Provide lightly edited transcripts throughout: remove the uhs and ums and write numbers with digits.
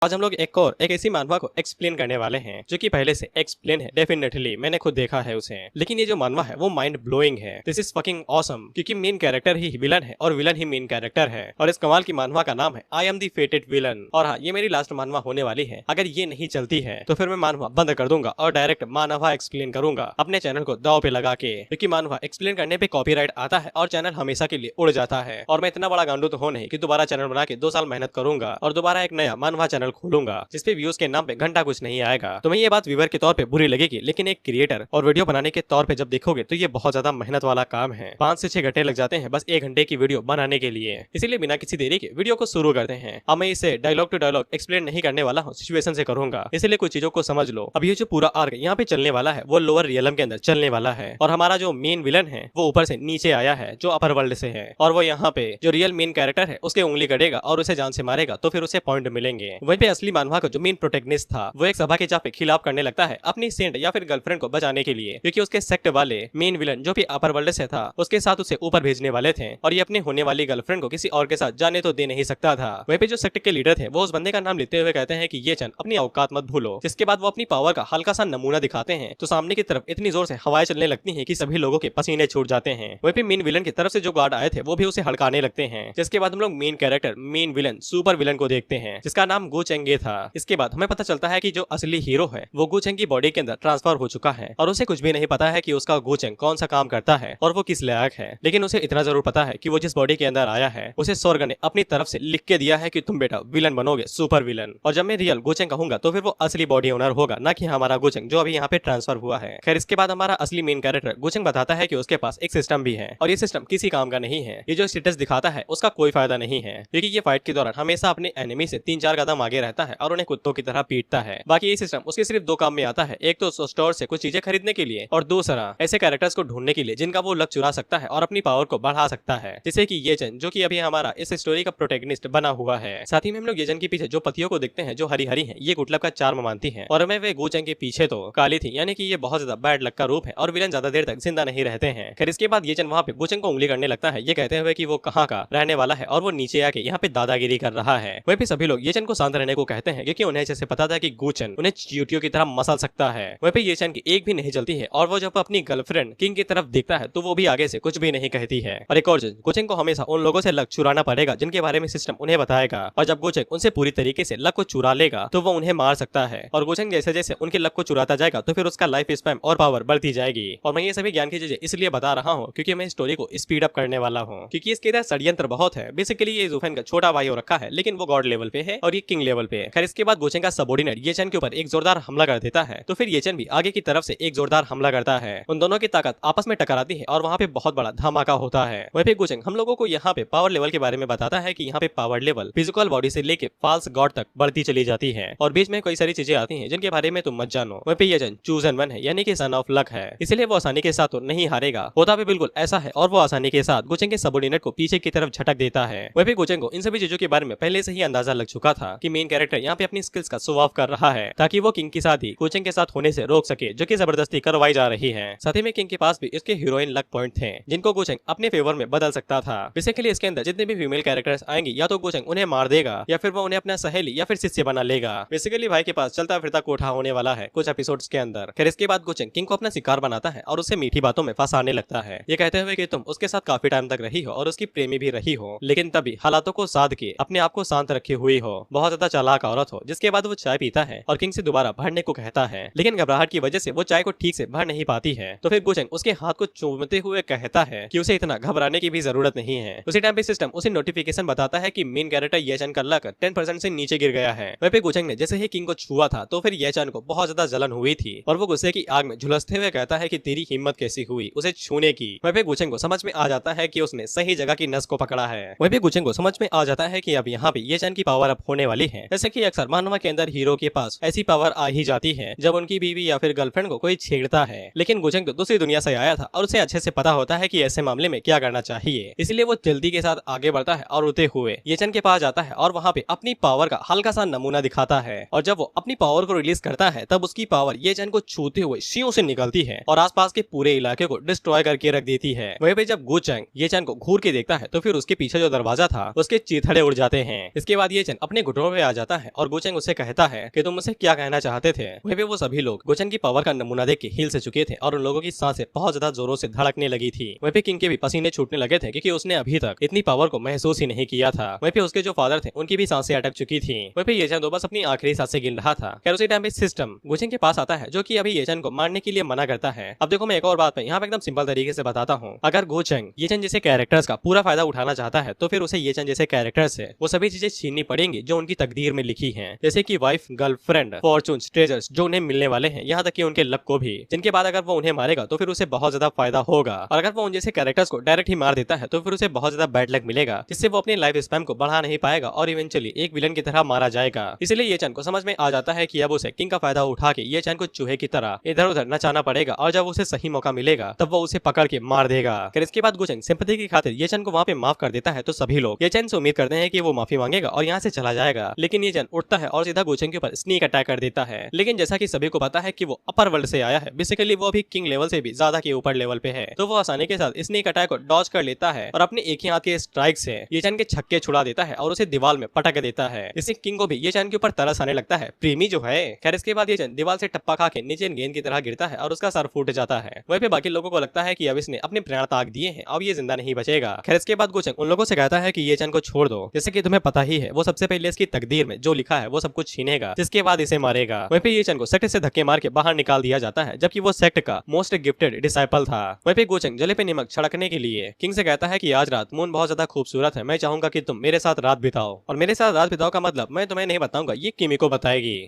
आज हम लोग एक ऐसी मानवा को एक्सप्लेन करने वाले हैं जो कि पहले से एक्सप्लेन है। डेफिनेटली मैंने खुद देखा है उसे, लेकिन ये जो मानवा है वो माइंड ब्लोइंग है। दिस इज फकिंग ऑसम, क्योंकि मेन कैरेक्टर ही विलन है और विलन ही मेन कैरेक्टर है। और इस कमाल की मानवा का नाम है आई एम दी फेटेड विलन। और हाँ, ये मेरी लास्ट मानवा होने वाली है। अगर ये नहीं चलती है तो फिर मैं मानवा बंद कर दूंगा और डायरेक्ट मानवा एक्सप्लेन करूंगा अपने चैनल को दाव पे लगा के, क्योंकि मानवा एक्सप्लेन करने पे कॉपीराइट आता है और चैनल हमेशा के लिए उड़ जाता है। और मैं इतना बड़ा गांडू तो हो नहीं कि दोबारा चैनल बना के 2 साल मेहनत करूंगा और दोबारा एक नया मानवा चैनल खोलूंगा जिसपे व्यूज के नाम पे घंटा कुछ नहीं आएगा। तो मैं ये बात व्यूअर के तौर पे बुरी लगेगी, लेकिन एक क्रिएटर और वीडियो बनाने के तौर पे जब देखोगे तो ये बहुत ज्यादा मेहनत वाला काम है। 5 से 6 घंटे लग जाते हैं बस 1 घंटे की वीडियो बनाने के लिए। इसीलिए बिना किसी देरी के वीडियो को शुरू करते हैं। अब मैं इसे डायलॉग टू डायलॉग एक्सप्लेन नहीं करने वाला हूँ, सिचुएशन से करूंगा, इसलिए कुछ चीजों को समझ लो। अब ये जो पूरा आर्क यहाँ पे चलने वाला है वो लोअर रियलम के अंदर चलने वाला है और हमारा जो मेन विलन है वो ऊपर से नीचे आया है जो अपर वर्ल्ड से है। और वो यहाँ पे जो रियल मेन कैरेक्टर है उसके उंगली कटेगा और उसे जान से मारेगा तो फिर उसे पॉइंट मिलेंगे। वहीं पे असली मानवा को जो मेन प्रोटेगनिस्ट था वो एक सभा के जाके खिलाफ करने लगता है अपनी सेंट या फिर गर्लफ्रेंड को बचाने के लिए, क्योंकि उसके सेक्ट वाले मेन विलन जो भी अपर वर्ल्ड से था उसके साथ उसे ऊपर भेजने वाले थे और ये अपने होने वाली गर्लफ्रेंड को किसी और के साथ जाने तो दे नहीं सकता था। वहीं पे जो सेक्ट के लीडर थे वो उस बंदे का नाम लेते हुए कहते हैं कि ये चंद अपनी औकात मत भूलो। जिसके बाद वो अपनी पावर का हल्का सा नमूना दिखाते हैं तो सामने की तरफ इतनी जोर से हवाएं चलने लगती हैं कि सभी लोगों के पसीने छूट जाते हैं। वहीं पे मेन विलन की तरफ से जो गार्ड आए थे वो भी उसे हड़काने लगते हैं। जिसके बाद हम लोग main character main villain super villain को देखते हैं जिसका नाम गो चेंगे था। इसके बाद हमें पता चलता है कि जो असली हीरो है वो गो चेंग की बॉडी के अंदर ट्रांसफर हो चुका है और उसे कुछ भी नहीं पता है कि उसका गो चेंग कौन सा काम करता है और वो किस लायक है। लेकिन उसे इतना जरूर पता है कि वो जिस बॉडी के अंदर आया है उसे स्वर्ग ने अपनी तरफ से लिख के दिया है कि तुम बेटा विलन बनोगे, सुपर विलन। और जब मैं रियल गो चेंग कहूंगा तो फिर वो असली बॉडी ओनर होगा, ना कि हमारा गो चेंग जो अभी यहाँ पे ट्रांसफर हुआ है। खैर, इसके बाद हमारा असली मेन कैरेक्टर गो चेंग बताता है कि उसके पास एक सिस्टम भी है और ये सिस्टम किसी काम का नहीं है। ये जो स्टेटस दिखाता है उसका कोई फायदा नहीं है, क्योंकि ये फाइट के दौरान हमेशा अपने एनिमी से 3-4 कदम आगे रहता है और उन्हें कुत्तों की तरह पीटता है। बाकी ये सिस्टम उसके सिर्फ 2 काम में आता है, एक तो स्टोर से कुछ चीजें खरीदने के लिए और दूसरा ऐसे कैरेक्टर्स को ढूंढने के लिए जिनका वो लक चुरा सकता है और अपनी पावर को बढ़ा सकता है, जैसे कि ये जन जो कि अभी हमारा इस स्टोरी का प्रोटेगनिस्ट बना हुआ है। साथ ही में हम लोग ये जन के पीछे जो पतियों को देखते हैं जो हरी हरी है, ये गुटलब का चार्म मानती है और मैं वे गो चेंग के पीछे तो काली थी, यानी कि ये बहुत ज्यादा बैड लक का रूप है और विलन ज्यादा देर तक जिंदा नहीं रहते हैं। खैर, इसके बाद ये जन वहाँ पे गो चेंग को उंगली करने लगता है, ये कहते हुए कि वो कहाँ का रहने वाला है और वो नीचे आके यहाँ पे दादागिरी कर रहा है। वहीं पे सभी लोग ये चन को शांत रहने को कहते हैं, क्योंकि उन्हें जैसे पता था कि गो चेंग उन्हें चींटियों की तरह मसल सकता है। वहीं पे ये चन की एक भी नहीं चलती है और वो जब अपनी गर्लफ्रेंड किंग की तरफ देखता है तो वो भी आगे से कुछ भी नहीं कहती है। और एक और चीज, गो चेंग को हमेशा उन लोगों से लक चुराना पड़ेगा जिनके बारे में सिस्टम उन्हें बताएगा, और जब गो चेंग उनसे पूरी तरीके से लक को चुरा लेगा तो वो उन्हें मार सकता है। और गो चेंग जैसे जैसे उनके लक को चुराता जाएगा तो फिर उसका लाइफ स्पैन और पावर बढ़ती जाएगी। और मैं ये सभी ज्ञान की चीजें इसलिए बता रहा हूँ क्योंकि मैं स्टोरी को स्पीड अप करने वाला हूँ, क्योंकि इसके अंदर षड्यंत्र बहुत है। बेसिकली ये जुफेन का छोटा भाई हो रखा है, लेकिन वो गॉड लेवल पे है और ये किंग लेवल पे है। खैर, इसके बाद गो चेंग का सबऑर्डिनेट ये चेन के ऊपर एक जोरदार हमला कर देता है तो फिर ये चेन भी आगे की तरफ से एक जोरदार हमला करता है। उन दोनों की ताकत आपस में टकराती है और वहाँ पे बहुत बड़ा धमाका होता है। वहीं पे गो चेंग हम लोगों को यहाँ पे पावर लेवल के बारे में बताता है कि यहाँ पे पावर लेवल फिजिकल बॉडी से लेके फॉल्स गॉड तक बढ़ती चली जाती है और बीच में कई सारी चीजें आती हैं जिनके बारे में तुम मत जानो। वहीं पे ये जन चूजन वन है, यानी कि सन ऑफ लक है, इसलिए वो आसानी के साथ तो नहीं हारेगा। होता भी बिल्कुल ऐसा है और वो आसानी के साथ गो चेंग के सबऑर्डिनेट को पीछे की तरफ झटक देता है। वहीं पे गो चेंग को इन सभी चीजों के बारे में पहले से ही अंदाजा लग चुका था कि मेन कैरेक्टर यहाँ पे अपनी स्किल्स का शो ऑफ कर रहा है ताकि वो किंग की शादी गो चेंग के साथ होने से रोक सके, जो कि जबरदस्ती करवाई जा रही है। साथ ही में किंग के पास भी इसके हीरोइन लक पॉइंट थे जिनको गो चेंग अपने फेवर में बदल सकता था। बेसिकली इसके अंदर जितने भी फीमेल कैरेक्टर्स आएंगे या तो गो चेंग उन्हें मार देगा या फिर वो उन्हें अपना सहेली या फिर शिष्य बना लेगा। बेसिकली भाई के पास चलता फिरता कोठा होने वाला है कुछ एपिसोड्स के अंदर। फिर इसके बाद गो चेंग किंग को अपना शिकार बनाता है और उसे मीठी बातों में फंसाने लगता है, ये कहते हुए कि तुम उसके साथ काफी टाइम तक रही हो और उसकी प्रेमी भी रही हो, लेकिन तभी हालातों को साध के अपने आप को शांत रखे हुई हो, बहुत ज्यादा चालाक औरत हो। जिसके बाद वो चाय पीता है और किंग से दोबारा भरने को कहता है, लेकिन घबराहट की वजह से वो चाय को ठीक से भर नहीं पाती है। तो फिर गो चेंग उसके हाथ को चूमते हुए कहता है कि उसे इतना घबराने की भी जरूरत नहीं है। उसी टाइम पे सिस्टम उसे नोटिफिकेशन बताता है कि मेन कैरेक्टर ये चन का लक 10% से नीचे गिर गया है। वहीं पे गो चेंग ने जैसे ही किंग को छुआ था तो फिर ये चन को बहुत ज्यादा जलन हुई थी और वो गुस्से की आग में झुलसते हुए कहता है कि तेरी हिम्मत कैसी हुई उसे छूने की। वहीं पे गो चेंग को समझ में आ जाता है कि उसने सही जगह की नस को पकड़ा है। वहीं पे गो चेंग को समझ में आ जाता है कि अब यहाँ पे ये चन की पावर अप होने वाली है। जैसे कि अक्सर मानवा के अंदर हीरो के पास ऐसी पावर आ ही जाती है जब उनकी बीवी या फिर गर्लफ्रेंड को कोई छेड़ता है, लेकिन गो चेंग तो दूसरी दुनिया से आया था और उसे अच्छे से पता होता है कि ऐसे मामले में क्या करना चाहिए, इसलिए वो जल्दी के साथ आगे बढ़ता है और उड़ते हुए ये चन के पास जाता है और वहाँ पे अपनी पावर का हल्का सा नमूना दिखाता है। और जब वो अपनी पावर को रिलीज करता है तब उसकी पावर ये चन को छूते हुए शीयों से निकलती है और आसपास के पूरे इलाके को डिस्ट्रॉय करके रख देती है। वहीं पे जब गो चेंग ये चन को घूर के देखता है तो फिर उसके पीछे जो दरवाजा था उसके चीथड़े उड़ जाते हैं। इसके बाद ये चन अपने घुटनों पे आ जाता है और गोचेंग उससे कहता है कि तुम मुझसे क्या कहना चाहते थे। वहीं पे वो सभी लोग गोचेंग की पावर का नमूना देख के हिल से चुके थे और उन लोगों की सांसें बहुत ज्यादा जोरों से धड़कने लगी थी। वहीं पे किंग के भी पसीने छूटने लगे थे क्योंकि उसने अभी तक इतनी पावर को महसूस ही नहीं किया था। वहीं पे उसके जो फादर थे उनकी भी सांसें अटक चुकी थी। वहीं पे येचन तो बस अपनी आखिरी सांसें गिन रहा था। खैर उसी टाइम पे सिस्टम गोचेंग के पास आता है जो कि अभी येचन को मारने के लिए मना करता है। अब देखो मैं एक और बात मैं यहाँ पे एकदम सिंपल तरीके से बताता हूँ। अगर गोचेंग येचन जैसे कैरेक्टर्स का पूरा फायदा उठाना चाहता है तो फिर उसे येचन जैसे कैरेक्टर्स से वो सभी चीजें छीननी पड़ेंगी जो उनकी तकदीर में लिखी हैं, जैसे कि वाइफ, गर्लफ्रेंड, फॉर्चून, ट्रेजर्स जो उन्हें मिलने वाले हैं, यहाँ तक कि उनके लक को भी, जिनके बाद अगर वो उन्हें मारेगा तो फिर उसे बहुत ज्यादा फायदा होगा। और अगर वो उन जैसे कैरेक्टर्स को डायरेक्ट ही मार देता है तो फिर उसे बहुत ज्यादा बैड लक मिलेगा, जिससे वो अपने लाइफ स्पैन को बढ़ा नहीं पाएगा और इवेंचुअली एक विलन की तरह मारा जाएगा। इसलिए येचन को समझ में आ जाता है कि अब उसे किंग का फायदा उठा के येचन को चूहे की तरह इधर उधर नचाना पड़ेगा और जब उसे सही मौका मिलेगा तब वो उसे पकड़ के मार देगा। फिर इसके बाद गोचेंग सिंपैथी की खातिर येचन को वहाँ पे माफ कर देता है तो सभी लोग येचन से उम्मीद करते हैं कि वो माफी मांगेगा और यहाँ से चला जाएगा, लेकिन येचन उठता है और सीधा गोचेंग के ऊपर स्नीक अटैक कर देता है। लेकिन जैसा कि सभी को पता है कि वो अपर वर्ल्ड से आया है, बेसिकली वो अभी किंग लेवल से भी ज्यादा के ऊपर लेवल पे है, तो वो आसानी के साथ स्नीक अटैक को डॉज कर लेता है और अपने एक ही हाथ के स्ट्राइक से येचन के छक्के छुड़ा देता है और उसे दीवार में पटक देता है। इससे किंग को भी येचन के ऊपर तरस आने लगता है, प्रेमी जो है। खैर इसके बाद येचन दीवार से टप्पा खा के नीचे गेंद की तरह गिरता है और उसका सर फूट जाता है। वहीं पे बाकी लोगों को लगता है कि अब इसने अपने प्राण त्याग दिए हैं, अब ये जिंदा नहीं बचेगा। खैर इसके बाद गोचेंग उन लोगों से कहता है कि येचन को छोड़ दो, जैसे कि तुम्हें पता ही है वो सबसे पहले इसकी तकदीर में जो लिखा है वो सब कुछ छीनेगा, जिसके बाद इसे मारेगा। वहीं पे येचन को सेक्ट से धक्के मार के बाहर निकाल दिया जाता है, जबकि वो सेक्ट का मोस्ट गिफ्टेड डिसाइपल था। वहीं पे गोचेंग जले पे नमक छिड़कने के लिए किंग से कहता है कि आज रात मून बहुत ज्यादा खूबसूरत है, मैं चाहूंगा कि तुम मेरे साथ रात बिताओ। और मेरे साथ रात बिताओ का मतलब मैं तुम्हें नहीं बताऊंगा, ये किमी को बताएगी।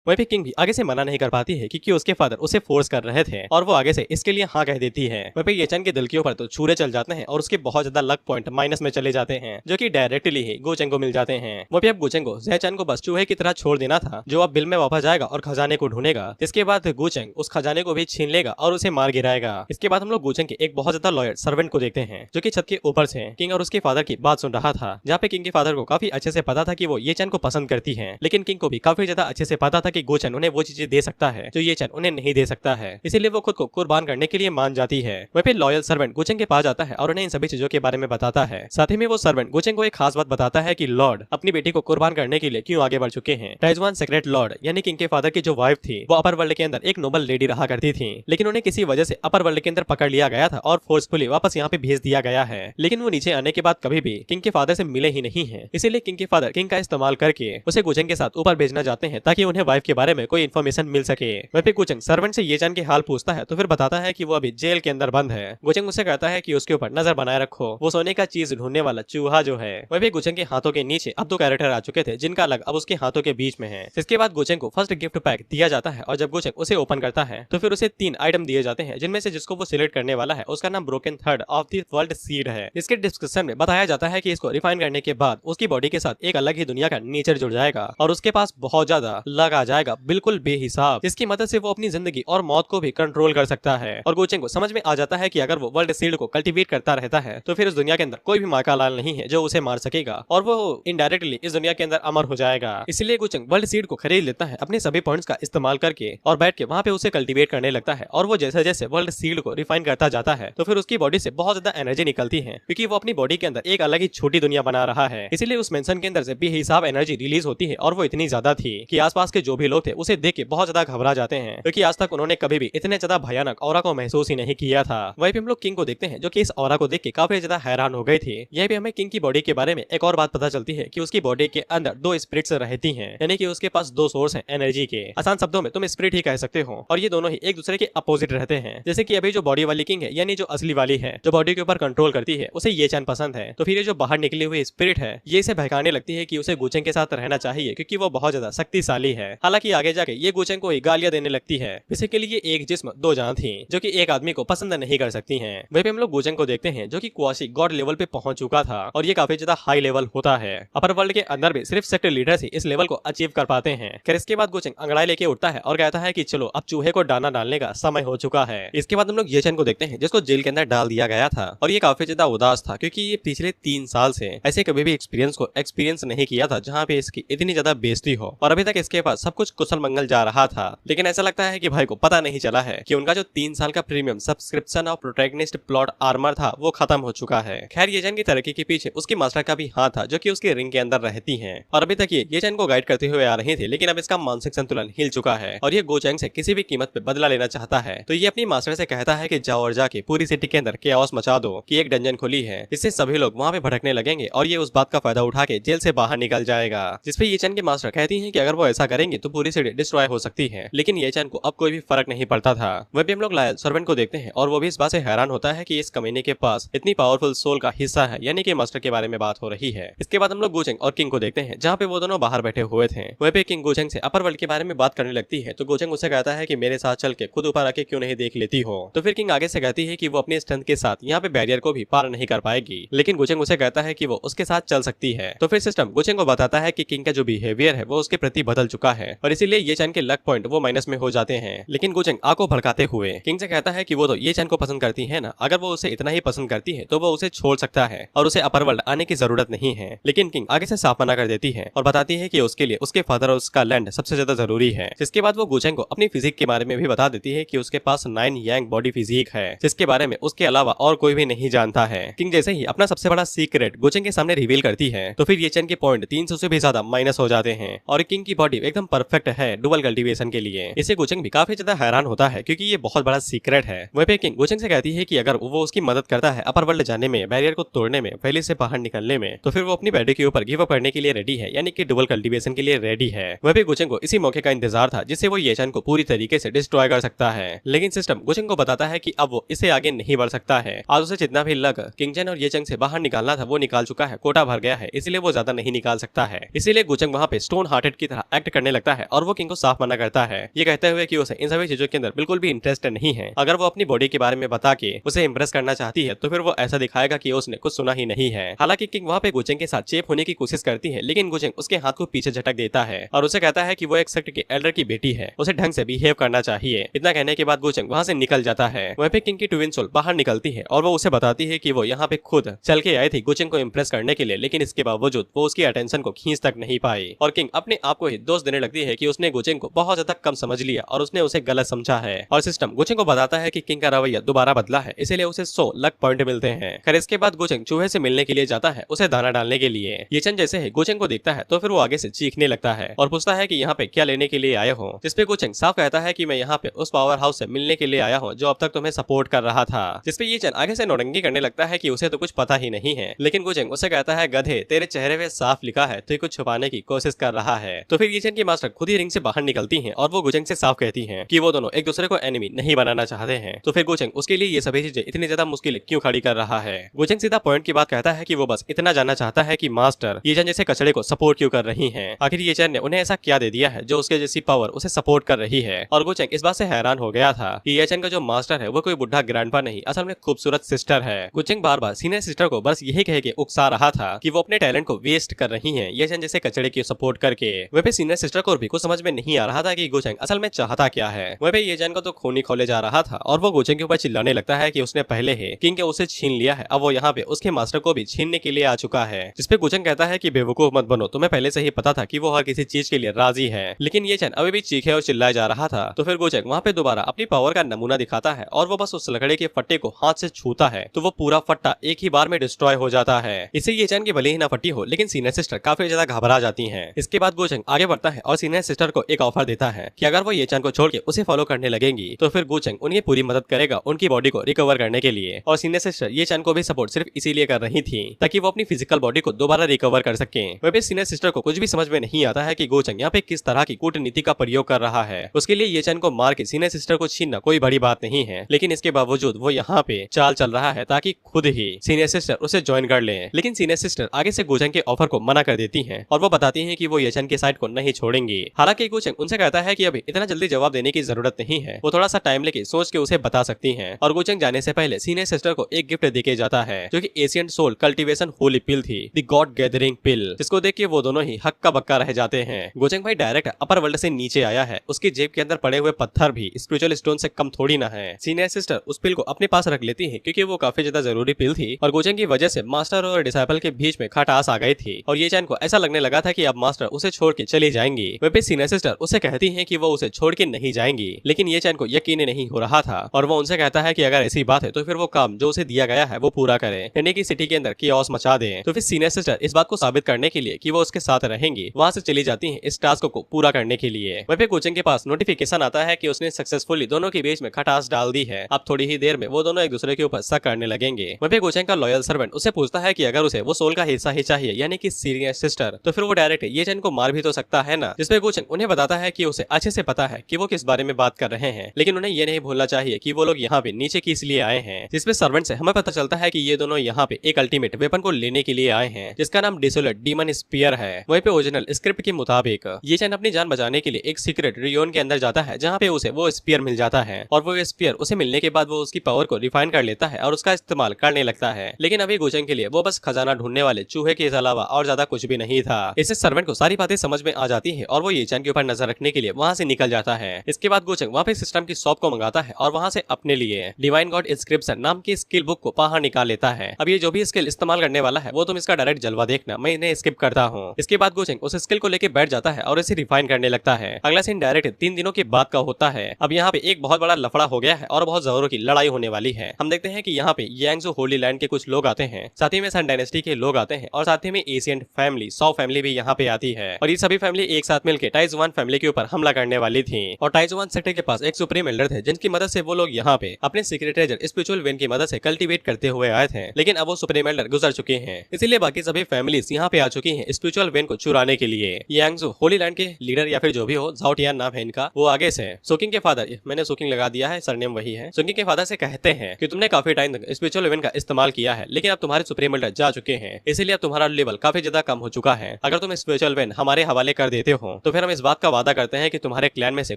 वहीं पे किंग भी आगे से मना नहीं कर पाती है क्योंकि उसके फादर उसे फोर्स कर रहे थे और वो आगे से इसके लिए हाँ कह देती है। वहीं पे येचन के दिल के ऊपर तो छुरे चल जाते हैं और उसके बहुत ज्यादा लक पॉइंट माइनस में चले जाते हैं, जो कि डायरेक्टली ही गोचेंग को मिल जाते हैं। वहीं पे अब गोचेंग को येचन को बस चूहे की तरह छोड़ देना था, जो अब बिल में वापस जाएगा और खजाने को ढूंढेगा। इसके बाद गोचेंग उस खजाने को भी छीन लेगा और उसे मार गिराएगा। इसके बाद हम लोग गोचेंग के एक बहुत ज्यादा लॉयल सर्वेंट को देखते हैं, जो कि छत के ऊपर से किंग और उसके फादर की बात सुन रहा था, जहाँ पे किंग के फादर को काफी अच्छे से पता था कि वो येचन को पसंद करती है, लेकिन किंग को भी काफी ज्यादा अच्छे से पता था कि गोचेंग उन्हें वो चीजें दे सकता है जो येचन उन्हें नहीं दे सकता है, इसीलिए वो खुद को कुर्बान करने के लिए मान जाती है। वहीं पे लॉयल सर्वेंट गोचेंग के पास जाता है और उन्हें इन सभी चीजों के बारे में बताता है। साथ ही में वो सर्वेंट गोचेंग को एक खास बात बताता है कि लॉर्ड अपनी बेटी को कुर्बान करने के लिए क्यों आगे बढ़ चुके हैं। टाइजवान सेक्रेट लॉर्ड यानी किंग के फादर की जो वाइफ थी वो अपर वर्ल्ड के अंदर एक नोबल लेडी रहा करती थी, लेकिन उन्हें किसी वजह से अपर वर्ल्ड के अंदर पकड़ लिया गया था और फोर्सफुली वापस यहाँ पे भेज दिया गया है। लेकिन वो नीचे आने के बाद कभी भी किंग के फादर से मिले ही नहीं है, इसीलिए किंग के फादर किंग का इस्तेमाल करके उसे गोचेंग के साथ ऊपर भेजना चाहते हैं ताकि उन्हें वाइफ के बारे में कोई इन्फॉर्मेशन मिल सके। वहीं पे गोचेंग सर्वेंट से येचन के हाल पूछता है तो फिर बताता है कि वो अभी जेल के अंदर बंद है। गोचेंग उससे कहता है कि उसके ऊपर नजर बनाए रखो, वो सोने का चीज ढूंढने वाला चूहा जो है। वहीं पे गोचेंग के हाथों के नीचे अब 2 कैरेक्टर आ चुके थे जिनका अलग अब उसके हाथों के बीच में है। इसके बाद गोचेंग को फर्स्ट गिफ्ट पैक दिया जाता है और जब गोचेंग उसे ओपन करता है तो फिर उसे 3 आइटम दिए जाते हैं, जिनमें से जिसको वो सिलेक्ट करने वाला है उसका नाम broken third of the world seed है। इसके डिस्क्रिप्शन में बताया जाता है कि इसको रिफाइन करने के बाद उसकी बॉडी के साथ एक अलग ही दुनिया का नेचर जुड़ जाएगा और उसके पास बहुत ज्यादा लक आ जाएगा, बिल्कुल बेहिसाब, जिसकी मदद से वो अपनी जिंदगी और मौत को भी कंट्रोल कर सकता है। और गोचेंग को समझ में आ जाता है कि अगर वो वर्ल्ड सीड को कल्टीवेट करता रहता है तो फिर इस दुनिया के अंदर कोई भी माकालाल नहीं है जो उसे मार सकेगा और वो इनडायरेक्टली इस दुनिया के अंदर अमर हो जाएगा। इसलिए गोचेंग वर्ल्ड सीड को खरीद लेता है अपने सभी पॉइंट्स का इस्तेमाल करके और बैठ के वहाँ पे उसे कल्टीवेट करने लगता है। और वो जैसे जैसे वर्ल्ड सीड को रिफाइन करता जाता है तो फिर उसकी बॉडी से बहुत ज्यादा एनर्जी निकलती है, क्योंकि वो अपनी बॉडी के अंदर एक अलग ही छोटी दुनिया बना रहा है। इसीलिए उस मेंशन के अंदर से बेहिसाब एनर्जी रिलीज होती है और वो इतनी ज्यादा थी कि आसपास के जो भी लोग थे उसे देख के बहुत ज्यादा घबरा जाते हैं, क्योंकि आज तक उन्होंने कभी भी इतने ज्यादा भयानक ऑरा को महसूस ही नहीं किया था। वहीं पे हम लोग किंग को देखते हैं जो कि इस ऑरा को देख के काफी ज्यादा हैरान हो गए थे। यह भी हमें किंग की बॉडी के बारे में एक और बात पता चलती है कि उसकी बॉडी के अंदर 2 स्पिरिट्स रहती हैं, यानी कि उसके पास 2 सोर्स हैं एनर्जी के। आसान शब्दों में तुम स्पिरिट ही कह सकते हो और ये दोनों ही एक दूसरे के अपोजिट रहते हैं। जैसे कि अभी जो बॉडी वाली किंग है यानी जो असली वाली है जो बॉडी के ऊपर कंट्रोल करती है उसे येचन पसंद है, तो फिर ये जो बाहर निकली हुई स्पिरिट है ये इसे बहकाने लगती है कि उसे गोचेंग के साथ रहना चाहिए क्योंकि वो बहुत ज्यादा शक्तिशाली है। हालांकि आगे जाके ये गोचेंग को गालियां देने लगती है। बेसिकली ये एक जिस्म 2 जान थी जो कि एक आदमी को पसंद नहीं कर सकती हैं। वहीं पे हम लोग गोचेंग को देखते हैं जो कि क्वासी गॉड लेवल पे पहुंच चुका था और ये काफी ज्यादा हाई लेवल होता है। अपर वर्ल्ड के अंदर भी सिर्फ सेक्टर लीडर्स ही इस लेवल को अचीव कर पाते हैं। फिर इसके बाद गोचेंग अंगड़ाई लेके उठता है और कहता है कि चलो अब चूहे को दाना डालने का समय हो चुका है। इसके बाद हम लोग येचन को देखते हैं जिसको जेल के अंदर डाल दिया गया था और ये काफी ज्यादा उदास था क्योंकि ये पिछले 3 साल से ऐसे कभी भी एक्सपीरियंस नहीं किया था जहाँ पे इसकी इतनी ज्यादा बेइज्जती हो और अभी तक इसके पास सब कुछ कुशल मंगल जा रहा था। लेकिन ऐसा लगता है कि भाई को पता नहीं चला है कि उनका जो 3 साल का प्रीमियम सब्सक्रिप्शन और प्रोटैगनिस्ट प्लॉट आर्मर था वो खत्म हो चुका है। खैर ये चैन की तरक्की के पीछे उसकी मास्टर का भी हाथ था, जो कि उसके रिंग के अंदर रहती हैं और अभी तक ये चैन को गाइड करते हुए आ रही थी। लेकिन अब इसका मानसिक संतुलन हिल चुका है और ये गोचैंग से किसी भी कीमत पे बदला लेना चाहता है। तो ये अपनी मास्टर से कहता है कि जाओ और जाके पूरी सिटी के अंदर केओस मचा दो कि एक डंजन खुली है, इससे सभी लोग वहाँ पे भटकने लगेंगे और ये उस बात का फायदा उठा के जेल से बाहर निकल जाएगा। जिसपे ये चैन की मास्टर कहती है कि अगर वो ऐसा करेंगे तो पूरी सिटी डिस्ट्रॉय हो सकती है। लेकिन ये चैन को अब कोई भी फर्क नहीं पड़ता था। वह भी हम लोग लायल सर्वेंट को देखते हैं और वो भी इस बात से हैरान होता है कि इस कमीने के पास इतनी पावरफुल सोल का हिस्सा है, यानी कि मास्टर के बारे में बात हो रही है। इसके बाद हम लोग गोचेंग और किंग को देखते हैं, जहाँ पे वो दोनों बाहर बैठे हुए थे। वह पे किंग गोचेंग से अपर वर्ल्ड के बारे में बात करने लगती है, तो गोचेंग उसे कहता है कि मेरे साथ चल के खुद ऊपर आके क्यों नहीं देख लेती हो। तो फिर किंग आगे से कहती है कि वो अपनी स्ट्रेंथ के साथ यहाँ पे बैरियर को भी पार नहीं कर पाएगी, लेकिन गोचेंग उसे कहता है कि वो उसके साथ चल सकती है। तो फिर सिस्टम गोचेंग को बताता है कि किंग का जो बिहेवियर है वो उसके प्रति बदल चुका है और इसीलिए ये चैन के लक पॉइंट वो माइनस में हो जाते हैं। लेकिन गोचेंग आको भड़काते हुए किंग से कहता है कि वो तो ये चैन को पसंद करती है ना, अगर वो उसे इतना ही पसंद करती है तो वो उसे छोड़ सकता है और उसे अपर वर्ल्ड आने की जरूरत नहीं है। लेकिन किंग आगे से साफ मना कर देती है और बताती है कि उसके लिए उसके फादर और उसका लैंड सबसे ज्यादा जरूरी है। जिसके बाद वो गोचेंग को अपनी फिजिक के बारे में भी बता देती है कि उसके पास 9 यांग बॉडी फिजिक है, जिसके बारे में उसके अलावा और कोई भी नहीं जानता है। किंग जैसे ही अपना सबसे बड़ा सीक्रेट गोचेंग के सामने रिवील करती है तो फिर ये चैन के पॉइंट 300 से भी ज्यादा माइनस हो जाते हैं और किंग की बॉडी एकदम परफेक्ट है डुअल कल्टीवेशन के लिए। इसे गोचेंग भी काफी ज्यादा हैरान होता है क्योंकि ये बहुत बड़ा सीक्रेट है। वह पे किंग गोचेंग से कहती है कि अगर वो उसकी मदद करता है अपर वर्ल्ड जाने में, बैरियर को तोड़ने में, पहले से बाहर निकलने में, तो फिर वो अपनी बॉडी के ऊपर गिव अप करने के लिए रेडी है, यानी कि डुअल कल्टीवेशन के लिए रेडी है। वह भी गोचेंग को इसी मौके का इंतजार था जिससे वो ये चैन को पूरी तरीके से डिस्ट्रॉय कर सकता है। लेकिन सिस्टम गोचेंग को बताता है कि अब वो इससे आगे नहीं बढ़ सकता है। आज उसे जितना भी लक किंग चैन और ये चैन से बाहर निकालना था वो निकाल चुका है, कोटा भर गया है, इसलिए वो ज्यादा नहीं निकाल सकता है। इसीलिए गोचेंग वहाँ पे स्टोन हार्टेड की तरह एक्ट करने लगता है और वो किंग को साफ मना करता है, ये कहते हुए कि उसे इन सभी चीजों के अंदर बिल्कुल भी इंटरेस्ट नहीं है। अगर वो अपनी बॉडी के बारे में बता के उसे इंप्रेस करना चाहती है तो फिर वो ऐसा दिखाएगा कि उसने कुछ सुना ही नहीं है। हालांकि किंग वहाँ पे गोचेंग के साथ चेप होने की कोशिश करती है, लेकिन गोचेंग उसके हाथ को पीछे झटक देता है और उसे कहता है कि वो एक सेक्ट के एल्डर की बेटी है, उसे ढंग से बिहेव करना चाहिए। इतना कहने के बाद गोचेंग वहाँ से निकल जाता है। वहाँ पे किंग की ट्विन सोल बाहर निकलती है और वो उसे बताती है कि वो यहाँ पे खुद चल के आई थी गोचेंग को इम्प्रेस करने के लिए, लेकिन इसके बावजूद वो उसकी अटेंशन को खींच तक नहीं पाई और किंग अपने आप को ही दोष देने लगती है कि उसने गोचेंग को बहुत ज्यादा कम समझ लिया और उसने उसे गलत समझा है। और सिस्टम गोचेंग को बताता है कि किंग का रवैया दोबारा बदला है, इसीलिए उसे 100 लक पॉइंट मिलते हैं। खैर इसके बाद गोचेंग चूहे से मिलने के लिए जाता है उसे दाना डालने के लिए। ये चैन जैसे ही गोचेंग को देखता है तो फिर वो आगे से चीखने लगता है और पूछता है कि यहाँ पे क्या लेने के लिए आए हो, जिसपे गोचेंग साफ कहता है कि मैं यहाँ पे उस पावर हाउस से मिलने के लिए आया हूँ जो अब तक तुम्हें सपोर्ट कर रहा था। जिसपे ये चैन आगे से नौटंकी करने लगता है कि उसे तो कुछ पता ही नहीं है, लेकिन गोचेंग उसे कहता है गधे तेरे चेहरे पे साफ लिखा है तो कुछ छुपाने की कोशिश कर रहा है। तो फिर ये चैन की मास्टर खुद ही रिंग से बाहर निकलती है और वो गोचेंग से साफ कहती है कि वो दोनों एक दूसरे को एनिमी नहीं बनाना चाहते हैं। तो फिर गोचेंग उसके लिए ये सभी चीजें इतनी ज्यादा मुश्किल क्यों खड़ी कर रहा है। गोचेंग सीधा पॉइंट की बात कहता है कि वो बस इतना जानना चाहता है कि मास्टर ये चैन जैसे कचड़े को सपोर्ट क्यों कर रही हैं। आखिर ये चैन ने उन्हें ऐसा क्या दे दिया है जो उसके जैसी पावर उसे सपोर्ट कर रही है। और गोचेंग इस बात से हैरान हो गया था कि ये चैन का जो मास्टर है वो कोई बुढ़ा ग्रैंडपा नहीं, असल में खूबसूरत सिस्टर है। गोचेंग बार बार सीनियर सिस्टर को बस यही कह के उकसा रहा था कि वो अपने टैलेंट को वेस्ट कर रही है ये चैन जैसे कचड़े की सपोर्ट करके। वह पे सीनियर सिस्टर को भी कुछ समझ में नहीं आ रहा था कि गोचेंग असल में चाहता क्या है। वह पे ये चैन को तो खूनी खोले जा रहा था और वो गोचेंग के ऊपर चिल्लाने लगता है कि उसने पहले ही किंग के उसे छीन लिया है, अब वो यहाँ पे उसके मास्टर को भी छीनने के लिए आ चुका है। जिसपे गोचेंग कहता है कि बेवकूफ मत बनो, तुम्हें पहले से ही पता था कि वो हर किसी चीज के लिए राजी है। लेकिन ये चैन अभी भी चीखे और चिल्लाया जा रहा था। तो फिर गोचेंग वहाँ पे दोबारा अपनी पावर का नमूना दिखाता है और वो बस उस लकड़े के फट्टे को हाथ से छूता है तो वो पूरा फट्टा एक ही बार में डिस्ट्रॉय हो जाता है। इससे ये चैन की भले ही ना फटी हो लेकिन सीनियर सिस्टर काफी ज्यादा घबरा जाती हैं। इसके बाद गोचेंग आगे बढ़ता है और सीनियर सिस्टर को एक ऑफर देता है कि अगर वो ये चैन को छोड़ के उसे फॉलो करने लगेंगी तो फिर गोचेंग उन्हें पूरी मदद करेगा उनकी बॉडी को रिकवर करने के लिए। और सीनियर सिस्टर ये चैन को भी सपोर्ट सिर्फ इसीलिए कर रही थी ताकि वो अपनी फिजिकल बॉडी को दोबारा रिकवर कर सके। वह भी सीनियर सिस्टर को कुछ भी समझ में नहीं आता है कि गोचेंग यहाँ पे किस तरह की कूटनीति का प्रयोग कर रहा है। उसके लिए ये चैन को मार के सीनियर सिस्टर को छीनना कोई बड़ी बात नहीं है, लेकिन इसके बावजूद वो यहाँ पे चाल चल रहा है ताकि खुद ही सीनियर सिस्टर उसे ज्वाइन कर ले। लेकिन सीनियर सिस्टर आगे से गोचेंग के ऑफर को मना कर देती हैं और वो बताती हैं कि वो ये चैन के साइड को नहीं छोड़ेंगी। हालांकि गोचेंग उनसे कहता है कि अभी इतना जल्दी जवाब देने की जरूरत नहीं है, वो थोड़ा सा टाइम लेके सोच के उसे बता सकती हैं। और गोचेंग जाने से पहले सीनियर सिस्टर को एक गिफ्ट देके जाता है जो कि एशियंट सोल कल्टीवेशन होली पिल थी, द गॉड गैदरिंग पिल, जिसको देख के वो दोनों ही हक्का बक्का रह जाते हैं। गोचेंग भाई डायरेक्ट अपर वर्ल्ड से नीचे आया है, उसकी जेब के अंदर पड़े हुए पत्थर भी स्पिरिचुअल स्टोन से कम थोड़ी ना है। सीनियर सिस्टर उस पिल को अपने पास रख लेती है क्योंकि वो काफी ज्यादा जरूरी पिल थी और गोचेंग की वजह से मास्टर और डिसाइपल के बीच में खटास आ गई थी और ये चैन को ऐसा लगने लगा था कि अब मास्टर उसे छोड़ के चली जाएंगी। वे वहीं पे सीनियर सिस्टर उसे कहती है कि वो उसे छोड़ के नहीं जाएंगी, लेकिन ये चैन को यकीन नहीं हो रहा था और वो उनसे कहता है कि अगर ऐसी बात है तो फिर वो काम जो उसे दिया गया है वो पूरा करे, यानी कि सिटी के अंदर कियोस मचा दे। तो फिर सीनियर सिस्टर इस बात को साबित करने के लिए कि वो उसके साथ रहेंगी वहां से चली जाती है इस टास्क को पूरा करने के लिए। वहीं पे कोचिंग के पास नोटिफिकेशन आता है कि उसने सक्सेसफुली दोनों के बीच में खटास डाल दी है। अब थोड़ी ही देर में वो दोनों एक दूसरे के ऊपर शक करने लगेंगे। वहीं पे कोचिंग का लॉयल सर्वेंट उससे पूछता है कि अगर उसे वो सोल का हिस्सा ही चाहिए यानी कि सीनियर सिस्टर, तो फिर वो डायरेक्ट ये चैन को मार भी तो सकता है ना। जिसपे कोचिंग उन्हें बताता है कि उसे अच्छे से पता है कि वो किस बारे में बात कर रहे हैं, लेकिन उन्हें ये नहीं भूलना चाहिए कि वो लोग यहाँ पे नीचे किस लिए आए हैं। जिसपे सर्वेंट से हमें पता चलता है कि ये दोनों यहाँ पे एक अल्टीमेट वेपन को लेने के लिए आए हैं जिसका नाम डिसोलेट डीमन स्पीयर है। वहीं पे ओरिजिनल स्क्रिप्ट के मुताबिक ये चैन अपनी जान बचाने के लिए एक सीक्रेट रियोन के अंदर जाता है जहाँ पे उसे वो स्पीयर मिल जाता है और वो स्पीयर उसे मिलने के बाद वो उसकी पावर को रिफाइन कर लेता है और उसका इस्तेमाल करने लगता है। लेकिन अभी गोचेंग के लिए वो बस खजाना ढूंढने वाले चूहे के अलावा और ज्यादा कुछ भी नहीं था। इससे सर्वेंट को सारी बातें समझ में आ जाती है और वो ये चैन के ऊपर नजर रखने के लिए वहाँ से निकल जाता है। इसके बाद गोचेंग वहाँ पे सिस्टम की शॉप को मंगाता है और वहाँ से अपने लिए डिवाइन गॉड इंस्क्रिप्शन नाम की स्किल बुक को बाहर निकाल लेता है। अब ये जो भी स्किल इस्तेमाल करने वाला है वो तुम इसका डायरेक्ट जलवा देखना, मैं इन्हें स्किप करता हूँ। इसके बाद गोचेंग उस स्किल को लेके बैठ जाता है और इसे रिफाइन करने लगता है। अगला सीन डायरेक्ट 3 दिनों के बाद का होता है। अब यहाँ पे एक बहुत बड़ा लफड़ा हो गया है और बहुत जोरों की लड़ाई होने वाली है। हम देखते हैं कि यहाँ पे यांगजो होली लैंड के कुछ लोग आते हैं, साथ ही में सन डायनेस्टी के लोग आते हैं और साथ ही में एशियन फैमिली सौ फैमिली भी यहाँ पे आती है और ये सभी फैमिली एक साथ मिलकर टाइजुआन फैमिली के ऊपर हमला करने वाली थी। और टाइजुआन सेक्टर के पास एक सुप्रीम एल्डर थे जिनकी मदद से वो लोग यहाँ पे अपने सीक्रेट ट्रेजर स्पिरिचुअल वेन की मदद से कल्टीवेट करते हुए आए थे, लेकिन अब वो सुप्रीम एल्डर गुजर चुके हैं, इसीलिए बाकी सभी फैमिलीज यहाँ पे आ चुकी हैं स्पिरिचुअल वेन को चुराने के लिए। यांगजो होली लैंड के लीडर या फिर जो भी हो, झाओटियान नाम है इनका, वो आगे से सोकिंग के फादर, मैंने सोकिंग लगा दिया है, सरनेम वही है, सोकिंग के फादर से कहते हैं कि तुमने काफी टाइम तक स्पिरिचुअल वेन का इस्तेमाल किया है, लेकिन अब तुम्हारे सुप्रीम एल्डर जा चुके हैं, इसीलिए अब तुम्हारा लेवल काफी ज्यादा कम हो चुका है। अगर तुम स्पिरिचुअल वेन हमारे हवाले कर देते हो तो फिर हम इस बात का वादा करते हैं कि तुम्हारे क्लैन में से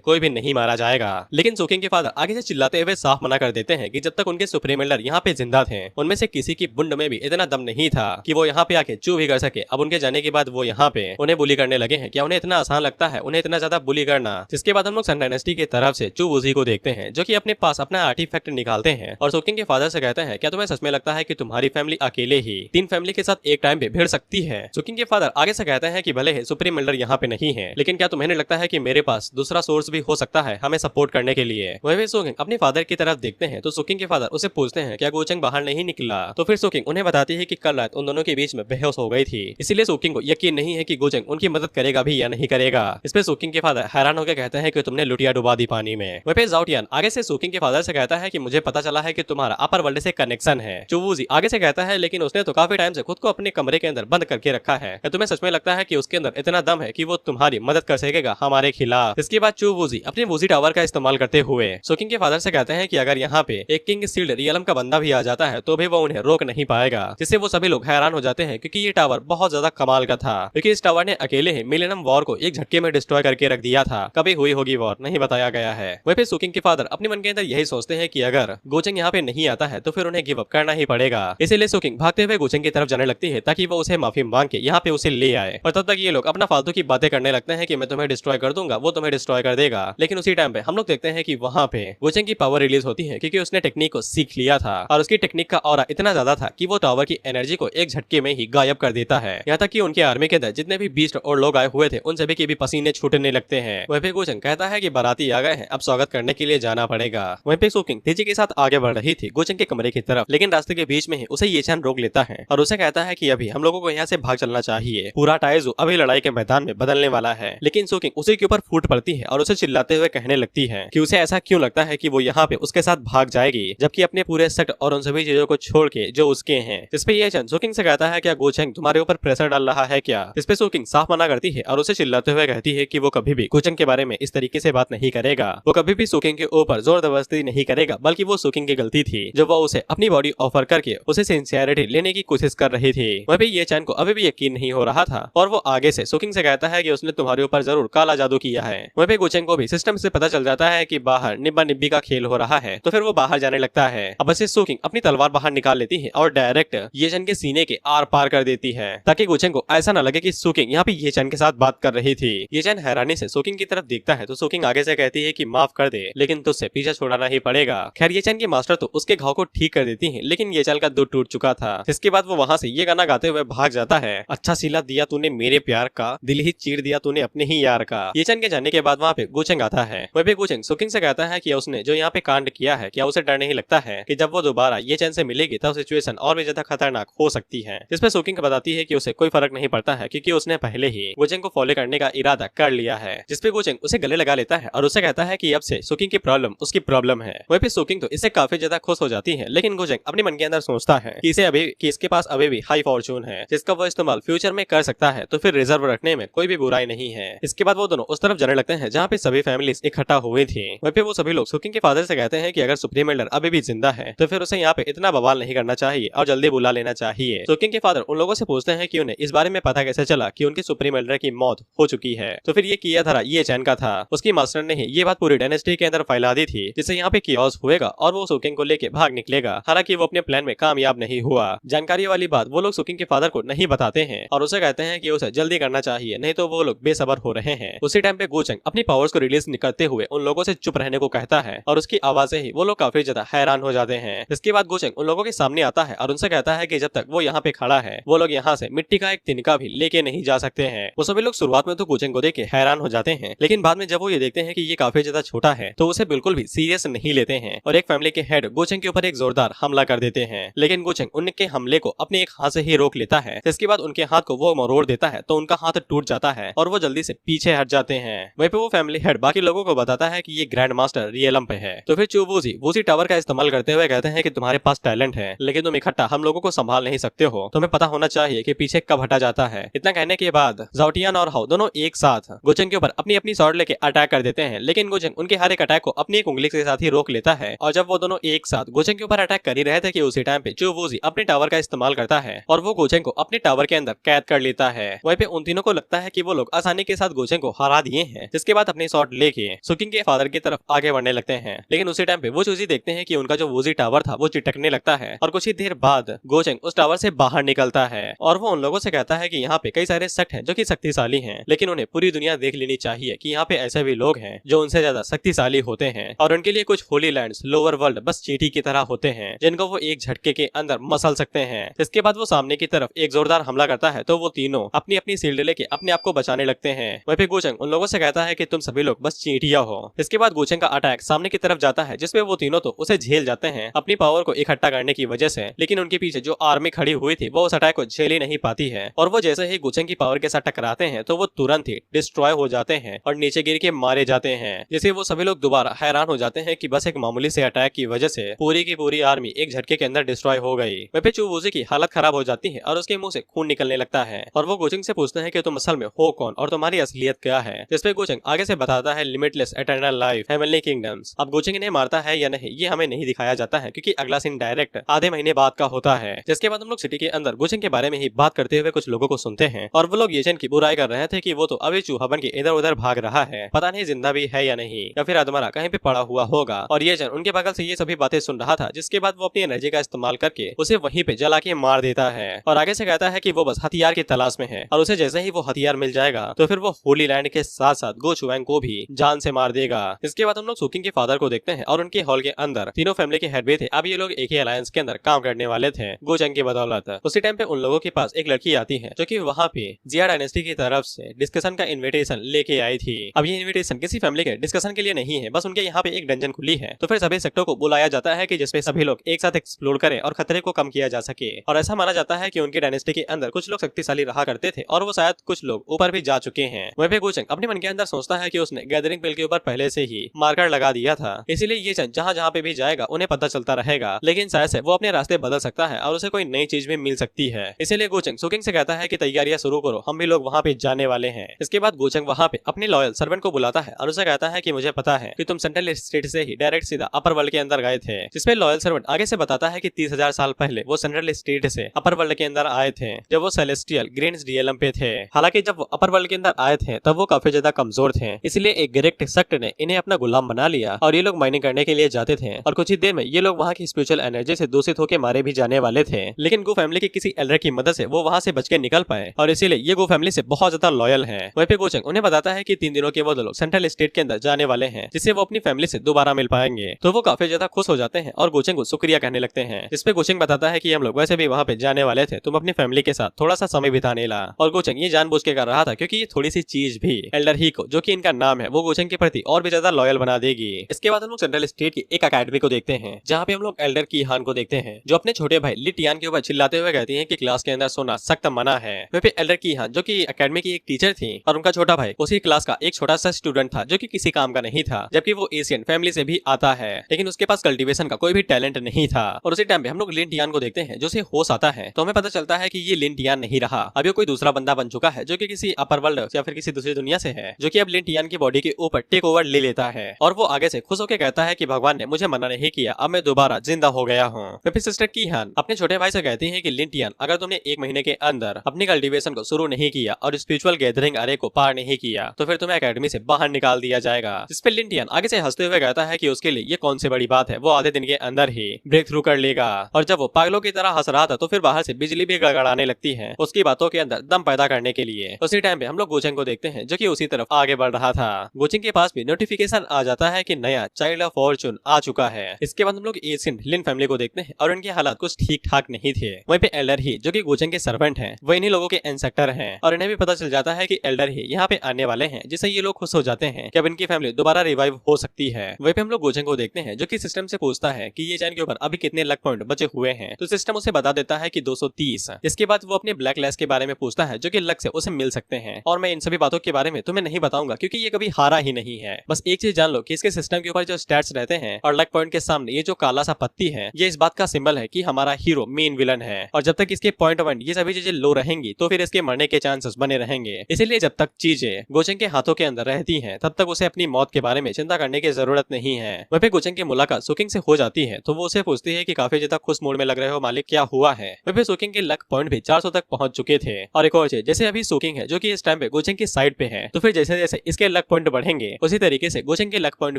कोई भी नहीं मारा जाएगा। लेकिन सोकिंग के फादर आगे से चिल्लाते हुए साफ मना कर देते हैं कि जब तक उनके सुप्रीम एल्डर यहाँ पे जिंदा थे उनमें से किसी की बुंड में भी इतना दम नहीं था कि वो यहाँ पे आके चू भी कर सके। अब उनके जाने के बाद वो यहाँ पे उन्हें बुली करने लगे हैं। क्या उन्हें इतना आसान लगता है उन्हें इतना ज्यादा बुली करना? जिसके बाद हम लोग सन डायनेस्टी की तरफ से चू वुजी को देखते हैं जो कि अपने पास अपना आर्टिफैक्ट निकालते हैं और सोकिंग के फादर से कहते हैं क्या तुम्हें सच में लगता है कि तुम्हारी फैमिली अकेले ही 3 फैमिली के साथ एक टाइम पे भिड़ सकती है? सोकिंग के फादर आगे से कहते हैं कि भले ही सुप्रीम एल्डर यहाँ पे नहीं है, लेकिन क्या तुम्हें लगता है कि मेरे पास दूसरा सोर्स भी हो सकता है हमें सपोर्ट करने के लिए? वही सोकिंग अपने फादर की तरफ देखते हैं तो सोकिंग के फादर उसे पूछते हैं क्या गोचेंग बाहर नहीं निकला? तो फिर सोकिंग उन्हें बताती है कि कल रात उन दोनों के बीच में बेहोश हो गई थी, इसीलिए सोकिंग को यकीन नहीं है कि गोचेंग उनकी मदद करेगा भी या नहीं करेगा। इस पे सोकिंग के फादर हैरान होकर कहते हैं कि तुमने लुटिया डुबा दी पानी में। वहीं पे झाओटियान आगे से सोकिंग के फादर से कहता है कि मुझे पता चला है कि तुम्हारा अपर वर्ल्ड से कनेक्शन है। चुवुजी आगे से कहता है लेकिन उसने तो काफी टाइम से खुद को अपने कमरे के अंदर बंद करके रखा है, तुम्हें सच में लगता है कि उसके अंदर इतना दम है कि वो तुम्हारी मदद कर सकेगा हमारे खिलाफ? इसके बाद चुवुजी अपने वुजी टावर का इस्तेमाल करते हुए सोकिंग के फादर से कहते हैं कि अगर यहाँ पे एक किंग सील्ड रियलम का बंदा भी आ जाता है तो भी वो उन्हें रोक नहीं पाएगा, जिससे वो सभी लोग हैरान हो जाते हैं क्योंकि ये टावर बहुत ज्यादा कमाल का था, क्योंकि इस टावर ने अकेले ही मिलेनियम वॉर को एक झटके में डिस्ट्रॉय करके रख दिया था। कभी हुई होगी वॉर नहीं बताया गया है। वहीं पे सोकिंग के फादर अपने मन के अंदर यही सोचते हैं कि अगर गोचेंग यहाँ पे नहीं आता है तो फिर उन्हें गिव अप करना ही पड़ेगा, इसीलिए सोकिंग भागते हुए गोचेंग की तरफ जाने लगती है ताकि वो उसे माफी मांग के यहाँ पे उसे ले आए। और तब तक ये लोग अपना फालतू की बातें करने लगते हैं कि मैं तुम्हें डिस्ट्रॉय कर दूंगा, वो तुम्हें डिस्ट्रॉय कर देगा। लेकिन उसी टाइम पे हम लोग देखते हैं कि वहाँ पे गोचेंग की पावर रिलीज होती है क्योंकि उसने टेक्निक को सीख लिया था और उसकी टेक्निक का ऑरा इतना ज्यादा था कि वो टावर की एनर्जी को एक झटके में ही गायब कर देता है। यहाँ तक कि उनके आर्मी के अंदर जितने भी बीस्ट और लोग आए हुए थे उन सभी के भी पसीने छूटने लगते हैं। वहीं पे गोचेंग कहता है कि बाराती आ गए हैं, अब स्वागत करने के लिए जाना पड़ेगा। वहीं पे सोकिंग तेजी के साथ आगे बढ़ रही थी गोचेंग के कमरे की तरफ, लेकिन रास्ते के बीच में ही उसे ये चैन रोक लेता है और उसे कहता है कि अभी हम लोगों को यहाँ से भाग चलना चाहिए, पूरा टाइजू अभी लड़ाई के मैदान में बदलने वाला है। लेकिन सोकिंग उसी के ऊपर फूट पड़ती है और उसे चिल्लाते हुए कहने लगती है कि उसे ऐसा क्यों लगता है कि वो यहाँ पे उसके साथ भाग जाएगी जबकि अपने पूरे सेट और उन सभी चीजों को छोड़ के जो उसके हैं। इस पे ये चैन सोकिंग से कहता है क्या गोचेंग तुम्हारे ऊपर प्रेशर डाल रहा है क्या? इस पे सोकिंग साफ मना करती है और उसे चिल्लाते हुए कहती है कि वो कभी भी गोचेंग के बारे में इस तरीके से बात नहीं करेगा, वो कभी भी सोकिंग के ऊपर जोर जबरदस्ती नहीं करेगा, बल्कि वो सोकिंग की गलती थी जब वो उसे अपनी बॉडी ऑफर करके उसे सिंसियरिटी लेने की कोशिश कर रही थी। वह भी ये चैन को अभी भी यकीन नहीं हो रहा था और वो आगे से सोकिंग से कहता है कि उसने तुम्हारे ऊपर जरूर काला जादू किया है। वह भी गोचेंग को भी सिस्टम से पता चल जाता है कि बाहर निब्बा निब्बी का खेल हो रहा है, तो फिर वो बाहर जाने लगता है। अब ऐसे सोकिंग अपनी तलवार बाहर निकाल लेती है और डायरेक्ट ये चैन के सीने के आर पार कर देती है ताकि गोचेंग को ऐसा न लगे कि सोकिंग यहाँ पे ये चैन के साथ बात कर रही थी। ये चैन हैरानी से सोकिंग की तरफ देखता है तो सोकिंग आगे से कहती है कि माफ कर दे, लेकिन तुझसे पीछे छोड़ना ही पड़ेगा। खैर ये चैन की मास्टर तो उसके घाव को ठीक कर देती है, लेकिन ये चैन का दूध टूट चुका था। इसके बाद वो वहाँ से ये गाना गाते हुए भाग जाता है। अच्छा सिला दिया तूने मेरे प्यार का, दिल ही चीर दिया तूने तूने अपने ही यार का। ये चैन के जाने के बाद वहाँ पे गुचेंग आता है। वहीं पे गुचेंग सुकिंग से कहता है कि उसने जो यहाँ पे कांड किया है, क्या उसे डर नहीं लगता है कि जब वो दोबारा ये चैन से मिलेगी तब सिचुएशन और भी ज्यादा खतरनाक हो सकती है। जिसपे सुकिंग बताती है कि उसे कोई फर्क नहीं पड़ता है क्योंकि उसने पहले ही गुचेंग को फॉलो करने का इरादा कर लिया है। जिसपे गुचेंग उसे गले लगा लेता है और उसे कहता है कि अब से सुकिंग की प्रॉब्लम उसकी प्रॉब्लम है। वहीं पे सुकिंग तो इससे काफी ज्यादा खुश हो जाती है, लेकिन गुचेंग अपने मन के अंदर सोचता है कि इसके पास अभी भी हाई फॉर्चून है जिसका वो इस्तेमाल फ्यूचर में कर सकता है, तो फिर रिजर्व रखने में कोई भी बुराई नहीं है। इसके बाद वो दोनों उस तरफ जाने लगते हैं जहाँ पे सभी फैमिलीज इकट्ठा हुई थी। वहीं पे वो सभी लोग सुकिंग के फादर से कहते हैं कि अगर सुप्रीम एल्डर अभी भी जिंदा है तो फिर उसे यहाँ पे इतना बवाल नहीं करना चाहिए और जल्दी बुला लेना चाहिए। सुकिंग के फादर उन लोगों से पूछते हैं कि उन्हें इस बारे में पता कैसे चला कि उनके सुप्रीम एल्डर की मौत हो चुकी है। तो फिर ये किया था ये चैन का था, उसकी मास्टर ने ही ये बात पूरी डायनेस्टी के अंदर फैला दी थी जिससे यहाँ पे कियोस होएगा और वो सुकिंग को लेके भाग निकलेगा। हालांकि वो अपने प्लान में कामयाब नहीं हुआ। जानकारी वाली बात वो लोग सुकिंग के फादर को नहीं बताते हैं और उसे कहते हैं कि उसे जल्दी करना चाहिए, नहीं तो वो लोग बेसब्र हो रहे हैं। उसी टाइम पे गुचेंग अपनी पावर्स को रिलीज करते हुए उन लोगों से चुप रहने को कहता है और उसकी आवाज से ही वो लोग काफी ज्यादा हैरान हो जाते हैं। इसके बाद गुचेंग उन लोगों के सामने आता है और उनसे कहता है कि जब तक वो यहाँ पे खड़ा है वो लोग यहाँ से मिट्टी का एक तिनका भी लेके नहीं जा सकते हैं। वो सभी लोग शुरुआत में तो गुचेंग को देख के हैरान हो जाते हैं, लेकिन बाद में जब वो ये देखते हैं कि ये काफी ज्यादा छोटा है तो उसे बिल्कुल भी सीरियस नहीं लेते हैं और एक फैमिली के हेड गुचेंग के ऊपर एक जोरदार हमला कर देते हैं। लेकिन गुचेंग उनके हमले को अपने एक हाथ से ही रोक लेता है। इसके बाद उनके हाथ को वो मरोड़ देता है तो उनका हाथ टूट जाता है और वो जल्दी से पीछे हट जाते हैं। वहीं पे वो फैमिली हेड बाकी लोगों को बताता है कि ये ग्रैंड मास्टर रियलम पे है। तो फिर चू वूजी टावर का इस्तेमाल करते हुए कहते हैं कि तुम्हारे पास टैलेंट है लेकिन तुम इकट्ठा हम लोगों को संभाल नहीं सकते हो, तुम्हें पता होना चाहिए कि पीछे कब हटा जाता है। इतना कहने के बाद जाओटियान और हाउ दोनों एक साथ गुचेंग के ऊपर अपनी अपनी स्वॉर्ड लेके अटैक कर देते हैं, लेकिन गुचेंग उनके हर एक अटैक को अपनी एक उंगली के साथ ही रोक लेता है। और जब वो दोनों एक साथ गुचेंग के ऊपर अटैक कर ही रहे थे कि उसी टाइम पे चू वूजी अपने टावर का इस्तेमाल करता है और वो गुचेंग को अपने टावर के अंदर कैद कर लेता है। वहीं पे उन तीनों को लगता है कि वो लोग आसानी के साथ गुचेंग को हरा दिए हैं, जिसके बाद अपनी स्वॉर्ड लेके सुकिंग के फादर की तरफ आगे बढ़ने लगते हैं। लेकिन उसी टाइम पे वो चूजी देखते हैं कि उनका जो वूजी टावर था वो चिटकने लगता है और कुछ ही देर बाद गुचेंग उस टावर से बाहर निकलता है और वो उन लोगों से कहता है कि यहाँ पे कई सारे सेक्ट हैं जो कि शक्तिशाली हैं, लेकिन उन्हें पूरी दुनिया देख लेनी चाहिए कि यहाँ पे ऐसे भी लोग हैं जो उनसे ज्यादा शक्तिशाली होते हैं और उनके लिए कुछ होली लैंड्स लोअर वर्ल्ड बस चींटी की तरह होते हैं जिनको वो एक झटके के अंदर मसल सकते हैं। इसके बाद वो सामने की तरफ एक जोरदार हमला करता है तो वो तीनों अपनी अपनी शील्ड लेके अपने आप को बचाने लगते हैं। वहीं पे गुचेंग उन लोगों से कहता है कि तुम सभी लोग बस चींटियां हो। इसके बाद गुचेंग का अटैक सामने की तरफ जाता है जिसपे वो तीनों तो उसे झेल जाते हैं अपनी पावर को इकट्ठा करने की वजह से, लेकिन उनके पीछे जो आर्मी खड़ी हुई थी वो उस अटैक को झेल ही नहीं पाती है और वो जैसे ही गुचेंग की पावर के साथ टकराते हैं तो वो तुरंत ही डिस्ट्रॉय हो जाते हैं और नीचे गिर के मारे जाते हैं। जिससे वो सभी लोग दोबारा हैरान हो जाते हैं कि बस एक मामूली से अटैक की वजह से पूरी की पूरी आर्मी एक झटके के अंदर डिस्ट्रॉय हो गई। वहीं पे चू वूजी की हालत खराब हो जाती है और उसके मुंह से खून निकलने लगता है और वो गुचेंग से पूछते हैं कि तुम असल में हो कौन और तुम्हारी असलियत क्या है। जिसपे गुचेंग आगे से बताता है limitless eternal life heavenly kingdoms. अब गुचेंग इन्हें मारता है या नहीं ये हमें नहीं दिखाया जाता है क्योंकि अगला सीन डायरेक्ट आधे महीने बाद का होता है। जिसके बाद हम लोग सिटी के अंदर गुचेंग के बारे में ही बात करते हुए कुछ लोगों को सुनते हैं और वो लोग ये चैन की बुराई कर रहे थे कि वो तो अभी चूहाबन के इधर उधर भाग रहा है, पता नहीं जिंदा भी है या नहीं या फिर अधमरा कहीं पे पड़ा हुआ होगा। और ये चैन उनके बगल से ये सभी बातें सुन रहा था, जिसके बाद वो अपनी एनर्जी का इस्तेमाल करके उसे वहीं पे जला के मार देता है और आगे से कहता है कि वो बस हथियार की तलाश में है और उसे जैसे ही वो हथियार मिल जाएगा तो फिर वो होली लैंड के साथ साथ गो चुवैंग को भी जान से मार देगा। इसके बाद हम लोग सुकिंग के फादर को देखते हैं और उनके हॉल के अंदर तीनों फैमिली के हेड भी थे। अब ये लोग एक ही अलायंस के अंदर काम करने वाले थे गोचेंग की बदौलत। उसी टाइम पे उन लोगों के पास एक लड़की आती है जो कि वहाँ पे जिया डायनेस्टी की तरफ से डिस्कशन का इन्विटेशन लेके आई थी। अब ये इन्विटेशन किसी फैमिली के डिस्कशन के लिए नहीं है, बस उनके यहाँ पे एक डंजन खुली है तो फिर सभी सेक्टरों को बुलाया जाता है कि जिसपे सभी लोग एक साथ एक्सप्लोर करें और खतरे को कम किया जा सके। और ऐसा माना जाता है कि उनकी डायनेस्टी के अंदर कुछ लोग शक्तिशाली रहा करते थे और वो शायद कुछ लोग ऊपर भी जा चुके हैं। वहीं पे गोचेंग अपने मन के अंदर सोचता है कि उसने गैदरिंग पेल के ऊपर पहले से ही मार्कर लगा दिया था, इसीलिए ये चैन जहाँ जहाँ पे भी जाएगा उन्हें पता चलता रहेगा, लेकिन शायद से वो अपने रास्ते बदल सकता है और उसे कोई नई चीज भी मिल सकती है। इसीलिए गोचेंग सुकिंग से कहता है कि तैयारियां शुरू करो, हम भी लोग वहाँ पे जाने वाले हैं। इसके बाद गोचेंग वहाँ पे अपने लॉयल सर्वेंट को बुलाता है और उसे कहता है कि मुझे पता है कि तुम सेंट्रल स्टेट से ही डायरेक्ट सीधा अपर वर्ल्ड के अंदर गए थे। जिसपे लॉयल सर्वेंट आगे से बताता है कि 30,000 साल पहले वो सेंट्रल स्टेट से अपर वर्ल्ड के अंदर आए थे जब वो सेलेस्टियल ग्रीन्स रियलम पे थे। हालांकि जब वो अपर वर्ल्ड के अंदर आए थे तब वो काफी ज्यादा कमजोर थे, इसलिए एक ग्रेट सेक्ट ने इन्हें अपना गुलाम बना लिया और ये लोग माइनिंग करने के लिए जाते थे और कुछ ही देर में ये लोग वहाँ की स्पिरिचुअल एनर्जी से दूषित होकर मारे भी जाने वाले थे। लेकिन गो फैमिली की किसी एल्डर की मदद से वो वहाँ से बच के निकल पाए और इसीलिए ये गो फैमिली से बहुत ज्यादा लॉयल है। वहीं पे गोचेंग उन्हें बताता है कि 3 दिनों के वो लोग सेंट्रल स्टेट के अंदर जाने वाले हैं जिससे वो अपनी फैमिली से दोबारा मिल पाएंगे। तो वो काफी ज्यादा खुश हो जाते हैं और गोचेंग को शुक्रिया कहने लगते हैं। जिसपे गोचेंग बताता है कि हम लोग वैसे भी वहाँ पे जाने वाले थे, तुम अपनी फैमिली के साथ थोड़ा सा समय बिताने ला। और गोचेंग ये जानबूझ के कर रहा था क्योंकि ये थोड़ी सी चीज भी एल्डर ही को, जो कि इनका नाम है, वो गोचेंग के प्रति और भी ज्यादा लॉयल बना देगी। इसके बाद हम लोग सेंट्रल स्टेट की एक अकेडमी को देखते हैं, जहाँ पे हम लोग एल्डर की हान को देखते हैं, जो अपने छोटे भाई ली टियान के ऊपर चिल्लाते हुए कहती है कि क्लास के अंदर सोना सख्त मना है। वहीं पे एल्डर की हान, जो कि अकेडमी की एक टीचर थी, और उनका छोटा भाई उसी क्लास का एक छोटा सा स्टूडेंट था, जो कि किसी काम का नहीं था, जबकि वो एशियन फैमिली से भी आता है, लेकिन उसके पास कल्टीवेशन का कोई भी टैलेंट नहीं था। और उसी टाइम पे हम लोग लिन टियान को देखते हैं, जो उसे होश आता है, तो हमें पता चलता है कि ये लिन टियान नहीं रहा, अब ये कोई दूसरा बंदा बन चुका है, जो कि किसी अपर वर्ल्ड या फिर किसी दूसरी दुनिया से है, जो कि अब लिन टियान की बॉडी के ऊपर टेक ओवर ले लेता है। और वो आगे से खुश होकर कहता है कि भगवान ने मुझे मना नहीं किया, अब मैं दोबारा जिंदा हो गया हूँ। फिर सिस्टर की हान अपने छोटे भाई से कहती है कि लिन टियान, अगर तुमने 1 महीने के अंदर अपनी कल्टीवेशन को शुरू नहीं किया और स्पिरिचुअल गैदरिंग अरे को पार नहीं किया, तो फिर तुम्हें अकेडमी से बाहर निकाल दिया जाएगा। जिस पे लिन टियान आगे से हंसते हुए कहता है कि उसके लिए ये कौन सी बड़ी बात है, वो आधे दिन के अंदर ही ब्रेक थ्रू कर लेगा। और जब वो पागलों की तरह हंस रहा था, तो फिर बाहर से बिजली भी गड़गड़ाने लगती है उसकी बातों के अंदर दम पैदा करने के लिए। उसी टाइम पे हम लोग गोचेंग को देखते हैं, जो कि उसी तरफ आगे बढ़ रहा था। गोचेंग के पास भी नोटिफिकेशन आ जाता है कि नया चाइल्ड ऑफ फॉर्चून आ चुका है। इसके बाद हम लोग एशियन लिन फैमिली को देखते हैं, और उनके हालात कुछ ठीक ठाक नहीं थे। वहीं पे एल्डर ही, जो कि गोचेंग के सर्वेंट हैं, वो इन्हीं लोगों के इंसेक्टर हैं, और इन्हें भी पता चल जाता है कि एल्डर ही यहाँ पे आने वाले हैं, जिससे ये लोग खुश हो जाते हैं कि अब इनकी फैमिली दोबारा रिवाइव हो सकती है। वहीं पे हम लोग गोचेंग को देखते हैं, जो कि सिस्टम से पूछता है कि ये चैन के ऊपर अभी कितने लक पॉइंट बचे हुए हैं, तो सिस्टम उसे बता देता है कि 230। इसके बाद वो अपने ब्लैक लेस के बारे में पूछता है, जो कि लक से उसे मिल सकते हैं, और मैं इन सभी बातों के बारे में तुम्हें नहीं बताऊंगा, क्योंकि ये कभी हारा ही नहीं है। बस एक चीज जान लो कि इसके सिस्टम के ऊपर जो स्टैट्स रहते हैं और लक पॉइंट के सामने ये जो काला सा पत्ती है, ये इस बात का सिंबल है कि हमारा हीरो मेन विलन है, और जब तक इसके पॉइंट वन ये सभी चीजें लो रहेंगी, तो फिर इसके मरने के चांसेस बने रहेंगे। इसीलिए जब तक चीजें गोचेंग के हाथों के अंदर रहती हैं, तब तक उसे अपनी मौत के बारे में चिंता करने की जरूरत नहीं है। वहीं पे गोचेंग की मुलाकात सुकिंग से हो जाती है, तो वो उसे पूछती है कि काफी ज्यादा खुश मूड में लग रहे हो मालिक, क्या हुआ है। वहीं पे सुकिंग के लक पॉइंट भी 400 तक पहुंच चुके थे। और एक और चीज, जैसे अभी सुकिंग है, जो कि इस टाइम पे गोचेंग की साइड पे है, तो फिर जैसे जैसे इसके लक पॉइंट बढ़ेंगे, उसी तरीके से गोचेंग के लक पॉइंट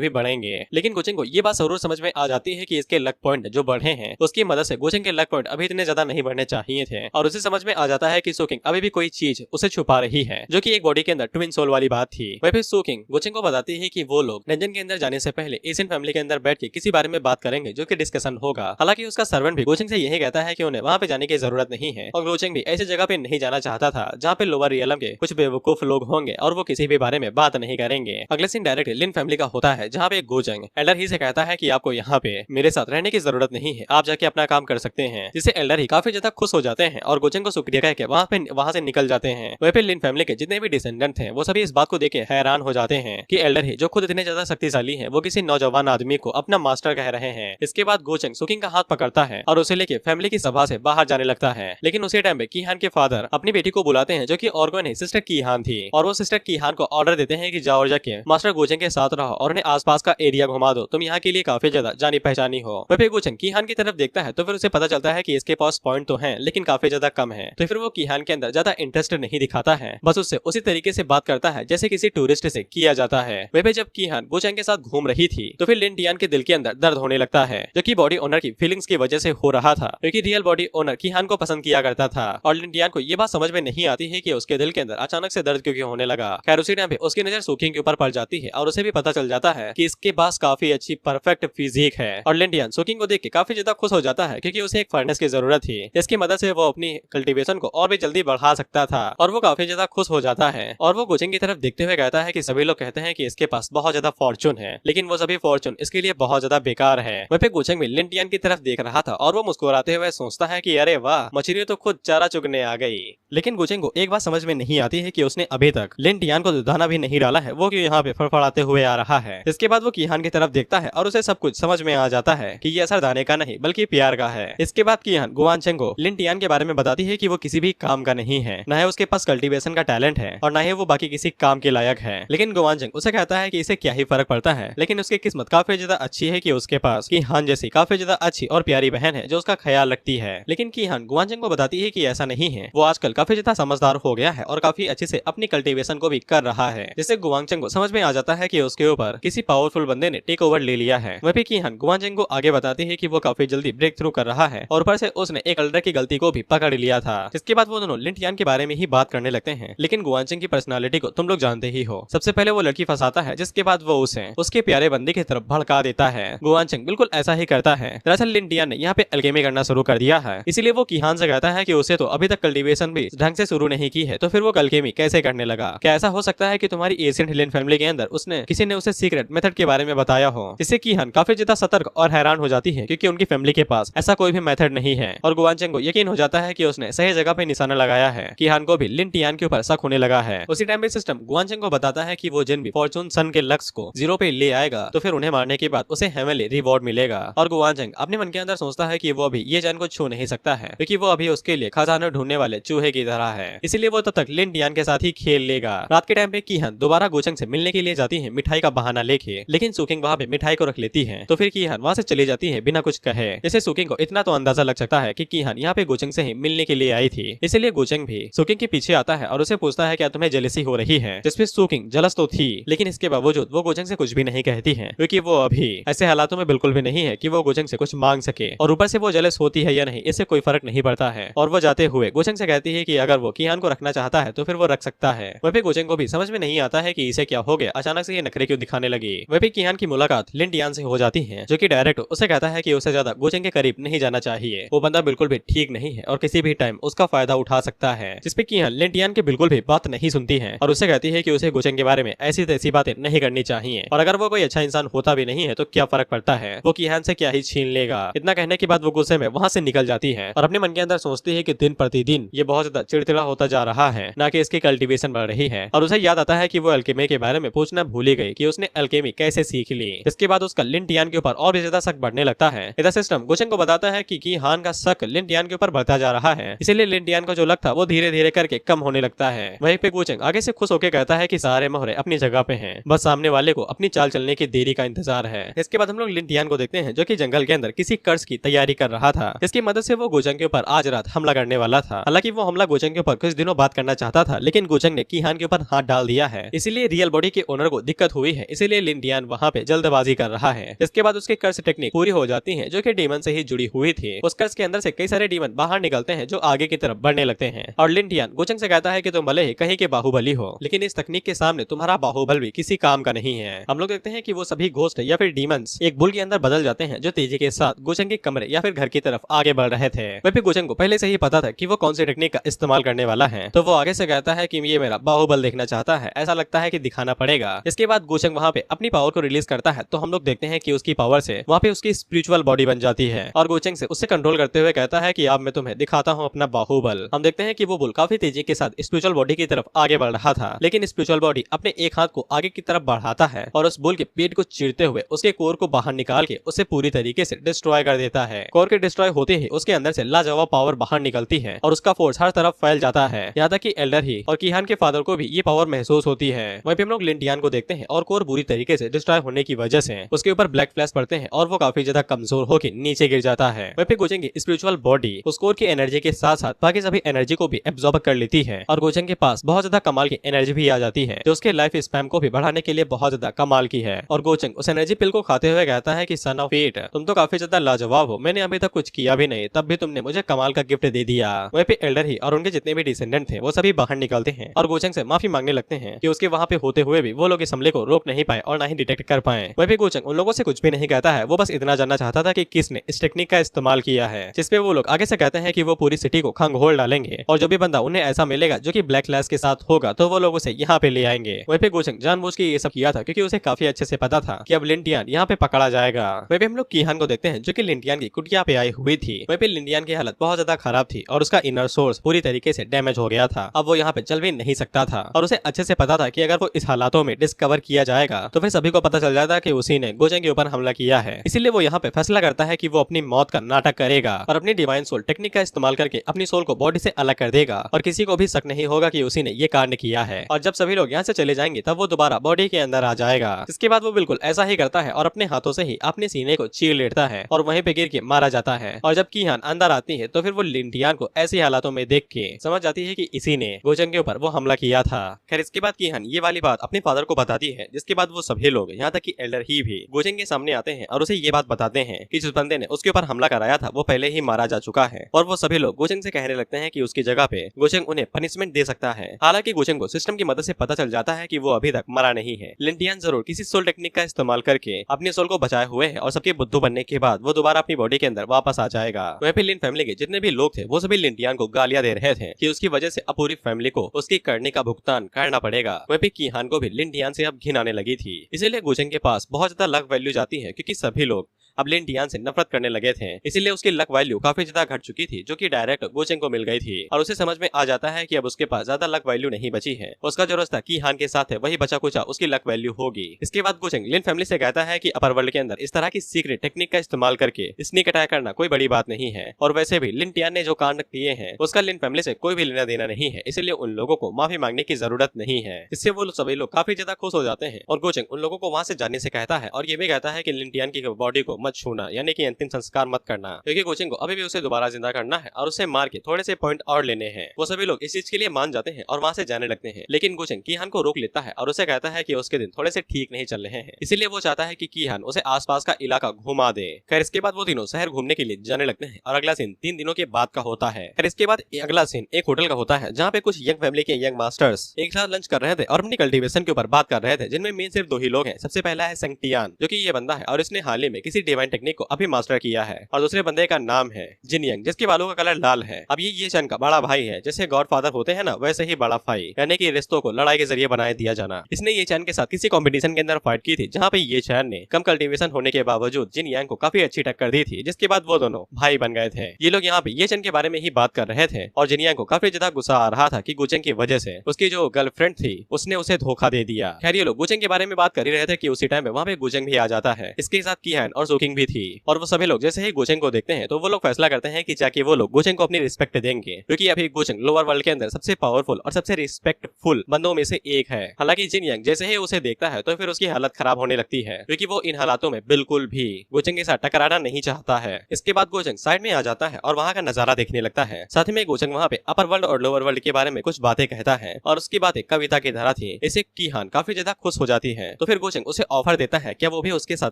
भी बढ़ेंगे। लेकिन गोचेंग को ये बात जरूर समझ में आ जाती है कि इसके लक पॉइंट जो बढ़े हैं, उसकी मदद से गोचेंग के लक पॉइंट अभी इतने ज्यादा नहीं बढ़ने चाहिए थे, और उसे समझ में आ जाता है कि सुकिंग अभी भी कोई चीज उसे छुपा रही है, जो कि एक बॉडी के अंदर ट्विन सोल वाली बात थी। वहीं पे सुकिंग गोचेंग को बताती है कि वो लोग डंजन के अंदर जाने से पहले एशियन फैमिली के अंदर बैठ के किसी बारे में बात करेंगे, जो कि डिस्कशन होगा। हालांकि उसका सर्वेंट भी गोचेंग से यही कहता है कि उन्हें वहां पे जाने की जरूरत नहीं है, और गोचेंग भी ऐसी जगह पे नहीं जाना चाहता था जहाँ पे लोअर रियलम के कुछ बेवकूफ लोग होंगे और वो किसी भी बारे में बात नहीं करेंगे। अगले सीन डायरेक्ट लिन फैमिली का होता है, जहाँ पे गोचेंग एल्डर ही से कहता है कि आपको यहाँ पे मेरे साथ रहने की जरूरत नहीं है, आप जाके अपना काम कर सकते हैं, जिससे एल्डर ही काफी ज्यादा खुश हो जाते हैं और गोचेंग को शुक्रिया कह के वहाँ से निकल जाते हैं। वहीं पे लिन फैमिली के जितने भी डिसेंडेंट थे, वो सभी इस बात को देख के हैरान हो जाते हैं कि एल्डर ही, जो खुद इतने ज्यादा शक्तिशाली है, वो किसी नौजवान आदमी को अपना मास्टर कह रहे हैं। इसके बाद गोचेंग सुकिंग का हाथ पकड़ता है और उसे लेके फैमिली की सभा से बाहर जाने लगता है। लेकिन उसी टाइम पे कीहान के फादर अपनी बेटी को बुलाते हैं, जो कि और कोई नहीं सिस्टर कीहान थी, और वो सिस्टर कीहान को ऑर्डर देते हैं कि जाओ जाके मास्टर गोचेंग के साथ रहो और उन्हें आसपास का एरिया घुमा दो, तुम यहाँ के लिए काफी ज्यादा जानी पहचानी हो। वहीं पे गोचेंग कीहान की तरफ देखता है, तो फिर उसे पता चलता है कि इसके पास पॉइंट तो हैं, लेकिन काफी ज्यादा कम है, तो फिर वो कीहान के अंदर ज्यादा इंटरेस्ट नहीं दिखाता है, बस उससे उसी तरीके से बात करता है जैसे किसी टूरिस्ट से किया जाता है। वहीं पे जब कीहान गोचेंग के साथ घूम रही थी, तो फिर लिन टियान के दिल के अंदर दर्द होने लगता है, जो कि बॉडी ओनर की फीलिंग्स की वजह से हो रहा था, क्योंकि रियल बॉडी ओनर कीहान को पसंद किया करता था, और लिन टियान को ये बात समझ में नहीं आती है कि उसके दिल के अंदर अचानक से दर्द क्यों होने लगा। खैर उसी टाइम पे उसकी नजर सुकिंग के ऊपर पड़ जाती है, और उसे भी पता चल जाता है कि इसके पास काफी अच्छी परफेक्ट फिजिक है, और लिन टियान सुकिंग को देख के काफी ज्यादा खुश हो जाता है, क्योंकि उसे एक फर्नेस की जरूरत थी, जिसकी मदद से वो अपनी कल्टीवेशन को और भी जल्दी बढ़ा सकता था, और वो काफी ज्यादा खुश हो जाता है। और वो गोचेंग की तरफ देखते हुए कहता है कि सभी लोग कहते हैं कि इसके पास बहुत ज्यादा फॉर्चून है, लेकिन वो सभी फॉर्चून इसके लिए बहुत ज्यादा बेकार है। वहीं पे गोचेंग भी लिन टियान की तरफ देख रहा था, और वो मुस्कुराते हुए सोचता है कि अरे वाह, मछली तो खुद चारा चुगने आ गई। लेकिन गोचेंग को एक बात समझ में नहीं आती है कि उसने अभी तक लिन टियान को दाना भी नहीं डाला है, वो क्यों यहाँ पे फड़फड़ाते हुए आ रहा है। इसके बाद वो कीहान की तरफ देखता है, और उसे सब कुछ समझ में आ जाता है कि ये असर दाने का नहीं बल्कि प्यार का है। इसके बाद कीहान गुआनचेंग को लिन टियान के बारे में बताती है कि वो किसी भी काम का नहीं है, न है उसके पास कल्टीवेशन का टैलेंट है, और न ही वो बाकी किसी काम के लायक है। लेकिन गुआनचेंग उसे कहता है कि इसे क्या ही फर्क पड़ता है, लेकिन उसकी किस्मत काफी ज्यादा अच्छी है कि उसके पास कीहान जैसी काफी ज्यादा अच्छी और प्यारी बहन है जो उसका ख्याल रखती है। लेकिन कीहान गुआनचेंग को बताती है कि ऐसा नहीं है, वो आजकल काफी ज्यादा समझदार हो गया है और काफी अच्छे से अपनी कल्टीवेशन को भी कर रहा है, जिससे गुआनचेंग को समझ में आ जाता है कि उसके ऊपर किसी पावरफुल बंदे ने टेक ओवर ले लिया है। वहीं कीहान गुआनचेंग को आगे बताती है कि वो काफी जल्दी ब्रेक थ्रू कर रहा है, और ऊपर से उसने एक एल्डर की गलती को भी पकड़ लिया था। इसके बाद वो दोनों लिन टियान के बारे में ही बात करने लगते हैं। लेकिन गुआनचेंग की पर्सनालिटी को तुम लोग जानते ही हो, सबसे पहले वो लड़की फंसाता है, जिसके बाद वो उसे उसके प्यारे बंदे की तरफ भड़का देता है। गुआनचेंग बिल्कुल ऐसा ही करता है। दरअसल लिन टियान ने यहाँ पे अल्केमी करना शुरू कर दिया है, इसीलिए वो कीहान से कहता है कि उसे तो अभी तक कल्टीवेशन भी ढंग से शुरू नहीं की है, तो फिर वो अल्केमी कैसे करने लगा? क्या ऐसा हो सकता है कि तुम्हारी एशियन हिलियन फैमिली के अंदर उसने किसी ने उसे सीक्रेट मेथड के बारे में बताया हो, जिससे कीहान काफी ज्यादा सतर्क और हैरान हो जाती है क्योंकि उनकी फैमिली के पास ऐसा कोई भी मेथड नहीं है। और गुआनचेंग को यकीन हो जाता है कि उसने सही जगह पे निशाना लगाया है। कीहान को भी लिन टियान के ऊपर शक होने लगा है। उसी टाइम पे सिस्टम गुआनचेंग को बताता है कि वो जिन भी फॉर्चून सन के लक्ष्य को 0 पे ले आएगा तो फिर उन्हें मारने के बाद उसे हेवनली रिवॉर्ड मिलेगा। और गुआनचेंग अपने मन के अंदर सोचता है कि वो अभी ये जान को छू नहीं सकता है क्योंकि वो अभी उसके लिए खजाना ढूंढने वाले चूहे की तरह है, इसीलिए वो तब तक लिन टियान के साथ ही खेल लेगा। रात के टाइम पे कीहान दोबारा गुआनचेंग से मिलने के लिए जाती है मिठाई का बहाना लेके, लेकिन सुकिंग वहाँ पे मिठाई को रख लेती है तो फिर कीहान वहाँ से चली जाती है बिना कुछ कहे। जैसे सुकिंग को इतना तो अंदाजा लग सकता है कि कीहान यहाँ पे गुआनचेंग से ही मिलने के लिए आई थी, इसीलिए गुआनचेंग भी सुकिंग के पीछे आता है और उसे पूछता है क्या तुम्हें जेलसी हो रही है, जिसपे सुकिंग जलस तो थी लेकिन इसके बावजूद वो गुआनचेंग से कुछ भी नहीं कहती है क्योंकि वो अभी ऐसे हालातों में बिल्कुल भी नहीं है कि वो गुआनचेंग से कुछ मांग सके। और ऊपर से वो जेलस होती है या नहीं इससे कोई फर्क नहीं पड़ता है। और वो जाते हुए गुआनचेंग से कहती है कि अगर वो कीहान को रखना चाहता है तो फिर वो रख सकता है। वहीं पे गुआनचेंग को भी समझ में नहीं आता है कि इसे क्या हो गया, अचानक से ये नखरे क्यों दिखाने लगी। वहीं पे कीहान की मुलाकात लिन टियान से हो जाती है जो कि डायरेक्ट उसे कहता है कि उसे ज्यादा गुआनचेंग के करीब नहीं जाना चाहिए, वो बंदा बिल्कुल भी ठीक नहीं है और किसी भी टाइम उसका फायदा उठा सकता है। जिसपे कीहान लिन टियान की बिल्कुल भी बात नहीं सुनती है और उसे कहती है कि उसे गुआनचेंग के बारे में ऐसी तैसी बातें नहीं करनी चाहिए और अगर वो कोई अच्छा इंसान होता भी नहीं है तो क्या फर्क पड़ता है, वो कीहान से क्या ही छीन लेगा। इतना कहने के बाद वो गुस्से में वहाँ से निकल जाती है और अपने मन के अंदर सोचती है कि दिन प्रतिदिन ये बहुत ज्यादा चिड़चिड़ा होता जा रहा है, ना कि इसकी कल्टीवेशन बढ़ रही है। और उसे याद आता है कि वो अल्केमी के बारे में पूछना भूल ही गई कि उसने अल्केमी कैसे सीख ली। इसके बाद उसका लिन टियान के ऊपर और भी ज्यादा शक बढ़ने लगता है। इधर सिस्टम गुआनचेंग को बताता है कि कीहान का शक लिन टियान के ऊपर बढ़ता जा रहा है, इसीलिए लिन टियान का जो लक था वो धीरे धीरे करके कम होने लगता है। वहीं पे गुआनचेंग आगे से खुश होकर कहता है कि सारे मोहरे अपनी जगह पे हैं, बस सामने वाले को अपनी चाल चलने की देरी का इंतजार है। इसके बाद हम लोग लिन टियान को देखते हैं जो कि जंगल के अंदर किसी कर्ज की तैयारी कर रहा था, जिसकी मदद से वो गुआनचेंग के ऊपर आज रात हमला करने वाला था। हालांकि वो हमला गुआनचेंग के ऊपर कुछ दिनों बाद करना चाहता था लेकिन गुआनचेंग ने कीहान के ऊपर हाथ डाल दिया है, इसीलिए रियल बॉडी के ओनर को दिक्कत हुई है, इसीलिए लिन टियान वहाँ पे जल्दबाजी कर रहा है। इसके बाद उसके कर्ज टेक्निक पूरी हो जाती है जो कि डीमन से ही जुड़ी हुई थी। उस कर्ज के अंदर से कई सारे डीमन बाहर निकलते हैं जो आगे की तरफ बढ़ने लगते हैं और लिन टियान गुआनचेंग से कहता है कि तुम भले ही कहीं के बाहुबली हो लेकिन इस तकनीक के सामने तुम्हारा बाहुबल भी किसी काम का नहीं है। हम लोग देखते हैं कि वो सभी घोस्ट या फिर डीमंस एक बुल के अंदर बदल जाते हैं जो तेजी के साथ गुआनचेंग के कमरे या फिर घर की तरफ आगे बढ़ रहे थे। वहीं पे गुआनचेंग को पहले से ही पता था कि वो कौन सी टेक्निक का इस्तेमाल करने वाला है, तो वो आगे से कहता है कि ये मेरा बाहुबल देखना चाहता है, ऐसा लगता है कि दिखाना पड़ेगा। इसके बाद गुआनचेंग वहाँ पे अपनी पावर को रिलीज करता है तो हम लोग देखते हैं कि उसकी पावर से वहाँ पे उसकी स्पिरिचुअल बॉडी बन जाती है और गुआनचेंग से उससे कंट्रोल करते हुए कहता है कि अब मैं तुम्हें दिखाता हूँ अपना बाहुबल। हम देखते हैं कि वो बुल काफी तेजी के साथ स्पिरिचुअल बॉडी की तरफ आगे बढ़ रहा था लेकिन स्पिरिचुअल बॉडी अपने एक हाथ को आगे की तरफ बढ़ाता है और उस बुल के पेट को चीरते हुए उसके कोर को बाहर निकाल के उसे पूरी तरीके से डिस्ट्रॉय कर देता है। कोर के डिस्ट्रॉय होते ही उसके अंदर से लाजवाब पावर बाहर निकलती है और उसका फोर्स हर तरफ फैल जाता है, यहाँ तक कि एल्डर ही और कीहान के फादर को भी ये पावर महसूस होती है। वहीं पे हम लोग लिन टियान को देखते हैं और कोर बुरी तरीके से डिस्ट्रॉय होने की वजह से उसके ऊपर ब्लैक फ्लैश पड़ते हैं और वो काफी ज्यादा कमजोर होकर नीचे गिर जाता है। वहीं पे गुआनचेंग की स्पिरिचुअल बॉडी उस कोर की एनर्जी के साथ साथ बाकी सभी एनर्जी को भी एब्जॉर्ब कर लेती है और गुआनचेंग के पास बहुत ज्यादा कमाल की एनर्जी भी आ जाती है जो उसके लाइफ स्पैन को भी बढ़ाने के लिए बहुत ज्यादा कमाल की है। और गुआनचेंग उस एनर्जी पिल को खाते हुए कहता है कि सन ऑफ फेट, तुम तो काफी ज्यादा लाजवाब हो, मैंने अभी तक कुछ किया भी नहीं तब भी तुमने मुझे कमाल का गिफ्ट दे दिया। वहीं पे एल्डर ही और उनके जितने भी डिसेंडेंट थे वो सभी बाहर निकलते हैं और गुआनचेंग से माफी मांगने लगते हैं कि उसके वहाँ पे होते हुए भी वो लोग इस हमले को रोक नहीं पाए और ना ही डिटेक्ट कर पाए। वहीं पे गुआनचेंग उन लोगों से कुछ भी नहीं कहता है, वो बस इतना जानना चाहता था कि किसने इस टेक्निक का इस्तेमाल किया है, जिसपे वो लोग आगे से कहते हैं कि वो पूरी सिटी को खंगोल डालेंगे और जो भी बंदा उन्हें ऐसा मिलेगा जो कि ब्लैक लैश के साथ होगा तो वो लोग उसे यहाँ पे ले आएंगे। वहीं पे गुआनचेंग जानबूझ के ये सब किया था क्योंकि उसे काफी अच्छे से पता था कि अब लिन टियान यहाँ पे पकड़ा जाएगा। वहीं पे हम लोग कीहान को देखते हैं जो कि लिन टियान की कुटिया पे आई हुई थी। वहीं पे लिन टियान की हालत बहुत ज्यादा खराब थी और उसका इनर सोर्स पूरी तरीके से डैमेज हो गया था, अब वो यहाँ पे चल भी नहीं सकता था और उसे अच्छे से पता था कि अगर वो इस हालातों में डिस्कवर किया जाएगा तो फिर सभी को पता चल जाता कि उसी ने गुआनचेंग के ऊपर हमला किया है। इसीलिए वो यहाँ पे फैसला करता है कि वो अपनी मौत का नाटक करेगा और अपनी डिवाइन सोल टेक्निक का इस्तेमाल करके अपनी सोल को बॉडी से अलग कर देगा और किसी को भी शक नहीं होगा कि उसी ने ये कांड किया है। और जब सभी लोग यहाँ से चले जाएंगे तब वो दोबारा बॉडी के अंदर आ जाएगा। इसके बाद वो बिल्कुल ऐसा ही करता है और अपने हाथों से ही अपने सीने को चीर लेता है और वहीं पे गिर के मारा जाता है। और जब कीहान अंदर आती है तो फिर वो लिन टियान को ऐसी हालातों में देख के समझ जाती है कि इसी ने गुआनचेंग के ऊपर वो हमला किया था। खैर इसके बाद कीहान ये वाली बात अपने फादर को बताती है, जिसके बाद वो सभी लोग यहाँ तक कि एल्डर ही भी गुआनचेंग के सामने आते हैं और उसे ये बात बताते हैं कि जिस बंदे ने उसके ऊपर हमला कराया था वो पहले ही मारा जा चुका है। और वो सभी लोग गुआनचेंग से कहने लगते हैं कि उसकी जगह पे गुआनचेंग उन्हें पनिशमेंट दे सकता है। हालांकि गुआनचेंग को सिस्टम की मदद से पता चल जाता है कि वो अभी तक मरा नहीं है। लिन टियान जरूर किसी सोल टेक्निक का इस्तेमाल करके अपने सोल को बचाए हुए है और सबके बुद्धू बनने के बाद वो दोबारा अपनी बॉडी के अंदर वापस आ जाएगा। वहीं पे लिन फैमिली के जितने भी लोग थे वो सभी लिन टियान को गालियां दे रहे थे कि उसकी वजह से अब पूरी फैमिली को उसकी करने का भुगतान करना पड़ेगा। वहीं पे कीहान को भी लिन डियान से अब घिन आने लगी थी। इसीलिए गुचेंग के पास बहुत ज्यादा लक वैल्यू जाती है, क्योंकि सभी लोग अब लिन डियान से नफरत करने लगे थे। इसीलिए उसकी लक वैल्यू काफी ज्यादा घट चुकी थी, जो कि डायरेक्ट गुचेंग को मिल गई थी। और उसे समझ में आ जाता है कि अब उसके पास ज्यादा लक वैल्यू नहीं बची है। उसका जो रास्ता कीहान के साथ है वही बचा कुचा उसकी लक वैल्यू होगी। इसके बाद गुचेंग लिन फैमिली से कहता है कि अपर वर्ल्ड के अंदर इस तरह की सीक्रेट टेक्निक का इस्तेमाल करके स्नीक अटैक करना कोई बड़ी बात नहीं है। और वैसे भी लिन टियान ने जो कांड किए हैं उसका लिन फैमिली से कोई भी लेना देना नहीं है, इसलिए उन लोगों को माफी मांगने की जरूरत नहीं है। इससे वो सभी लोग काफी ज्यादा खुश हो जाते हैं और गुचेंग उन लोगों को वहां से जाने से कहता है और ये भी कहता है कि लिन टियान की बॉडी को मत छूना, यानी कि अंतिम संस्कार मत करना, क्योंकि गुचेंग को अभी भी उसे दोबारा जिंदा करना है और उसे मार के थोड़े से पॉइंट और लेने हैं। वो सभी लोग इस चीज के लिए मान जाते हैं और वहां से जाने लगते हैं, लेकिन गुचेंग कीहान को रोक लेता है और उसे कहता है कि उसके दिन थोड़े से ठीक नहीं चल रहे हैं, इसीलिए वो चाहता है कि कीहान उसे आसपास का इलाका घुमा दे। खैर इसके बाद वो तीनों शहर घूमने के लिए जाने लगते हैं और अगला सीन 3 दिनों के बाद का होता है। खैर इसके बाद अगला सीन एक होटल का होता है, जहाँ पे कुछ यंग फैमिली के यंग मास्टर्स एक साथ लंच कर रहे थे और अपनी कल्टीवेशन के ऊपर बात कर रहे थे, जिनमें मेन सिर्फ 2 ही लोग हैं। सबसे पहला है संगटियान, जो कि ये बंदा है और इसने हाल ही में किसी डिवाइन टेक्निक को अभी मास्टर किया है, और दूसरे बंदे का नाम है जिनयंग, जिसके बालों का कलर लाल है। अब ये चैन का बड़ा भाई है, जैसे गॉडफादर होते हैं ना, वैसे ही बड़ा भाई, यानी कि रिश्तों को लड़ाई के जरिए बनाए दिया जाना। इसने ये चैन के साथ किसी कंपटीशन के अंदर फाइट की थी, जहाँ पे ये चैन ने कम कल्टीवेशन होने के बावजूद जिनयंग को काफी अच्छी टक्कर दी थी, जिसके बाद वो दोनों भाई बन गए थे। ये लोग यहाँ पे ये चैन के बारे में ही बात कर रहे थे और जिनयंग को काफी ज्यादा गुस्सा आ रहा था कि गुचेंग की वजह से उसकी जो गर्लफ्रेंड थी उसने उसे धोखा दे दिया। खैर ये लोग गुचेंग के बारे में बात कर ही रहे थे कि उसी टाइम में वहाँ पे गुचेंग भी आ जाता है। इसके साथ कीहान और सुकिंग भी थी, और वो सभी लोग जैसे ही गुचेंग को देखते हैं तो वो लोग फैसला करते हैं कि जाके वो लोग गुचेंग को अपनी रिस्पेक्ट देंगे, क्योंकि अभी गुचेंग लोअर वर्ल्ड के अंदर सबसे पावरफुल और सबसे रिस्पेक्टफुल बंदों में से एक है। हालांकि जिनयंग जैसे ही उसे देखता है तो फिर उसकी हालत खराब होने लगती है, क्योंकि वो इन हालातों में बिल्कुल भी गुचेंग के साथ टकराना नहीं चाहता है। इसके बाद गुचेंग साइड में आ जाता है और वहाँ का नजारा देखने लगता है। साथ में गुचेंग वहाँ पे अपर वर्ल्ड और लोअर वर्ल्ड के बारे में कुछ बातें कहता है और उसकी बातें कविता की तरह थी। इसे कीहान काफी ज्यादा खुश हो जाती है, तो फिर गुचेंग उसे ऑफर देता है क्या वो भी उसके साथ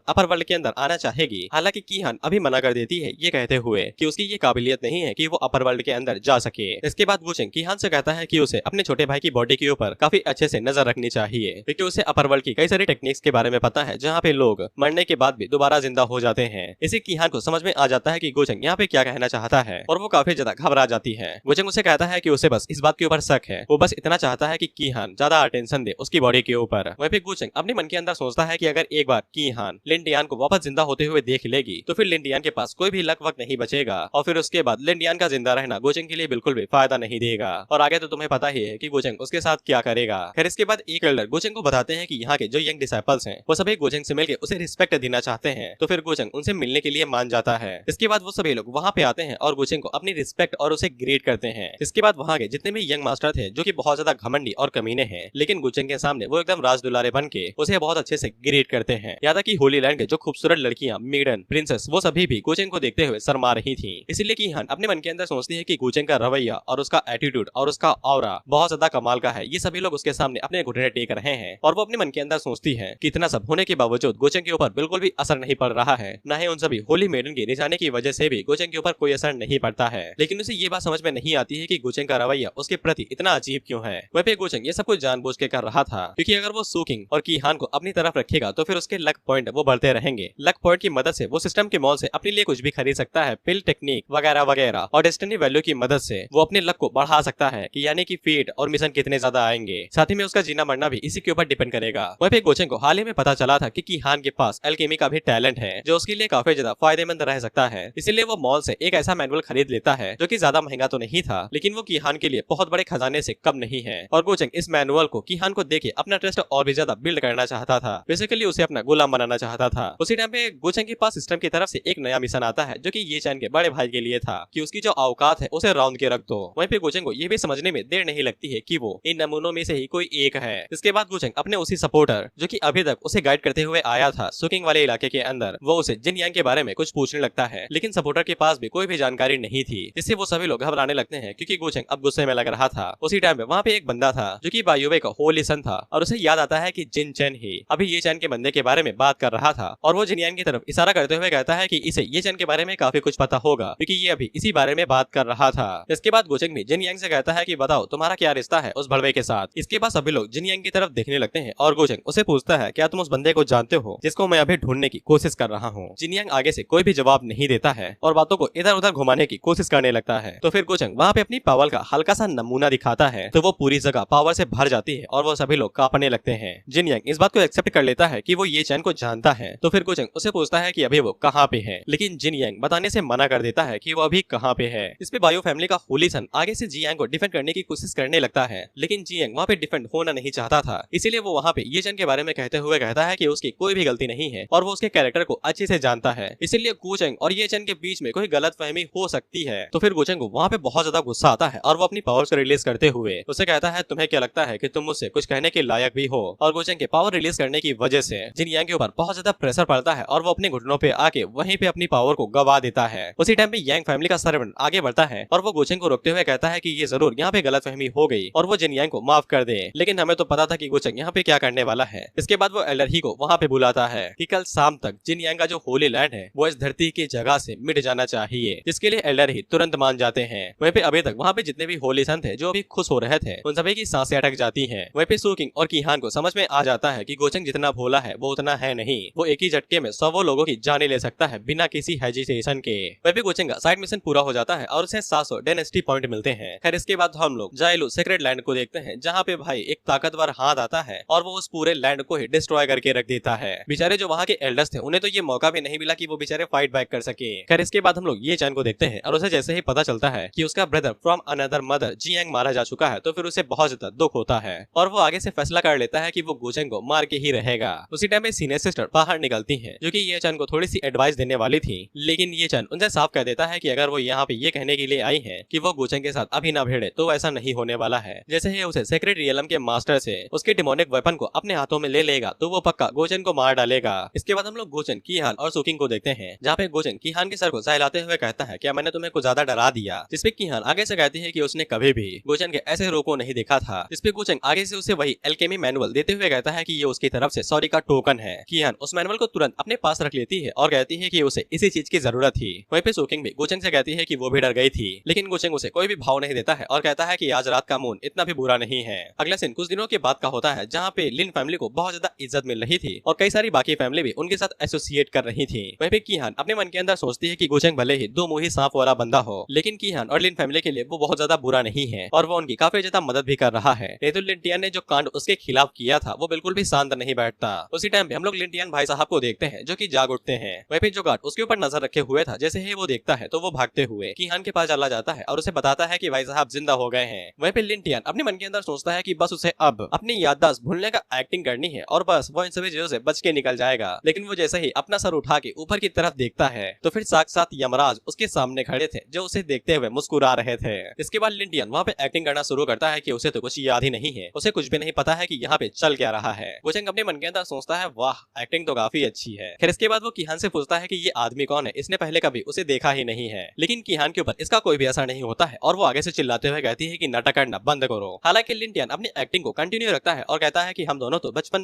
अपर वर्ल्ड के अंदर आना चाहेगी। हालांकि कीहान अभी मना कर देती है, ये कहते हुए कि उसकी ये काबिलियत नहीं है कि वो अपर वर्ल्ड के अंदर जा सके। इसके बाद गुचेंग कीहान से कहता है कि उसे अपने छोटे भाई की बॉडी के ऊपर काफी अच्छे से नजर रखनी चाहिए, क्योंकि उसे अपर वर्ल्ड की कई सारी टेक्निक्स के बारे में पता है, जहाँ पे लोग मरने के बाद भी दोबारा जिंदा हो जाते हैं। इसे कीहान को समझ में आ जाता है कि गुचेंग यहाँ पे क्या कहना चाहता है और वो काफी ज्यादा घबरा जाती है। गुचेंग उसे कहता है कि उसे बस इस बात के ऊपर शक है, वो बस इतना चाहता है कि कीहान ज्यादा अटेंशन दे उसकी बॉडी के ऊपर। वहीं पे गुचेंग अपने मन के अंदर सोचता है कि अगर एक बार कीहान लिन टियान को वापस जिंदा होते हुए देख लेगी तो फिर लिन टियान के पास कोई भी लक वक्त नहीं बचेगा, और फिर उसके बाद लिन टियान का जिंदा रहना गुचेंग के लिए बिल्कुल भी फायदा नहीं देगा। और आगे तो तुम्हें पता ही है कि गुचेंग उसके साथ क्या करेगा। खैर इसके बाद एक एल्डर गुचेंग को बताते हैं कि यहाँ के जो यंग डिसाइपल्स हैं वो सभी गुचेंग से मिलकर उसे रिस्पेक्ट देना चाहते हैं, तो फिर गुचेंग उनसे मिलने के लिए मान जाता है। इसके बाद वो सभी लोग वहाँ पे आते हैं और गुचेंग को अपनी रिस्पेक्ट और उसे ग्रेट करते हैं। इसके बाद वहाँ के जितने भी यंग मास्टर थे जो कि बहुत ज्यादा घमंडी और कमीने हैं, लेकिन गुचेंग के सामने वो एकदम राज दुलारे बन के उसे बहुत अच्छे से ग्रेट करते हैं। यहाँ तक कि होली लैंड के जो खूबसूरत लड़कियां मेडन, प्रिंसेस, वो सभी भी गुचेंग को देखते हुए शर्मा रही थी। इसलिए कीहान अपने मन के अंदर सोचती है कि गुचेंग का रवैया और उसका एटीट्यूड और उसका ऑरा बहुत ज्यादा कमाल का है, ये सभी लोग उसके सामने अपने घुटने टेक रहे हैं। और वो अपने मन के अंदर सोचती है कि इतना सब होने के बावजूद गुचेंग के ऊपर बिल्कुल भी असर नहीं पड़ रहा है, न ही उन सभी होली मेडन के रिझाने की वजह से भी गुचेंग के ऊपर कोई असर नहीं पड़ता है। लेकिन उसे ये बात समझ में नहीं आती है कि गुचेंग का रवैया उसके प्रति इतना अजीब क्यों है। वह पे गुचेंग ये सब कुछ जानबूझ के कर रहा था, क्योंकि अगर वो सुकिंग और कीहान को अपनी तरफ रखेगा तो फिर उसके लक पॉइंट वो बढ़ते रहेंगे। लक पॉइंट की मदद से वो सिस्टम के मॉल से अपने लिए कुछ भी खरीद सकता है, पिल टेक्निक वगैरह वगैरह, और डेस्टिनी वैल्यू की मदद से वो अपने लक को बढ़ा सकता है कि यानी कि फेट और मिशन कितने ज्यादा आएंगे। साथ ही में उसका जीना मरना भी इसी के ऊपर डिपेंड करेगा। वहीं पे गुचेंग को हाल ही में पता चला था कि कीहान के पास एल्केमी का भी टैलेंट है, जो उसके लिए काफी ज्यादा फायदेमंद रह सकता है। इसीलिए वो मॉल से एक ऐसा मैनुअल खरीद लेता है जो कि ज्यादा महंगा तो नहीं था, लेकिन वो कीहान के लिए बहुत बड़े खजाने से कम नहीं है। और गुचेंग इस मैनुअल को कीहान को देके अपना ट्रस्ट और भी ज्यादा बिल्ड करना चाहता था, बेसिकली उसे अपना गुलाम बनाना चाहता था। उसी टाइम पे गुचेंग के पास सिस्टम की तरफ से एक नया मिशन आता है जो कि ये चैन के बड़े भाई के लिए था कि उसकी जो औकात है उसे राउंड के रख दो। वहीं पे गुचेंग को ये भी समझने में देर नहीं लगती है कि वो इन नमूनों में से ही कोई एक है। इसके बाद गुचेंग अपने उसी सपोर्टर जो कि अभी तक उसे गाइड करते हुए आया था सुकिंग वाले इलाके के अंदर, वो उसे जिनयांग के बारे में कुछ पूछने लगता है, लेकिन सपोर्टर के पास भी कोई भी जानकारी नहीं थी, जिससे वो सभी लोग घबराने लगते हैं क्योंकि गुचेंग अब गुस्से में लग रहा था। उसी टाइम पे वहाँ पे एक बंदा था जो कि बायुवे का होली सन था, और उसे याद आता है कि जिन चैन ही अभी ये चैन के बंदे के बारे में बात कर रहा था और वो जिनयांग की तरफ इशारा करते हुए कहता है कि इसे ये चैन के बारे में काफी कुछ पता होगा क्योंकि ये अभी इसी बारे में बात कर रहा था। इसके बाद गोचेंग भी जिन यांग से कहता है कि बताओ तुम्हारा क्या रिश्ता है उस भड़वे के साथ। इसके बाद सभी लोग जिन यांग की तरफ देखने लगते हैं और गोचेंग उसे पूछता है क्या तुम उस बंदे को जानते हो जिसको मैं अभी ढूंढने की कोशिश कर रहा हूँ। जिन यांग आगे से कोई भी जवाब नहीं देता है और बातों को इधर उधर घुमाने की कोशिश करने लगता है। तो फिर गोचेंग वहाँ पे अपनी पावर का हल्का सा नमूना दिखाता है तो वो पूरी जगह पावर से भर जाती है और वो सभी लोग कांपने लगते हैं। जिन यांग इस बात को एक्सेप्ट कर लेता है कि वो ये चैन को जानता है। तो फिर गोचेंग उसे पूछता है कि अभी वो कहाँ पे है, लेकिन जिन यांग बताने से मना कर देता है कि वो अभी कहाँ पे है। इस पे बायो फैमिली का होली सन आगे से जी यांग को डिफेंड करने की कोशिश करने लगता है, लेकिन जी यांग वहाँ पे डिफेंड होना नहीं चाहता था। इसीलिए वो वहाँ पे ये चैन के बारे में कहते हुए कहता है कि उसकी कोई भी गलती नहीं है और वो उसके कैरेक्टर को अच्छे से जानता है। इसीलिए गोचेंग और ये चैन के बीच में कोई गलत फहमी हो सकती है। तो फिर गोचेंग को वहाँ पे बहुत ज्यादा गुस्सा आता है और वो अपनी पावर्स को रिलीज करते हुए उसे कहता है तुम्हें क्या लगता है कि तुम मुझसे कुछ कहने के लायक भी हो। और गोचेंग के पावर रिलीज करने की वजह से जिन यांग के ऊपर बहुत ज्यादा प्रेशर पड़ता है और वो अपने घुटनों पे आके वहीं पे अपनी पावर को गवा देता है। उसी टाइम पे यांग फैमिली का सर्वेंट आगे बढ़ता है और वो गोचेंग को रोकते हुए कहता है कि ये जरूर यहाँ पे गलतफहमी हो गई और वो जिन यांग को माफ कर दे, लेकिन हमें तो पता था कि गोचेंग यहाँ पे क्या करने वाला है। इसके बाद वो एल्डर ही को वहाँ पे बुलाता है कि कल शाम तक जिन यांग का जो होली लैंड है वो इस धरती की जगह से मिट जाना चाहिए, जिसके लिए एल्डर ही तुरंत मान जाते हैं। वहीं पे अभी तक वहाँ पे जितने भी होली सन थे जो अभी खुश हो रहे थे उन सभी की सांसें अटक जाती हैं। वहीं पे सूकिंग और कीहान को समझ में आ जाता है कि गोचेंग जितना भोला है वो उतना है नहीं, वो एक ही झटके में 100 लोगों की जाने ले सकता है बिना किसी हेजिटेशन के। वहीं पे गोचेंग का साइड मिशन पूरा हो जाता है और उसे 700 डायनेस्टी पॉइंट मिलते हैं। खैर इसके बाद हम लोग जाइलू सेक्रेट लैंड को देखते हैं जहाँ पे भाई एक ताकतवर हाथ आता है और वो उस पूरे लैंड को ही डिस्ट्रॉय करके रख देता है। बेचारे जो वहाँ के एल्डर्स थे उन्हें तो ये मौका भी नहीं मिला कि वो बेचारे फाइट बैक कर सके। खैर इसके बाद हम लोग ये चैन को देखते हैं और उसे जैसे ही पता चलता है कि उसका ब्रदर फ्रॉम अनदर मदर जी यांग मारा जा चुका है तो फिर उसे बहुत ज्यादा दुख होता है और वो आगे से फैसला कर लेता है कि वो गोचेंग को मार के ही रहेगा। उसी टाइम में सीनियर सिस्टर बाहर निकलती है जो कि ये चैन को थोड़ी सी एडवाइस देने वाली थी, लेकिन ये चैन उनसे साफ कह देता है कि अगर वो यहाँ पे ये कहने के लिए आई है कि वो गोचेंग के साथ अभी ना भिड़े तो ऐसा नहीं होने वाला है। जैसे ही उसे सेक्रेट रियलम के मास्टर से उसके डिमोनिक वेपन को अपने हाथों में ले लेगा तो वो पक्का गोचेंग को मार डालेगा। इसके बाद हम लोग गोचेंग कीहान और सुकिंग को देखते हैं जहाँ पे गोचेंग कीहान के सर को सहलाते हुए कहता है क्या मैंने तुम्हें कुछ ज्यादा डरा दिया, जिसपे कीहान आगे से कहती है कि उसने कभी भी गोचेंग के ऐसे रो को नहीं देखा था। जिसपे गोचेंग आगे से उसे वही एल्केमी मैनुअल देते हुए कहता है कि ये उसकी तरफ से सॉरी का टोकन है। कीहान उस मैनुअल को तुरंत अपने पास रख लेती है और कहती है कि उसे इसी चीज की जरूरत थी। वहीं पे सुकिंग भी गोचेंग से कहती है कि वो भी डर गई थी, लेकिन गोचेंग उसे कोई भी भाव नहीं देता है और कहता है कि आज रात का मून इतना भी बुरा नहीं है। अगला सीन कुछ दिनों के बाद का होता है जहाँ पे लिन फैमिली को बहुत ज्यादा इज्जत मिल रही थी और कई सारी बाकी फैमिली भी उनके साथ एसोसिएट कर रही थी। वहीं पे कीहान अपने मन के अंदर सोचती है कि गोचेंग भले ही दो मुंही सांप वाला बंदा हो, लेकिन कीहान और लिन फैमिली के लिए वो बहुत ज्यादा बुरा नहीं है और वो उनकी काफी ज्यादा मदद भी कर रहा है। नहीं तो लिंटियन ने जो कांड उसके खिलाफ किया था वो बिल्कुल भी शांत नहीं बैठता। उसी टाइम पे हम लोग लिंटियन भाई साहब को देखते हैं जो कि जाग उठते हैं। वहीं पे जो गार्ड उसके ऊपर नजर रखे हुए था जैसे ही वो देखता है तो वो भागते हुए कीहान के पास चला जाता है और उसे बताता है कि भाई साहब जिंदा हो गए हैं। वहीं पे लिंटियन अपने मन के अंदर सोचता है कि बस उसे अब अपनी याददाश्त भूलने का एक्टिंग करनी है और बस वो इन सभी चीजों से बच के निकल जाएगा। लेकिन वो जैसे ही अपना सर उठा के ऊपर की तरफ देखता है तो फिर साक्षात यमराज उसके सामने खड़े थे जो उसे देखते हुए मुस्कुरा रहे थे। इसके बाद लिंटियन वहाँ पे एक्टिंग करना शुरू करता है कि उसे तो कुछ याद ही नहीं है, उसे कुछ भी नहीं पता है कि यहाँ पे चल क्या रहा है। गोचेंग अपने मन के अंदर सोचता है वाह एक्टिंग तो काफी अच्छी है। फिर इसके बाद वो कीहान से पूछता है कि ये आदमी कौन है, इसने पहले कभी उसे देखा ही नहीं है। लेकिन कीहान के ऊपर इसका कोई भी असर नहीं होता है और वो आगे से चिल्लाते हुए कहती है कि नाटक करना बंद करो। हालांकि लिंटियन अपनी एक्टिंग को कंटिन्यू रखता है और कहता है कि हम दोनों तो बचपन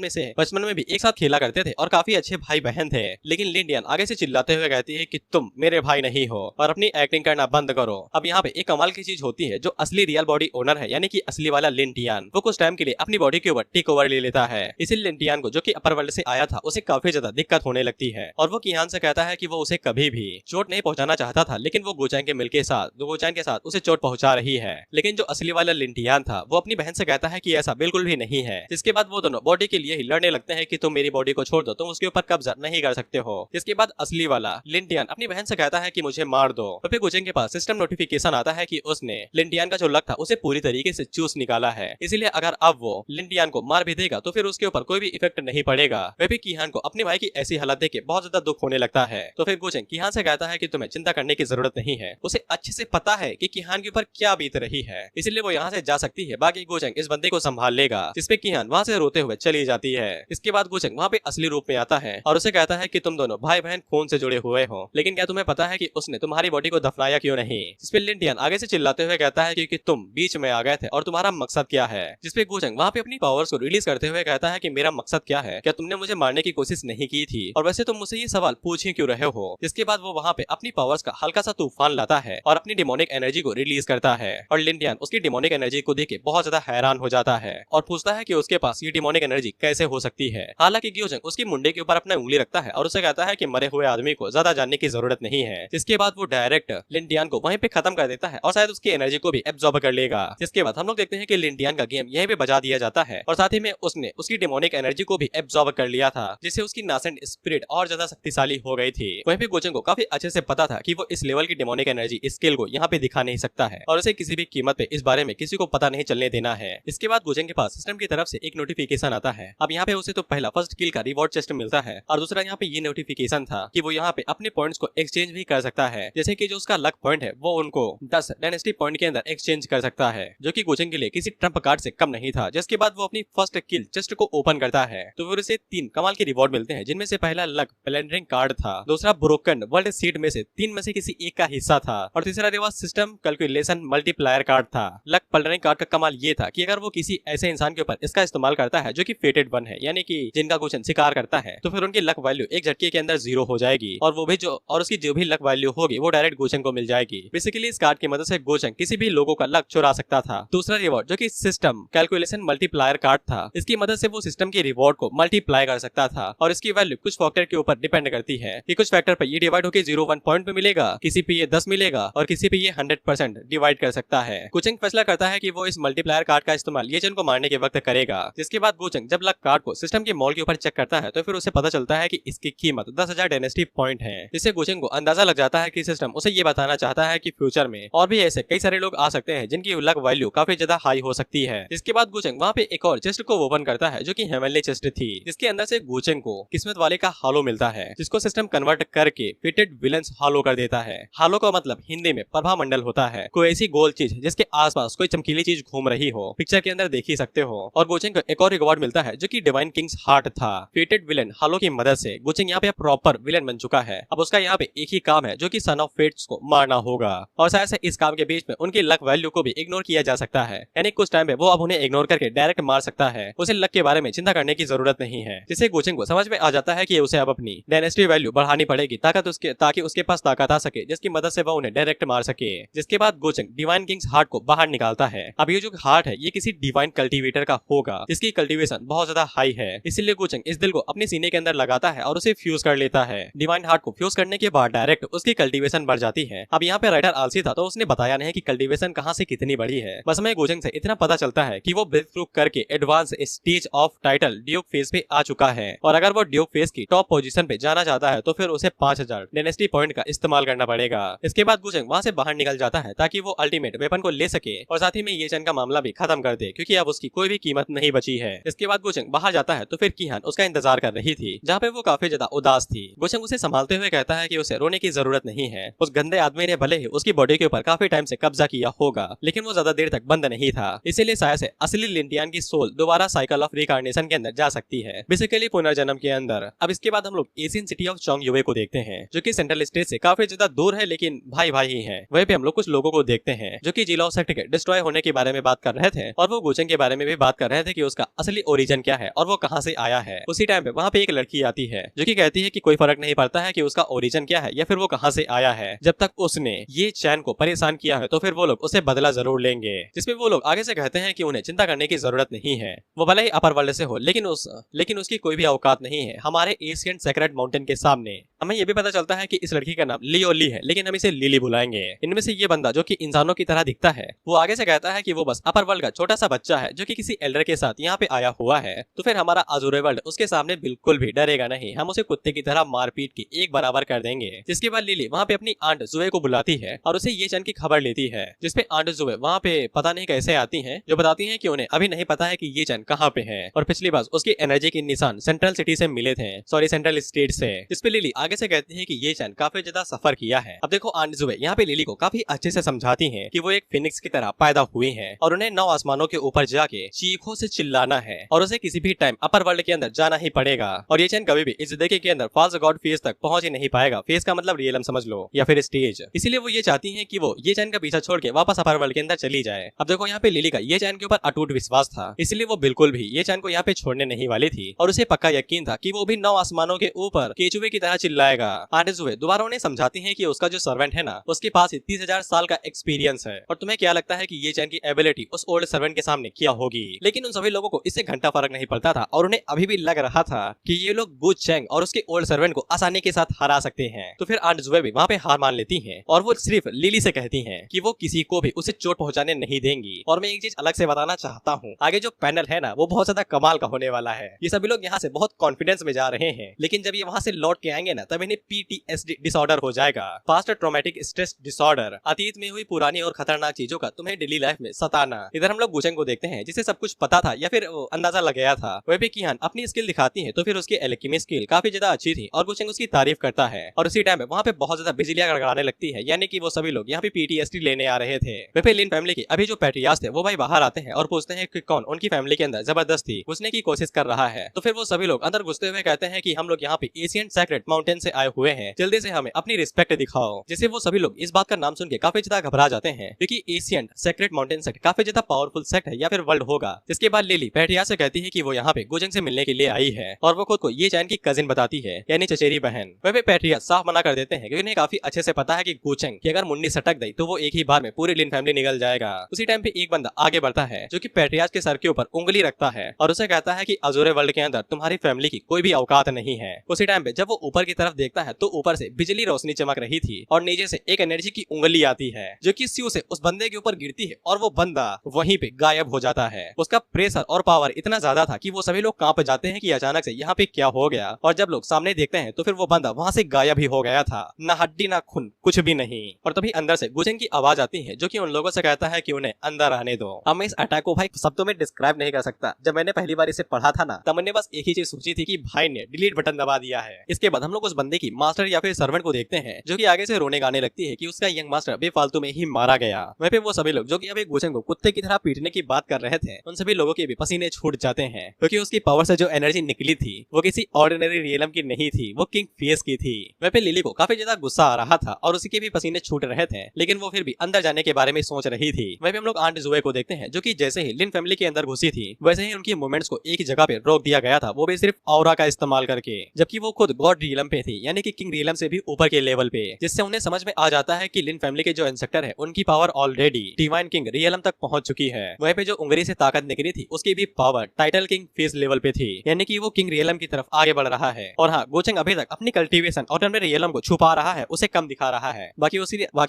में भी एक साथ खेला करते थे और काफी अच्छे भाई बहन थे। लेकिन लिंटियन आगे से चिल्लाते हुए कहती है कि तुम मेरे भाई नहीं हो और अपनी एक्टिंग करना बंद करो। अब यहाँ पे एक कमाल की चीज होती है, जो असली रियल बॉडी ओनर है यानी कि असली वाला लिंटियन वो कुछ टाइम के लिए अपनी बॉडी के ऊपर टेक ओवर ले लेता है। इसीलिए लिंटियन को जो कि अपर वर्ल्ड से आया था उसे काफी ज्यादा दिक्कत होने लगती है और वो कीहान से कहता है कि वो उसे कभी भी चोट नहीं पहुंचाना चाहता था, लेकिन वो गोचैन के मिल के साथ उसे चोट पहुंचा रही है। लेकिन जो असली वाला लिंटियन था वो अपनी बहन से कहता है कि ऐसा बिल्कुल भी नहीं है। जिसके बाद वो दोनों बॉडी के लिए ही लड़ने लगते हैं कि तुम मेरी बॉडी को छोड़ दो, तुम उसके ऊपर कब्जा नहीं कर सकते हो। जिसके बाद असली वाला लिंटियन अपनी बहन से कहता है कि मुझे मार दो। तो फिर गोचेंग के पास सिस्टम नोटिफिकेशन आता है कि उसने लिंटियन का जो लक था उसे पूरी तरीके से चूस निकाला है। इसीलिए अगर अब वो लिंटियन को मार भी देगा तो फिर उसके ऊपर कोई भी इफेक्ट नहीं पड़ेगा। वे भी कीहान को अपने भाई की ऐसी हालत देख के बहुत ज्यादा दुख होने लगता है। तो फिर गोचेंग कीहान से कहता है कि तुम्हें चिंता करने की जरूरत नहीं है, उसे अच्छे से पता है कि कीहान के ऊपर क्या बीत रही है, इसलिए वो यहाँ से जा सकती है, बाकी गोचेंग इस बंदे को संभाल लेगा। जिसपे कीहान वहाँ से रोते हुए चली जाती है। इसके बाद गोचेंग वहाँ पे असली रूप में आता है और उसे कहता है कि तुम दोनों भाई बहन खून से जुड़े हुए हो, लेकिन क्या तुम्हें पता है कि उसने तुम्हारी बॉडी को दफनाया क्यों नहीं। जिसपे लिंटियन आगे से चिल्लाते हुए कहता है कि तुम बीच में आ गए थे और तुम्हारा मकसद क्या है। जिसपे गोचेंग वहाँ पे अपनी पावर्स को रिलीज करते हुए कहता है कि मेरा मकसद क्या है, क्या तुमने मुझे मारने की कोशिश नहीं की थी, और वैसे तुम मुझसे ये सवाल पूछ ही क्यों रहे हो। जिसके बाद वो वहाँ पे अपनी पावर्स का हल्का सा तूफान लाता है और अपनी डिमोनिक एनर्जी को रिलीज करता है और लिंडियन उसकी डिमोनिक एनर्जी को देख के बहुत ज्यादा हैरान हो जाता है और पूछता है कि उसके पास ये डिमोनिक एनर्जी कैसे हो सकती है। हालांकि ग्योजंग उसकी मुंडे के ऊपर अपना उंगली रखता है और उसे कहता है कि मरे हुए आदमी को ज्यादा जानने की जरूरत नहीं है। जिसके बाद वो डायरेक्ट लिंडियन को वहीं पे खत्म कर देता है और शायद उसकी एनर्जी को भी एब्जॉर्ब कर लेगा। जिसके बाद हम लोग देखते हैं कि लिंडियन का गेम यहीं पे बजा दिया जाता है और साथ ही में उसने उसकी डिमोनिक एनर्जी को भी एब्जॉर्ब कर लिया था, जिससे उसकी नासेंट स्पिरिट और ज्यादा शक्तिशाली हो गई थी। वहीं पे गोचंग को काफी अच्छे से पता था कि वो इस लेवल की डिमोनिक एनर्जी स्केल को यहाँ पे दिखा नहीं सकता है और उसे किसी भी कीमत पे इस बारे में किसी को पता नहीं चलने देना है। इसके बाद गोचंग के पास सिस्टम की तरफ से एक नोटिफिकेशन आता है। अब यहाँ पे उसे तो पहला फर्स्ट किल का रिवॉर्ड चेस्ट मिलता है और दूसरा यहाँ पे ये नोटिफिकेशन था कि वो यहाँ पे अपने पॉइंट्स को एक्सचेंज भी कर सकता है, जैसे कि जो उसका लक पॉइंट है वो उनको 10 डायनेस्टी पॉइंट के अंदर एक्सचेंज कर सकता है, जो कि गोचंग के लिए किसी ट्रम्प कार्ड से कम नहीं था। जिसके बाद वो अपनी फर्स्ट किल चेस्ट को ओपन करता है तो फिर उसे 3 कमाल के रिवॉर्ड मिलते हैं, जिनमें से पहला लक प्लेंडरिंग कार्ड था, दूसरा ब्रोकन वर्ल्ड सीड में से 3 में से किसी एक का हिस्सा था और तीसरा reward system calculation multiplier card था। लक प्लेंडरिंग कार्ड का कमाल ये था कि अगर वो किसी ऐसे इंसान के ऊपर इसका इस्तेमाल करता है जो कि फेटेड वन है, यानी कि जिनका गोचंग शिकार करता है, तो फिर उनकी लक वैल्यू एक झटके के अंदर 0 हो जाएगी और वो भी उसकी जो भी लक वैल्यू होगी वो डायरेक्ट गोचंग को मिल जाएगी। बेसिकली इस कार्ड की मदद से गोचंग किसी भी लोगों का लक चुरा सकता था। दूसरा रिवॉर्ड जो कि सिस्टम कैलकुलेशन मल्टीप्लायर कार्ड था, इसकी मदद से वो सिस्टम के रिवॉर्ड को मल्टीप्लाई कर सकता था और इसकी वैल्यू कुछ फैक्टर के ऊपर डिपेंड करती है कि कुछ फैक्टर पर ये डिवाइड होकर 0.1 पॉइंट पे मिलेगा, किसी पे ये 10 मिलेगा और किसी पे ये 100% डिवाइड कर सकता है। गोचंग फैसला करता है कि वो इस मल्टीप्लायर कार्ड का इस्तेमाल ये जन को मारने के वक्त करेगा। जिसके बाद गोचंग जब लक कार्ड को सिस्टम के मॉल के ऊपर चेक करता है तो फिर उसे पता चलता है कि इसकी कीमत 10,000 डायनेस्टी पॉइंट है, जिससे गोचंग को अंदाजा लग जाता है कि सिस्टम उसे ये बताना चाहता है कि फ्यूचर में और भी ऐसे कई सारे लोग आ सकते हैं जिनकी लक वैल्यू काफी ज्यादा हाई हो सकती है। इसके बाद गोचंग वहाँ पे एक और चेस्ट को ओपन करता है जो कि हेवनली चेस्ट थी, जिसके अंदर से गोचंग को किस्मत वाले का हालो मिलता है, जिसको सिस्टम कन्वर्ट करके फिटेड विलन्स हालो कर देता है। हालो का मतलब हिंदी में प्रभा मंडल होता है, कोई ऐसी गोल चीज जिसके आसपास कोई चमकीली चीज घूम रही हो, पिक्चर के अंदर देख ही सकते हो। और गोचंग को एक और रिवॉर्ड मिलता है जो कि डिवाइन किंग्स हार्ट था। फेटेड विलन हालो की मदद से गोचंग यहाँ पे प्रॉपर विलन बन चुका है। अब उसका यहाँ पे एक ही काम है जो कि सन ऑफ फेट्स को मारना होगा और शायद से इस काम के बीच में उनकी लक वैल्यू को भी इग्नोर किया जा सकता है, यानी कुछ टाइम पे वो अब उन्हें इग्नोर करके डायरेक्ट मार सकता है। उसे लक के बारे में चिंता करने की जरूरत नहीं है, जिससे गोचंग को समझ में आ जाता है कि उसे अब अपनी डायनेस्टी वैल्यू बढ़ानी पड़ेगी ताकि उसके पास ताकत आ सके जिसकी मदद से वह उन्हें डायरेक्ट मार सके। जिसके बाद गोचंग डिवाइन किंग्स हार्ट को बाहर निकालता है। अब ये जो हार्ट है ये किसी डिवाइन कल्टीवेटर का होगा जिसकी कल्टीवेशन बहुत ज्यादा हाई है, इसीलिए गोचंग इस दिल को अपने सीने के अंदर लगाता है और उसे फ्यूज कर लेता है। डिवाइन हार्ट को फ्यूज करने के बाद डायरेक्ट उसकी कल्टीवेशन बढ़ जाती है। अब यहाँ पे राइटर आलसी था तो उसने बताया नहीं कि कल्टीवेशन कहाँ से कितनी बड़ी है, बस हमें गोचंग से इतना पता चलता है कि वो ब्रेक थ्रू करके advance stage of title Duke phase पे आ चुका है और अगर वो ड्यूक फेज की टॉप पोजीशन पे जाना चाहता है तो फिर उसे 5000 डायनेस्टी पॉइंट का इस्तेमाल करना पड़ेगा। इसके बाद गोचंग वहाँ से बाहर निकल जाता है ताकि वो अल्टीमेट वेपन को ले सके और साथ ही में ये चैन का मामला भी खत्म कर दे, क्योंकि अब उसकी कोई भी कीमत नहीं बची है। इसके बाद गोचंग बाहर जाता है तो फिर कीहान उसका इंतजार कर रही थी, जहाँ पे वो काफी ज्यादा उदास थी। गोचंग उसे संभालते हुए कहता है कि उसे रोने की जरूरत नहीं है। उस गंदे आदमी ने भले ही उसकी बॉडी के ऊपर काफी टाइम से कब्जा किया होगा, लेकिन वो ज्यादा देर तक बंद नहीं था, इसीलिए शायद से असली लिंटियन की सोल दोबारा साइकिल ऑफ रिकार्नेशन के अंदर जा सकती है, बेसिकली पुनर्जन्म के अंदर। अब इसके बाद हम लोग एशियन सिटी ऑफ चोंग युवे को देखते हैं, जो कि सेंट्रल स्टेट से काफी ज्यादा दूर है लेकिन भाई भाई ही है। वहीं पे हम लोग कुछ लोगों को देखते हैं जो कि जिलाओ सेक्ट के डिस्ट्रॉय होने के बारे में बात कर रहे थे और वो गोचंग के बारे में भी बात कर रहे थे कि उसका असली ओरिजिन क्या है और वो कहाँ से आया है। उसी टाइम पे वहाँ पे एक लड़की आती है जो कि कहती है कि कोई फर्क नहीं पड़ता है कि उसका ओरिजिन क्या है या फिर वो कहाँ से आया है, जब तक उसने ये चैन को परेशान किया है तो फिर वो लोग उसे बदला जरूर लेंगे। जिसमें वो लोग आगे से कहते हैं कि उन्हें चिंता करने की जरूरत नहीं है, वो भले ही अपर वर्ल्ड से हो लेकिन उसकी कोई भी औकात नहीं है हमारे एशियन सेक्रेट माउंटेन के सामने। हमें ये भी पता चलता है कि इस लड़की का नाम लियो ली है, लेकिन हम इसे लिली बुलाएंगे। इनमें से ये बंदा जो कि इंसानों की तरह दिखता है वो आगे से कहता है कि वो बस अपर वर्ल्ड का छोटा सा बच्चा है जो कि किसी एल्डर के साथ यहाँ पे आया हुआ है, तो फिर हमारा अजूरे वर्ल्ड उसके सामने बिल्कुल भी डरेगा नहीं, हम उसे कुत्ते की तरह मारपीट के एक बराबर कर देंगे। जिसके बाद लिली वहाँ पे अपनी आंट जुए को बुलाती है और उसे ये चैन की खबर लेती है, जिसपे आंट जुए वहाँ पे पता नहीं कैसे आती है, जो बताती है कि उन्हें अभी नहीं पता है कि ये चैन कहाँ पे है और पिछली बार उसकी एनर्जी के निशान सेंट्रल सिटी से मिले थे, सॉरी सेंट्रल स्टेट से। जिसपे लिली आगे से कहती है कि ये चैन काफी ज्यादा सफर किया है। अब देखो आंट जुए यहाँ पे लिली को काफी अच्छे से समझाती है कि वो एक फिनिक्स की तरह पैदा हुई है और उन्हें 9 आसमानों के ऊपर जाके चीखों से चिल्लाना है और उसे किसी भी टाइम अपर वर्ल्ड के अंदर जाना ही पड़ेगा और ये चैन कभी भी इस जिंदगी के अंदर फॉल्स गॉड फेज तक पहुंच ही नहीं पाएगा। फेज का मतलब रियलम समझ लो या फिर स्टेज। इसीलिए वो ये चाहती है कि वो ये चैन का पीछा छोड़ के वापस अपर वर्ल्ड के अंदर चली जाए। अब देखो यहाँ पे लिली का ये चैन के ऊपर अटूट विश्वास था, इसलिए वो बिल्कुल भी ये चैन को यहाँ पे छोड़ने नहीं वाली थी और उसे पक्का यकीन था कि वो भी 9 आसमानों के ऊपर केचुए की तरह चिल्लाएगा। आंट जुए दोबारा उन्हें समझाती है कि उसका जो सर्वेंट है ना, उसके पास 30,000 साल का एक्सपीरियंस है और तुम्हें क्या लगता है कि ये चैन की एबिलिटी उस ओल्ड सर्वेंट के सामने क्या होगी। लेकिन उन सभी लोगों को इससे घंटा फर्क नहीं पड़ता था और उन्हें अभी भी लग रहा था कि ये लोग गु चेंग और उसके ओल्ड सर्वेंट को आसानी के साथ हरा सकते हैं। तो फिर आंट जुए भी वहाँ पे हार मान लेती हैं और वो सिर्फ लिली से कहती हैं कि वो किसी को भी उसे चोट पहुंचाने नहीं देंगी। और मैं एक चीज अलग से बताना चाहता हूँ, आगे जो पैनल है ना वो बहुत ज्यादा कमाल का होने वाला है। ये सभी लोग यहाँ से बहुत कॉन्फिडेंस में जा रहे हैं, लेकिन जब ये वहाँ से लौट के आएंगे ना तब इन्हें PTSD डिसऑर्डर हो जाएगा, पास्ट ट्रॉमेटिक स्ट्रेस डिसऑर्डर। अतीत में हुई पुरानी और खतरनाक चीजों का तुम्हें डेली लाइफ में सताना। इधर हम लोग गुचेंग को देखते हैं जिसे सब कुछ पता था या फिर अंदाजा लग गया था। वह भी किहान अपनी स्किल दिखाती है तो फिर उसकी एल्केमी स्किल काफी ज्यादा अच्छी थी और गुचेंग उसकी तारीफ करता है। और उसी टाइम पे वहाँ पे बहुत ज्यादा बिजलियां गड़गड़ाने लगती है, यानी कि वो सभी लोग यहाँ पे PTSD लेने आ रहे थे। वह पे लिन फैमिली के अभी जो पैट्रियार्च थे वो भाई बाहर आते हैं और पूछते हैं कि कौन उनकी फैमिली के अंदर जबरदस्ती घुसने की कोशिश कर रहा है। तो फिर वो सभी लोग अंदर घुसते हुए कहते हैं कि हम लोग यहाँ पे एशियंट सेक्रेट माउंटेन से आए हुए हैं, जल्दी से हमें अपनी रिस्पेक्ट दिखाओ। जिससे वो सभी लोग इस बात का नाम सुन के काफी ज्यादा घबरा जाते हैं, क्योंकि एशियंट सेक्रेट माउंटेन सेक्ट काफी ज्यादा पावरफुल सेक्ट है या फिर वर्ल्ड होगा। जिसके बाद लिली पैट्रियार्च से कहती है कि वो यहाँ पे गुचेंग से मिलने के लिए आई है और वो खुद को ये चैन की कजिन बताती है, यानी चचेरी बहन। वह पैट्रियार्च साफ मना कर देते हैं क्योंकि उन्हें काफी अच्छे से पता है कि गुचेंग की अगर मुंडी सटक गई तो वो एक ही बार में पूरी लिन फैमिली निकल जाएगा। उसी टाइम पे एक बंदा आगे बढ़ता है जो कि पैट्रियार्च के सर के ऊपर उंगली रखता है और उसे कहता है कि अजूरे वर्ल्ड के अंदर तुम्हारी फैमिली की कोई भी औकात नहीं है। उसी टाइम पे जब वो ऊपर की तरफ देखता है तो ऊपर से बिजली रोशनी चमक रही थी और नीचे से एक एनर्जी की उंगली आती है जो कि स्यू से उस बंदे के ऊपर गिरती है और वो बंदा वहीं पे गायब हो जाता है। उसका प्रेशर और पावर इतना ज्यादा था कि वो सभी लोग कांप जाते हैं कि अचानक से यहाँ पे क्या हो गया। और जब लोग सामने देखते हैं तो फिर वो बंदा वहाँ से गायब ही हो गया था, ना हड्डी ना खून, कुछ भी नहीं। और तभी अंदर से गुचेंग की आवाज आती है जो कि उन लोगों से कहता है कि उन्हें अंदर आने दो। अब मैं इस अटैक को भाई शब्दों में डिस्क्राइब नहीं कर सकता। जब मैंने पहली बार इसे पढ़ा था ना तब मैंने बस एक ही चीज सोची थी कि भाई ने डिलीट बटन दबा दिया है। इसके बाद हम लोग उस बंदे की मास्टर या फिर सर्वेंट को देखते हैं जो कि आगे से रोने गाने लगती है कि उसका यंग मास्टर बेफालतू में ही मारा गया। वहीं पे वो सभी लोग जो कि अभी गुचेंग को कुत्ते की तरह पीटने की बात कर रहे थे, उन सभी लोगों के भी पसीने छूट जाते हैं क्योंकि उसकी पावर से जो एनर्जी निकली थी वो किसी ऑर्डिनरी रियलम की नहीं थी, वो किंग फियर्स की थी। वहीं पे लिली को काफी ज्यादा गुस्सा आ रहा था और उसके भी पसीने छूट रहे थे, लेकिन वो फिर भी अंदर जाने के बारे में सोच रही थी। वहीं पे हम लोग आंट जुए को देखते हैं जो कि जैसे ही लिन फैमिली के अंदर घुसी थी वैसे ही उनकी मूवमेंट्स को एक जगह पे रोक दिया गया था, वो भी सिर्फ ऑरा का इस्तेमाल करके, जबकि वो खुद गॉड रियलम पे थी, यानी कि किंग रियलम से भी ऊपर के लेवल पे। जिससे उन्हें समझ में आ जाता है कि लिन फैमिली के जो इंसेक्टर है उनकी power already divine king realm तक पहुंच चुकी है। वहीं पे जो उंगली से ताकत निकली थी उसकी भी power title king face level पे थी, यानी कि वो किंग रियलम की तरफ आगे बढ़ रहा है। और हाँ, गुचेंग अभी तक अपनी कल्टीवेशन और अपने रियलम को छुपा रहा है, उसे कम दिखा रहा है। बाकी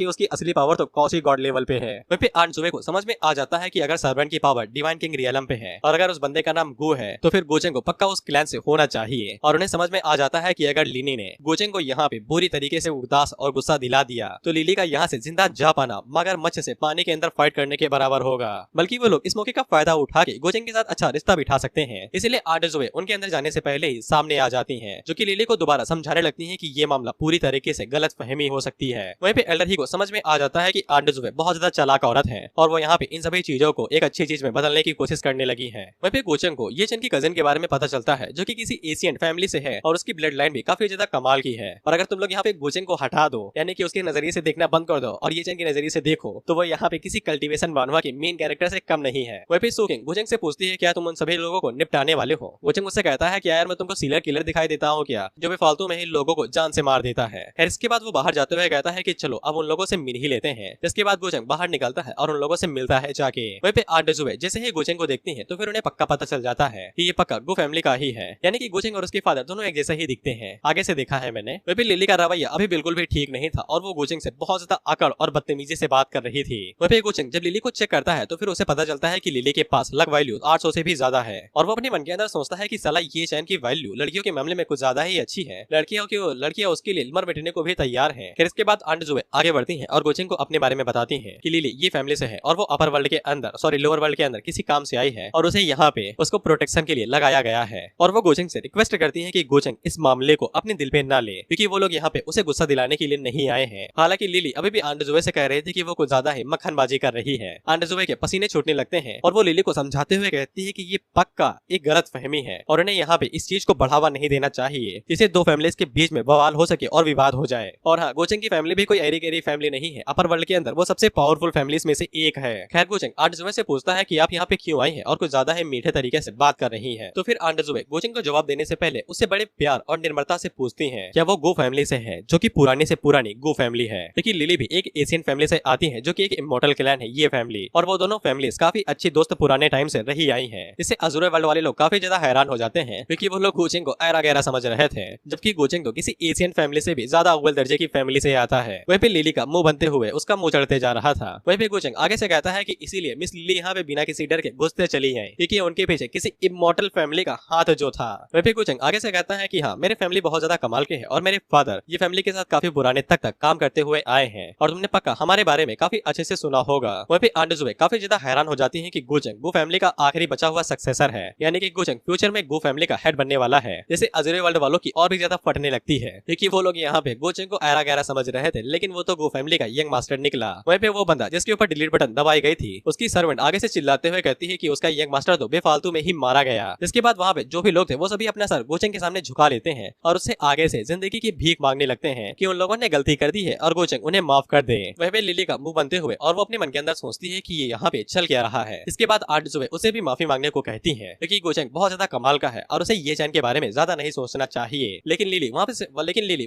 उसकी असली पावर तो कौसी गॉड लेवल पे है। वहीं पे आंट जुए को समझ में आ जाता है कि अगर सर्वेंट की पावर डिवाइन किंग रियलम पे है और अगर उस बंदे का नाम गु है तो फिर गुचेंग को पक्का उस क्लैन से होना चाहिए। और उन्हें समझ में आ जाता है कि अगर लिनी ने गुचेंग को यहाँ पे बुरी तरीके से उदास और गुस्सा दिला दिया तो लिली का यहाँ से जिंदा जा पाना मगरमच्छ से पानी के अंदर फाइट करने के बराबर होगा। बल्कि वो लोग इस मौके का फायदा उठा के गुचेंग के साथ अच्छा रिश्ता बिठा सकते हैं। इसलिए आंट जुए उनके अंदर जाने से पहले ही सामने आ जाती हैं, जो कि लिली को दोबारा समझाने लगती हैं कि ये मामला पूरी तरीके से गलत फहमी हो सकती है। वहीं पे एल्डर ही को समझ में आ जाता है कि आंट जुए बहुत ज्यादा चालाक औरत है और वो यहाँ पे इन सभी चीजों को एक अच्छी चीज में बदलने की कोशिश करने लगी है। वहीं पे गुचेंग को ये चेन की कजिन के बारे में पता चलता है जो कि किसी एशियन फैमिली से है और उसकी ब्लड लाइन भी काफी ज्यादा कमाल की है। और अगर तुम लोग यहाँ पे गुचेंग को हटा दो, यानी कि उसके नजरिए से देखना बंद कर दो और ये चेन के नजरिए से देखो, तो वो यहाँ पे किसी कल्टीवेशन मानवा के मेन कैरेक्टर से कम नहीं है। वहीं पे सुकिंग गुचेंग से पूछती है क्या तुम उन सभी लोगों को निपटाने वाले हो। गुचेंग उससे कहता है कि यार मैं तुमको सीरियल किलर दिखाई देता हूँ क्या, जो बेफालतू में ही लोगों को जान से मार देता है। इसके बाद वो बाहर जाते हुए कहता है कि चलो अब उन लोगों से मिल ही लेते हैं। जिसके बाद गुचेंग बाहर निकलता है और उन लोगों से मिलता है जाके। वहीं पे आंट जुए जैसे ही गुचेंग को देखती है तो फिर उन्हें पक्का पता चल जाता है कि ये पक्का गु फैमिली का ही है, यानी कि गुचेंग और उसके फादर दोनों एक जैसे ही दिखते हैं, आगे से देखा है मैंने। वहीं पे लिली का रवैया अभी बिल्कुल भी ठीक नहीं था और वो गुचेंग से बहुत ज्यादा अकड़ और बदतमीजी से बात कर रही थी। वहीं पे गुचेंग जब लिली को चेक करता है तो फिर उसे पता चलता है कि लिली के पास लक वैल्यू 800 से भी ज्यादा है और वो अपने मन के अंदर सोचता है कि साला ये चैन की वैल्यू लड़कियों के मामले में कुछ ज्यादा ही अच्छी है, लड़कियां उसके लिए मर बैठने को भी तैयार है। फिर इसके बाद आंट जुए आगे बढ़ती है और गुचेंग को अपने बारे में बताती है कि लिली ये फैमिली से है और वो अपर वर्ल्ड के अंदर लोअर वर्ल्ड के अंदर किसी काम से आई है और उसे यहाँ पे उसको प्रोटेक्शन के लिए लगाया गया है। और वो गुचेंग से रिक्वेस्ट करती है कि गुचेंग इस मामले को अपने दिल पे ना ले, क्योंकि वो लोग यहाँ पे उसे गुस्सा दिलाने के लिए नहीं आए हैं। हालांकि लिली अभी भी आंट जुए से कह रही थी कि वो कुछ ज्यादा ही मक्खनबाजी कर रही है। आंट जुए के पसीने छूटने लगते हैं और वो लिली को समझाते हुए कहती है कि ये पक्का एक गलत फहमी है और उन्हें यहाँ पे इस चीज को बढ़ावा नहीं देना चाहिए जिससे दो फैमिलीज के बीच में बवाल हो सके और विवाद हो जाए। और हाँ, गुचेंग की फैमिली भी कोई एरी गेरी फैमिली नहीं है, अपर वर्ल्ड के अंदर वो सबसे पावरफुल फैमिलीज में से एक है। खैर गुचेंग आंट जुए से पूछता है कि आप यहाँ पे क्यों आई हैं और कुछ ज्यादा ही मीठे तरीके से बात कर रही हैं। तो फिर आंट जुए गुचेंग को जवाब देने से पहले उससे बड़े बड़े प्यार और निर्मलता से पूछती है क्या वो गो फैमिली से है, जो कि पुरानी से पुरानी गो फैमिली है। लेकिन लिली भी एक एशियन फैमिली से आती है जो कि एक इमोर्टल क्लैन है ये फैमिली, और वो दोनों फैमिलीज काफी अच्छी दोस्त पुराने टाइम से रही आई है। इससे अज़ूरे वर्ल्ड वाले लोग काफी ज्यादा हैरान हो जाते हैं क्योंकि वो लोग गोचेंग को ऐरा गैरा समझ रहे थे, जबकि गोचेंग तो किसी एशियन फैमिली से भी ज्यादा अव्वल दर्जे की फैमिली से आता है। वहीं पे लिली का मुंह बनते हुए उसका मुंह चढ़ते जा रहा था। वहीं पे गोचेंग आगे से कहता है कि इसीलिए मिस लिली यहाँ पे बिना किसी डर के घुसते चली है क्योंकि उनके पीछे किसी इमोर्टल फैमिली का हाथ जो था। वहीं पे गोचेंग आगे से कहता है कि हाँ मेरे फैमिली बहुत ज्यादा कमाल के हैं और मेरे फादर ये फैमिली के साथ काफी पुराने तक काम करते हुए आए हैं और तुमने पक्का हमारे बारे में काफी अच्छे से सुना होगा। वहीं पे आंट जुए काफी ज्यादा हैरान हो जाती है कि गोचेंग गो फैमिली का आखिरी बचा हुआ सक्सेसर है, यानी कि गोचेंग फ्यूचर में गो फैमिली का हेड बनने वाला है। जैसे अज़ूरे वर्ल्ड वालों की और भी ज्यादा फटने लगती है क्योंकि वो लोग यहाँ पे गोचेंग को ऐरा गैरा समझ रहे थे, लेकिन वो तो गो फैमिली का यंग मास्टर निकला। वहीं पे वो बंदा जिसके ऊपर डिलीट बटन दबाई गई थी उसकी सर्वेंट आगे से चिल्लाते हुए कहती है कि उसका यंग मास्टर तो बेफालतू में ही मारा गया। जिसके बाद वहाँ पे जो भी लोग थे वो सभी अपना सर गोचेंग के सामने झुका लेते हैं और उससे आगे से जिंदगी की भीख मांगने लगते हैं कि उन लोगों ने गलती कर दी है और गोचेंग उन्हें माफ कर दे। वह पे लिली का मुंह बनते हुए और वो अपने मन के अंदर सोचती है कि ये यहाँ पे चल क्या रहा है। इसके बाद आर्ट जुए उसे भी माफी मांगने को कहती है क्योंकि गोचेंग बहुत ज्यादा कमाल का है और उसे ये चैन के बारे में ज्यादा नहीं सोचना चाहिए। लेकिन लिली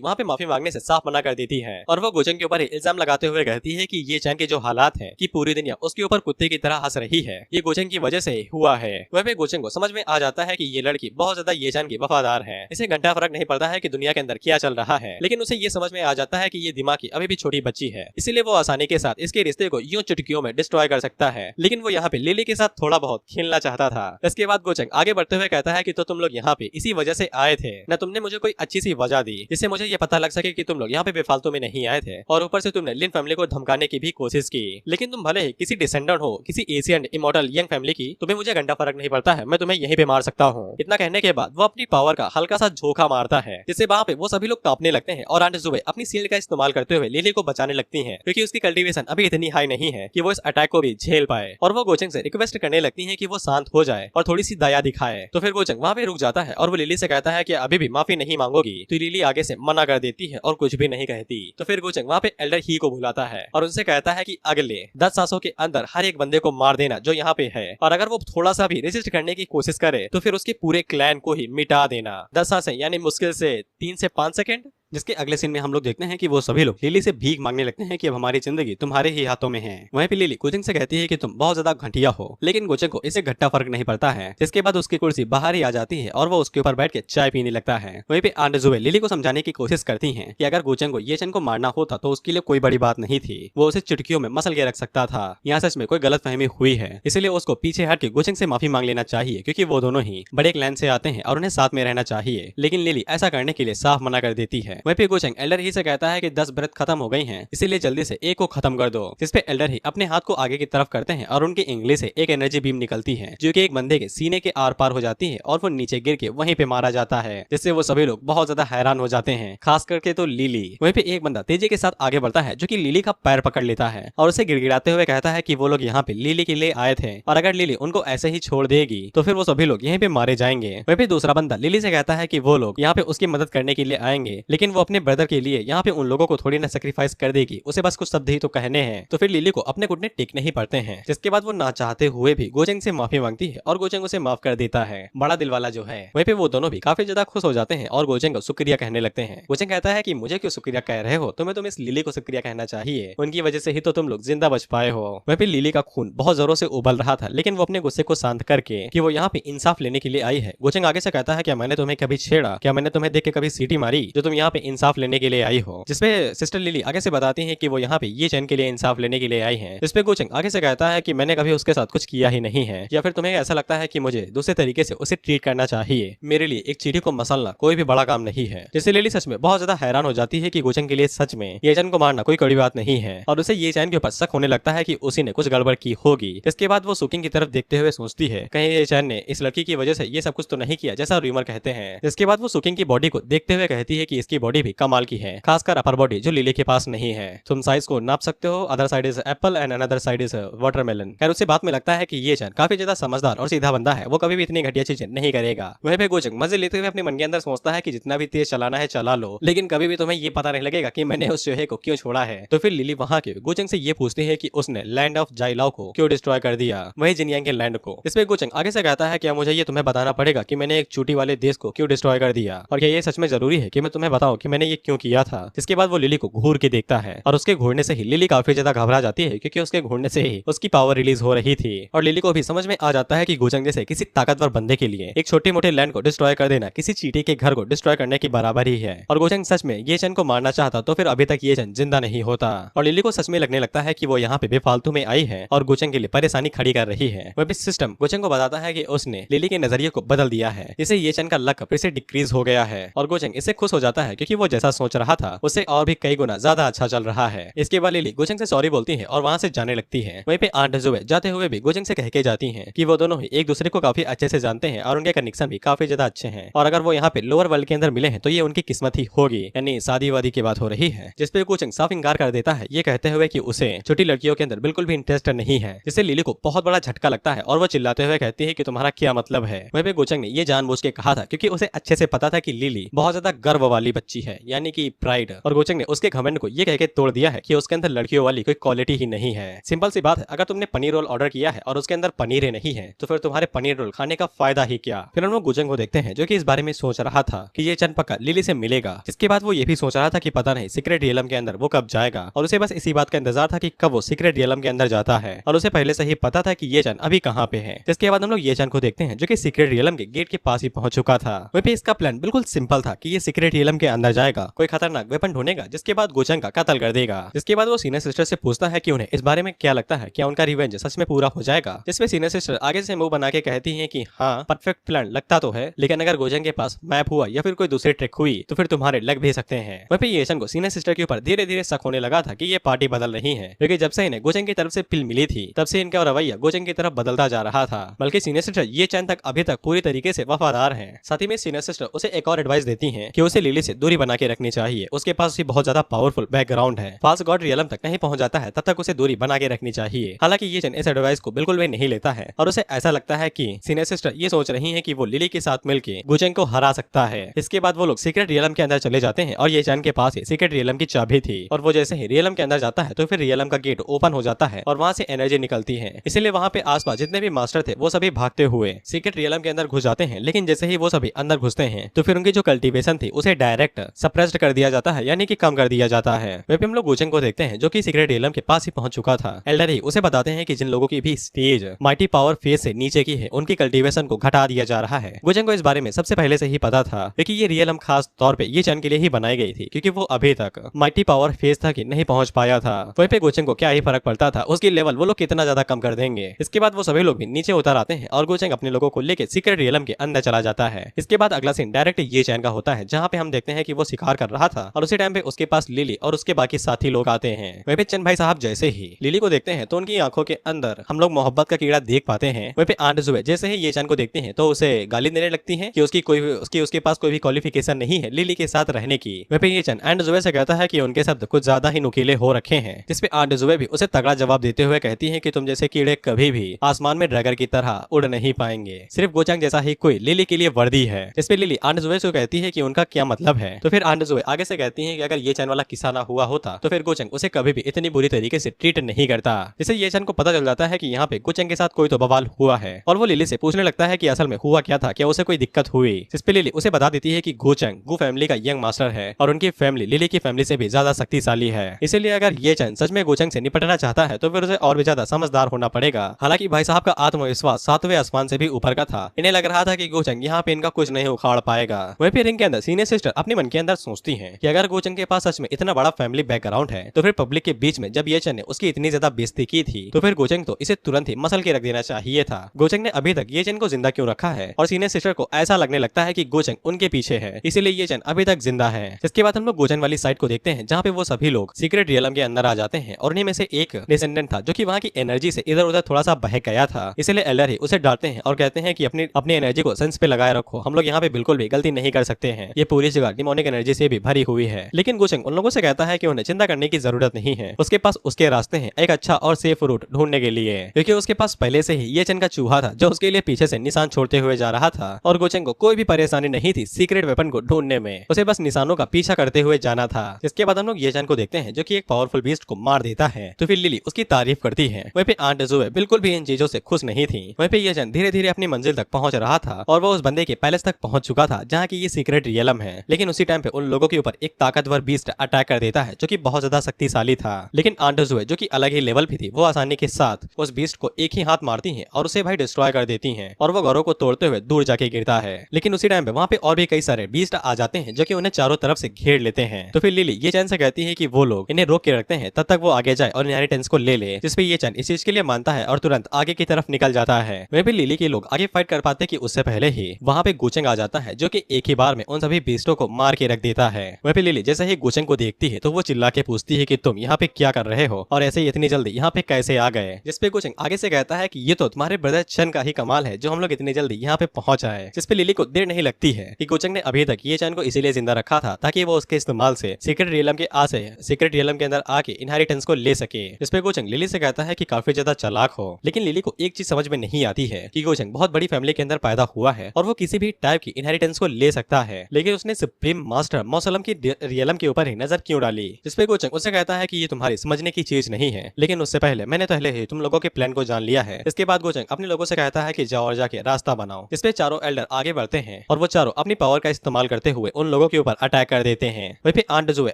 वहाँ पे माफी मांगने से साफ मना कर देती है और वो गोचेंग के ऊपर इल्जाम लगाते हुए कहती है कि ये चैन के जो हालात है कि पूरी दुनिया उसके ऊपर कुत्ते की तरह हंस रही है ये गोचेंग की वजह से हुआ है। वह पे गोचेंग को समझ में आ जाता है कि ये लड़की बहुत ज्यादा ये चैन की वफादार है। इसे घंटा फर्क नहीं पड़ता है कि दुनिया के अंदर क्या चल रहा है, लेकिन उसे ये समझ में आ जाता है कि ये दिमाग की अभी भी छोटी बच्ची है, इसीलिए वो आसानी के साथ इसके रिश्ते को यूं चुटकियों में डिस्ट्रॉय कर सकता है। लेकिन वो यहाँ पे लिली के साथ थोड़ा बहुत खेलना चाहता था। इसके बाद गोचेंग आगे बढ़ते हुए कहता है कि तो तुम लोग यहाँ पे इसी वजह से आए थे न, तुमने मुझे कोई अच्छी सी वजह दी जिससे मुझे ये पता लग सके कि तुम लोग यहाँ पे बेफालतू में नहीं आए थे, और ऊपर से तुमने लिन फैमिली को धमकाने की भी कोशिश की। लेकिन तुम भले ही किसी डिसेंडेंट हो किसी एशियन इमोर्टल यंग फैमिली की, तुम्हें मुझे घंटा फर्क नहीं पड़ता है, मैं तुम्हें यहीं पे मार सकता हूँ। इतना कहने के बाद वो अपनी पावर का हल्का सा झोंका मारता है जिससे वहाँ पे वो सभी लोग कांपने लगते हैं और आंट जुए अपनी शील्ड का इस्तेमाल करते हुए लिली को बचाने लगती है क्योंकि उसकी कल्टीवेशन अभी इतनी हाई नहीं है कि वो इस अटैक को भी झेल पाए। और वो गोचेंग से रिक्वेस्ट करने लगती है कि वो शांत हो जाए और थोड़ी सी दया दिखाए। तो फिर गोचेंग वहाँ पे रुक जाता है और वो लिली से कहता है कि अभी भी माफी नहीं मांगोगी, तो लिली आगे से मना कर देती है और कुछ भी नहीं कहती। तो फिर गोचेंग वहाँ पे एल्डर ही को बुलाता है और उनसे कहता है कि अगले 10 सांसों के अंदर हर एक बंदे को मार देना जो यहाँ पे है, और अगर वो थोड़ा सा भी रेजिस्ट करने की कोशिश करे तो फिर उसके पूरे क्लैन को ही मिटा देना। 10 सांसें यानी मुश्किल से 3 से 5 सेकंड। जिसके अगले सीन में हम लोग देखते हैं कि वो सभी लोग लिली से भीख मांगने लगते हैं कि अब हमारी जिंदगी तुम्हारे ही हाथों में है। वहीं पे लिली गोचेंग से कहती है कि तुम बहुत ज्यादा घटिया हो, लेकिन गोचेंग को इससे घट्टा फर्क नहीं पड़ता है। जिसके बाद उसकी कुर्सी बाहर ही आ जाती है और वो उसके ऊपर बैठ के चाय पीने लगता है। वहीं पे आंट जुए लिली को समझाने की कोशिश करती है कि अगर गोचेंग को ये चैन को मारना होता तो उसके लिए कोई बड़ी बात नहीं थी, वो उसे चुटकियों में मसल के रख सकता था। यहाँ सच में कोई गलत फहमी हुई है, इसलिए उसको पीछे हट के गोचेंग से माफी मांग लेना चाहिए क्योंकि वो दोनों ही बड़े क्लैन से आते हैं और उन्हें साथ में रहना चाहिए। लेकिन लिली ऐसा करने के लिए साफ मना कर देती है। वहीं पे गोचेंग एल्डर ही से कहता है कि 10 ब्रेथ खत्म हो गई हैं, इसीलिए जल्दी से एक को खत्म कर दो। जिसपे एल्डर ही अपने हाथ को आगे की तरफ करते हैं और उनके इंगली से एक एनर्जी बीम निकलती है जो कि एक बंदे के सीने के आर पार हो जाती है और वो नीचे गिर के वहीं पे मारा जाता है, जिससे वो सभी लोग बहुत ज्यादा हैरान हो जाते हैं, खास करके तो लिली। वहीं पे एक बंदा तेजी के साथ आगे बढ़ता है जो कि लिली का पैर पकड़ लेता है और उसे गिड़गिड़ाते हुए कहता है कि वो लोग यहाँ पे लिली के लिए आए थे और अगर लिली उनको ऐसे ही छोड़ देगी तो फिर वो सभी लोग यहीं पे मारे जाएंगे। वहीं पे दूसरा बंदा लिली से कहता है कि वो लोग यहाँ पे उसकी मदद करने के लिए आएंगे, लेकिन वो अपने ब्रदर के लिए यहाँ पे उन लोगों को थोड़ी ना सेक्रीफाइस कर देगी, उसे बस कुछ शब्द ही तो कहने हैं। तो फिर लिली को अपने घुटने टेकने ही पड़ते हैं, जिसके बाद वो ना चाहते हुए भी गोचेंग से माफी मांगती है और गोचेंग उसे माफ कर देता है। बड़ा दिल वाला जो है। वहीं पे वो दोनों भी काफी ज्यादा खुश हो जाते हैं और गोचेंग को शुक्रिया कहने लगते हैं। गोचेंग कहता है कि मुझे क्यों शुक्रिया कह रहे हो, तुम्हें इस लिली को शुक्रिया कहना चाहिए, उनकी वजह से ही तो तुम लोग जिंदा बच पाए हो। वहीं पे लिली का खून बहुत जोरों से उबल रहा था, लेकिन वो अपने गुस्से को शांत करके कि वो यहाँ पे इंसाफ लेने के लिए आई है। गोचेंग आगे से कहता है क्या मैंने तुम्हें कभी छेड़ा, क्या मैंने तुम्हें देख के कभी सीटी मारी जो तुम यहाँ पे इंसाफ लेने के लिए आई हो। जिसपे सिस्टर लिली आगे से बताती हैं कि वो यहाँ पे ये चैन के लिए इंसाफ लेने के लिए आई हैं। इस पे गोचेंग आगे से कहता है कि मैंने कभी उसके साथ कुछ किया ही नहीं है, या फिर तुम्हें ऐसा लगता है कि मुझे दूसरे तरीके से उसे ट्रीट करना चाहिए। मेरे लिए एक चीटी को मसलना कोई भी बड़ा काम नहीं है। जिससे लिली सच में बहुत ज्यादा हैरान हो जाती है कि गोचेंग के लिए सच में ये चैन को मारना कोई कड़ी बात नहीं है और उसे ये चैन के ऊपर शक होने लगता है कि उसी ने कुछ गड़बड़ की होगी। इसके बाद वो सुकिंग की तरफ देखते हुए सोचती है कहीं ये चैन ने इस लड़की की वजह से ये सब कुछ तो नहीं किया जैसा रूमर कहते हैं। इसके बाद वो सुकिंग की बॉडी को देखते हुए कहती है कि इसकी बॉडी भी कमाल की है, खासकर अपर बॉडी जो लिली के पास नहीं है। तुम साइज को नाप सकते हो, other side is Apple and another side is watermelon. खैर उससे बात में लगता है कि ये चन काफी ज्यादा समझदार और सीधा बंदा है, वो कभी भी इतनी घटिया चीजें नहीं करेगा। वहीं पे गोचंग मजे लेते हुए अपने मन के अंदर सोचता है कि जितना भी तेज चलाना है चला लो, लेकिन कभी भी तुम्हें ये पता नहीं लगेगा कि मैंने उस चूहे को क्यों छोड़ा है। तो फिर लिली वहां के गोचंग से ये पूछती है कि उसने लैंड ऑफ जाइलाओ को क्यों डिस्ट्रॉय कर दिया, वही जिनियांग के लैंड को। इसमें गोचंग आगे से कहता है कि मुझे ये तुम्हें बताना पड़ेगा कि मैंने एक चोटी वाले देश को क्यों डिस्ट्रॉय कर दिया, और क्या ये सच में जरूरी है कि मैं तुम्हें बताऊं कि मैंने ये क्यों किया था। इसके बाद वो लिली को घूर के देखता है और उसके घूरने से ही लिली काफी ज्यादा घबरा जाती है, क्योंकि उसके घूरने से ही उसकी पावर रिलीज हो रही थी। और लिली को भी समझ में आ जाता है कि गोचंग जैसे किसी ताकतवर बंदे के लिए एक छोटे मोटे लैंड को डिस्ट्रॉय कर देना किसी चींटी के घर को डिस्ट्रॉय करने की बराबर ही है। और गोचंग सच में ये चन को मारना चाहता तो फिर अभी तक ये चन जिंदा नहीं होता। और लिली को सच में लगने लगता है कि वो यहाँ पे बेफालतू में आई है और गोचंग के लिए परेशानी खड़ी कर रही है। वह भी सिस्टम गोचंग को बताता है कि उसने लिली के नजरिए को बदल दिया है, जिससे ये चन का लक फिर से डिक्रीज हो गया है। और गोचंग इससे खुश हो जाता है, क्योंकि वो जैसा सोच रहा था उससे और भी कई गुना ज्यादा अच्छा चल रहा है। इसके बाद लिली गोचंग से सॉरी बोलती है और वहाँ से जाने लगती है। वहीं पे आंट जुए जाते हुए भी गोचंग से कह के जाती हैं कि वो दोनों ही एक दूसरे को काफी अच्छे से जानते हैं और उनके कनेक्शन भी काफी ज्यादा अच्छे हैं, और अगर वो यहाँ पे लोअर वर्ल्ड के अंदर मिले हैं तो ये उनकी किस्मत ही होगी, यानी शादी वादी की बात हो रही है। जिसपे गोचंग साफ इंकार कर देता है, ये कहते हुए कि उसे छोटी लड़कियों के अंदर बिल्कुल भी इंटरेस्ट नहीं है, जिससे लिली को बहुत बड़ा झटका लगता है और वो चिल्लाते हुए कहती है कि तुम्हारा क्या मतलब है। वहीं पे गोचंग ने ये जानबूझ के कहा था, क्योंकि उसे अच्छे से पता था कि लिली बहुत ज्यादा गर्व वाली बच्ची है, यानी कि प्राइड। और गोचंग ने उसके घमंड को ये कह के तोड़ दिया है कि उसके अंदर लड़कियों वाली कोई क्वालिटी ही नहीं है। सिंपल सी बात है, अगर तुमने पनीर रोल ऑर्डर किया है और उसके अंदर पनीर नहीं है तो फिर तुम्हारे पनीर रोल खाने का फायदा ही क्या। फिर हम लोग गोचंग को देखते हैं जो कि इस बारे में सोच रहा था कि ये चन पक्का लिली से मिलेगा। जिसके बाद वो ये भी सोच रहा था कि पता नहीं सीक्रेट रियलम के अंदर वो कब जाएगा, और उसे बस इसी बात का इंतजार था कि कब वो सीक्रेट रियलम के अंदर जाता है, और उसे पहले से ही पता था कि ये चन अभी कहाँ पे है। जिसके बाद हम लोग ये चन को देखते हैं जो कि सीक्रेट रियलम के गेट के पास ही पहुंच चुका था। वहीं पे इसका प्लान बिल्कुल सिंपल था कि ये सीक्रेट रियलम के अंदर जाएगा, कोई खतरनाक वेपन ढूंढेगा, जिसके बाद गोचंग का कत्ल कर देगा। जिसके बाद वो सीनियर सिस्टर से पूछता है कि उन्हें इस बारे में क्या लगता है, क्या उनका रिवेंज सच में पूरा हो जाएगा। जिसमें सीनियर सिस्टर आगे से मुंह बना के कहती है कि हाँ परफेक्ट प्लान लगता तो है, लेकिन अगर गोचंग के पास मैप हुआ या फिर कोई दूसरी ट्रिक हुई तो फिर तुम्हारे लग भी सकते हैं। वहीं पे ये चन को सीनियर सिस्टर के ऊपर धीरे धीरे शक होने लगा था कि ये पार्टी बदल रही है, क्योंकि जब से इन्हें गोचंग की तरफ से पिल मिली थी तब से इनका रवैया गोचंग की तरफ बदलता जा रहा था। बल्कि सीनियर सिस्टर ये चन तक अभी तक पूरी तरीके से वफादार है। साथ ही में सीनियर सिस्टर उसे एक और एडवाइस देती है कि उसे लिली से दूरी बना के रखनी चाहिए, उसके पास भी बहुत ज्यादा पावरफुल बैकग्राउंड है, फाल्स गॉड रियलम तक नहीं पहुंच जाता है तब तक उसे दूरी बना के रखनी चाहिए। हालांकि ये चन इस एडवाइस को बिल्कुल भी नहीं लेता है और उसे ऐसा लगता है कि सीनियर सिस्टर ये सोच रही है कि वो लिली के साथ मिलकर गोचंग को हरा सकता है। इसके बाद वो लोग सीक्रेट रियलम के अंदर चले जाते हैं और ये चन के पास ही सीक्रेट रियलम की चाबी थी, और वो जैसे ही रियलम के अंदर जाता है तो फिर रियलम का गेट ओपन हो जाता है और वहाँ से एनर्जी निकलती है। इसलिए वहाँ पे आसपास जितने भी मास्टर थे वो सभी भागते हुए सीक्रेट रियलम के अंदर घुस जाते हैं। लेकिन जैसे ही वो सभी अंदर घुसते हैं तो फिर उनकी जो कल्टीवेशन थी उसे डायरेक्ट सप्रेस्ड कर दिया जाता है, यानी कि कम कर दिया जाता है। वहीं पे हम लोग गोचंग को देखते हैं जो कि सीक्रेट रियलम के पास ही पहुंच चुका था। एल्डर ही उसे बताते हैं कि जिन लोगों की भी स्टेज माइटी पावर फेज से नीचे की है उनकी कल्टीवेशन को घटा दिया जा रहा है। गोचंग को इस बारे में सबसे पहले से ही पता था, क्योंकि ये रियलम खास तौर पे ये चन के लिए ही बनाई गई थी, क्योंकि वो अभी तक माइटी पावर फेज तक नहीं पहुंच पाया था। वहीं पे गोचंग को क्या ही फर्क पड़ता था उसकी लेवल वो लोग कितना ज्यादा कम कर देंगे। इसके बाद वो सभी लोग भी नीचे उतर आते हैं और गोचंग अपने लोगों को लेकर सीक्रेट रियलम के अंदर चला जाता है। इसके बाद अगला सीन डायरेक्ट ये चैन का होता है, जहाँ पे हम देखते हैं कि वो शिकार कर रहा था और उसी टाइम पे उसके पास लिली और उसके बाकी साथी लोग आते हैं। वहीं पे चंद भाई साहब जैसे ही लिली को देखते हैं तो उनकी आंखों के अंदर हम लोग मोहब्बत का कीड़ा देख पाते हैं। वहीं पे आंट जुए जैसे ही ये चैन को देखते हैं तो उसे गाली देने लगती है कि उसके पास कोई भी क्वालिफिकेशन नहीं है लिली के साथ रहने की। वहीं पे ये चैन आंट जुए से कहता है कि उनके शब्द कुछ ज्यादा ही नुकीले हो रखे हैं, जिसपे आंट जुए भी उसे तगड़ा जवाब देते हुए कहती है कि तुम जैसे कीड़े कभी भी आसमान में ड्रैगन की तरह उड़ नहीं पाएंगे, सिर्फ गोचंग जैसा ही कोई लिली के लिए वर्दी है। जिसपे लिली आंट जुए से कहती है कि उनका क्या मतलब है। तो फिर आंट जुए आगे से कहती है कि अगर ये चैन वाला किस्सा ना हुआ होता तो फिर गोचंग उसे कभी भी इतनी बुरी तरीके से ट्रीट नहीं करता। जिससे ये चैन को पता चल जाता है कि यहाँ पे गोचंग के साथ कोई तो बवाल हुआ है, और वो लिली से पूछने लगता है कि असल में हुआ क्या था, क्या उसे कोई दिक्कत हुई। जिसपे लिली उसे बता देती है कि गोचंग गु फैमिली का यंग मास्टर है और उनकी फैमिली लिली की फैमिली से भी ज्यादा शक्तिशाली है। इसीलिए अगर ये चैन सच में गोचंग से निपटना चाहता है तो फिर उसे और भी ज्यादा समझदार होना पड़ेगा। हालांकि भाई साहब का आत्मविश्वास 7वें आसमान से भी ऊपर का था। इन्हें लग रहा था कि गोचंग यहाँ पे इनका कुछ नहीं उखाड़ पाएगा। वहीं फिर इनके अंदर सीनियर सिस्टर अपने मन के अंदर सोचती है कि अगर गोचंग के पास सच में इतना बड़ा फैमिली बैकग्राउंड है तो फिर पब्लिक के बीच में जब ये चैन ने उसकी इतनी ज्यादा बेइज्जती की थी तो फिर गोचंग तो इसे तुरंत ही मसल के रख देना चाहिए था। गोचंग ने अभी तक ये चैन को जिंदा क्यों रखा है, और सीनियर सिस्टर को ऐसा लगने लगता है कि गोचंग उनके पीछे है, इसीलिए ये चैन अभी तक जिंदा है। इसके बाद हम लोग गोचंग वाली साइड को देखते हैं जहाँ पे वो सभी लोग सीक्रेट रियलम के अंदर आ जाते हैं, और उन्हीं में से एक डिसेंडेंट था जो कि वहाँ की एनर्जी से इधर उधर थोड़ा सा बहक गया था। इसलिए एल्डर ही उसे डांटते हैं और कहते हैं कि अपनी एनर्जी को सेंस पे लगाए रखो, हम लोग यहाँ पे बिल्कुल भी गलती नहीं कर सकते हैं, ये पूरी जगह डिमोनिक एनर्जी से भी भरी हुई है। लेकिन गुचेंग उन लोगों से कहता है कि उन्हें चिंता करने की जरूरत नहीं है, उसके पास उसके रास्ते हैं एक अच्छा और सेफ रूट ढूंढने के लिए, क्योंकि उसके पास पहले से ही ये चैन का चूहा था जो उसके लिए पीछे से निशान छोड़ते हुए जा रहा था। और गुचेंग को कोई भी परेशानी नहीं थी सीक्रेट वेपन को ढूंढने में, उसे बस निशानों का पीछा करते हुए जाना था। इसके बाद हम लोग ये चैन को देखते हैं जो कि एक पावरफुल बीस्ट को मार देता है, तो फिर लिली उसकी तारीफ करती है। वहीं पे आंट जुए बिल्कुल भी इन चीजों से खुश नहीं थी। वहीं पे ये चैन धीरे धीरे अपनी मंजिल तक पहुंच रहा था और वो उस बंदे के पैलेस तक पहुंच चुका था जहाँ की ये सीक्रेट रियलम है। लेकिन उसी टाइम पे उन लोगों के ऊपर एक ताकतवर बीस्ट अटैक कर देता है जो कि बहुत ज्यादा शक्तिशाली था। लेकिन आंट जुए जो कि अलग ही लेवल भी थी, वो आसानी के साथ उस बीस्ट को एक ही हाथ मारती है और उसे भाई डिस्ट्रॉय कर देती है और वो घरों को तोड़ते हुए दूर जाके गिरता है। लेकिन उसी टाइम पे वहाँ पे और भी कई सारे बीस्ट आ जाते हैं जो कि उन्हें चारों तरफ से घेर लेते हैं। तो फिर लिली ये चैन से कहती है कि वो लोग इन्हें रोक के रखते हैं तब तक वो आगे जाए और इनहेरिटेंस को ले ले, जिसपे ये चैन इस चीज के लिए मानता है और तुरंत आगे की तरफ निकल जाता है। वहीं पे लिली के लोग आगे फाइट कर पाते कि उससे पहले ही वहाँ पे गुचेंग आ जाता है जो कि एक ही बार में उन सभी बीस्टों को मार के रख देता है। वहीं पे लिली जैसे ही गुचेंग को देखती है तो वो चिल्ला के पूछती है कि तुम यहाँ पे क्या कर रहे हो और ऐसे ही इतनी जल्दी यहाँ पे कैसे आ गए, जिसपे गुचेंग आगे से कहता है कि ये तो तुम्हारे ब्रदर चन का ही कमाल है जो हम लोग इतनी जल्दी यहाँ पे पहुंच आए। जिसपे लिली को देर नहीं लगती है कि गुचेंग ने अभी तक ये चैन को इसीलिए जिंदा रखा था ताकि वो उसके इस्तेमाल से सीक्रेट रियलम के अंदर आके इनहेरिटेंस को ले सके। जिसपे गुचेंग लिली से कहता है कि काफी ज्यादा चालाक हो। लेकिन लिली को एक चीज समझ में नहीं आती है कि गुचेंग बहुत बड़ी फैमिली के अंदर पैदा हुआ है और वो किसी भी टाइप की इनहेरिटेंस को ले सकता है, लेकिन उसने सुप्रीम मास्टर मौसलम की रियलम के ऊपर ही नजर क्यों डाली। जिसपे गुचेंग उससे कहता है कि ये तुम्हारी समझने की चीज नहीं है, लेकिन उससे पहले मैंने पहले ही तुम लोगों के प्लान को जान लिया है। इसके बाद गुचेंग अपने लोगों से कहता है कि जाओ और जाके रास्ता बनाओ। इसपे चारों एल्डर आगे बढ़ते हैं और वो चारों अपनी पावर का इस्तेमाल करते हुए उन लोगों के ऊपर अटैक कर देते हैं। वहीं पे आंट जुए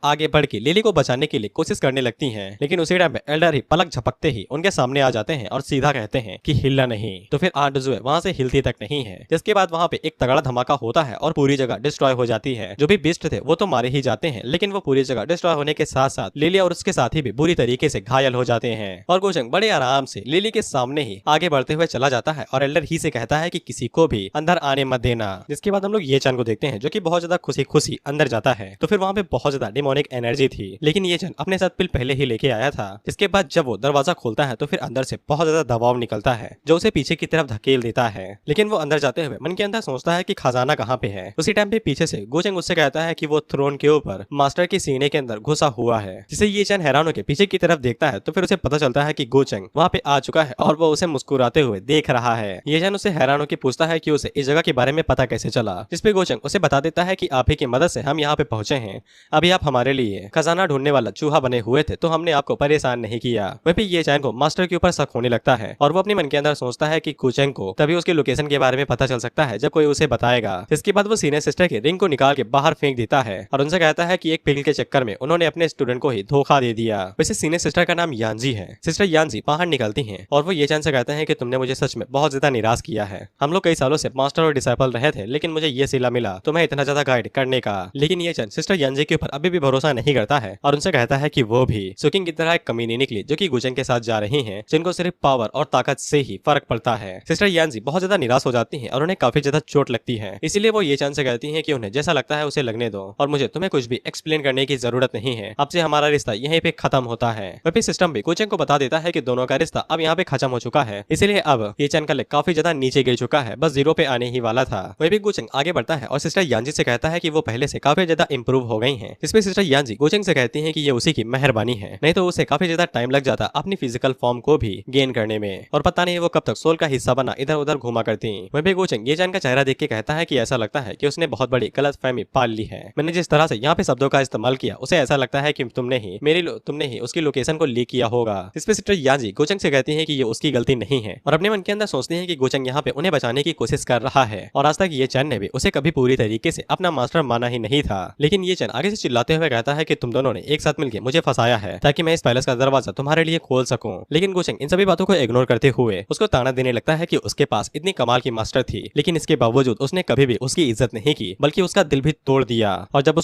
आगे बढ़ के लिली को बचाने के लिए कोशिश करने लगती हैं, लेकिन उसी टाइम पे एल्डर ही पलक झपकते ही उनके सामने आ जाते हैं और सीधा कहते हैं कि हिलना नहीं। तो फिर आंट जुए वहां से हिलती तक नहीं है। जिसके बाद वहां पे एक तगड़ा धमाका होता है और पूरी जगह डिस्ट्रॉय हो जाती है। जो भी बीस्ट थे वो तो मारे ही जाते हैं, लेकिन वो पूरी जगह डिस्ट्रॉय होने के साथ साथ लिली और उसके साथी भी बुरी तरीके से घायल हो जाते हैं। और गुचेंग बड़े आराम से लिली के सामने ही आगे बढ़ते हुए चला जाता है और एल्डर ही से कहता है कि किसी को भी अंदर आने मत देना। जिसके बाद हम लोग ये चैन को देखते हैं जो कि बहुत ज्यादा खुशी अंदर जाता है। तो फिर वहाँ पे बहुत ज्यादा डिमोनिक एनर्जी थी, लेकिन ये चैन अपने साथ पिल पहले ही लेके आया था। इसके बाद जब वो दरवाजा खोलता है तो फिर अंदर से बहुत ज्यादा दबाव निकलता है जो उसे पीछे की तरफ धकेल देता है। लेकिन वो अंदर जाते हुए मन के अंदर सोचता है कि खजाना कहाँ पे है। उसी टाइम पे पीछे से गुचेंग उससे कहता है कि वो थ्रोन के ऊपर मास्टर के सीने के अंदर घुसा हुआ है। जिसे ये चैन हैरान होकर पीछे की तरफ देखता है तो फिर उसे पता चलता है कि गुचेंग वहाँ पे आ चुका है और वो उसे मुस्कुराते हुए देख रहा है। ये चैन उसे हैरान होकर पूछता है कि उसे इस जगह के बारे में पता कैसे चला। जिसपे गुचेंग उसे बता देता है कि आप ही की मदद से हम यहाँ पे पहुंचे हैं। अभी आप हमारे लिए खजाना ढूंढने वाला चूहा बने हुए थे तो हमने आपको परेशान नहीं किया। वहीं पे ये चैन को मास्टर के ऊपर शक होने लगता है और वो अपने मन के अंदर सोचता है कि गुचेंग को तभी उसके लोकेशन के बारे में पता चल सकता है जब कोई उसे बताएगा। इसके बाद वो सीनियर सिस्टर के रिंग को निकाल के बाहर फेंक देता है और उनसे कहता है कि एक पिल के चक्कर में उन्होंने अपने स्टूडेंट को ही धोखा दे दिया। वैसे सीनियर सिस्टर का नाम यांजी है। सिस्टर यांजी बाहर निकलती हैं और वो ये चैन से कहते हैं कि तुमने मुझे सच में बहुत ज्यादा निराश किया है। हम लोग कई सालों से मास्टर और डिसाइपल रहे थे, लेकिन मुझे ये सिला मिला तुम्हें इतना ज्यादा गाइड करने का। लेकिन ये चैन सिस्टर यांजी के ऊपर अभी भी भरोसा नहीं करता है और उनसे कहता है कि वो भी सुकिंग की तरह एक कमीनी निकली जो कि गुचेंग के साथ जा रही हैं, जिनको सिर्फ पावर और ताकत से ही फर्क पड़ता है। सिस्टर यांजी बहुत ज्यादा निराश हो जाती हैं और उन्हें काफी ज्यादा चोट लगती है। इसीलिए वो ये चैन से कहती हैं कि उन्हें जैसा लगता है उसे लगने दो और मुझे तुम्हें कुछ भी एक्सप्लेन करने की जरूरत नहीं है। अब से हमारा रिश्ता यहीं पे खत्म होता है। वही सिस्टम भी गुचेंग को बता देता है कि दोनों का रिश्ता अब यहाँ पे खत्म हो चुका है, इसीलिए अब ये चैन का लेग काफी ज्यादा नीचे गिर चुका है, बस 0 पे आने ही वाला था। वही भी गुचेंग आगे बढ़ता है और सिस्टर यांजी से कहता है कि वो पहले से काफी ज्यादा इंप्रूव हो गई हैं। इसमें सिस्टर यांजी गुचेंग से कहती हैं कि ये उसी की मेहरबानी है, नहीं तो उसे काफी ज्यादा टाइम लग जाता अपनी फिजिकल फॉर्म को भी गेन करने में, और पता नहीं वो कब तक सोल का हिस्सा बना इधर उधर घुमा करती। वही भी गुचेंग ये चैन का चेहरा देख के कहता है कि ऐसा लगता है कि उसने बहुत बड़ी गलतफहमी पाल ली है। मैंने जिस तरह से यहाँ पे शब्दों का इस्तेमाल किया उसे ऐसा लगता है कि तुमने ही उसकी लोकेशन को लीक किया होगा। इसमें सिस्टर यांजी गुचेंग से कहती है कि ये उसकी गलती नहीं है और अपने मन के अंदर सोचती है कि गुचेंग यहाँ पे उन्हें बचाने की कोशिश कर रहा है और आज तक ये चैन ने भी उसे कभी पूरी तरीके से अपना मास्टर माना ही नहीं था। लेकिन ये चैन आगे से चिल्लाते हुए कहता है कि तुम दोनों ने एक साथ मिलकर मुझे फंसाया है ताकि मैं इस पैलेस का दरवाजा तुम्हारे लिए खोल सकूं। लेकिन गुचेंग इन सभी बातों को इग्नोर करते हुए उसको ताना देने लगता है कि उसके पास इतनी कमाल की मास्टर थी, लेकिन इसके बावजूद उसने कभी भी उसकी इज्जत नहीं की बल्कि उसका दिल भी तोड़ दिया। और जब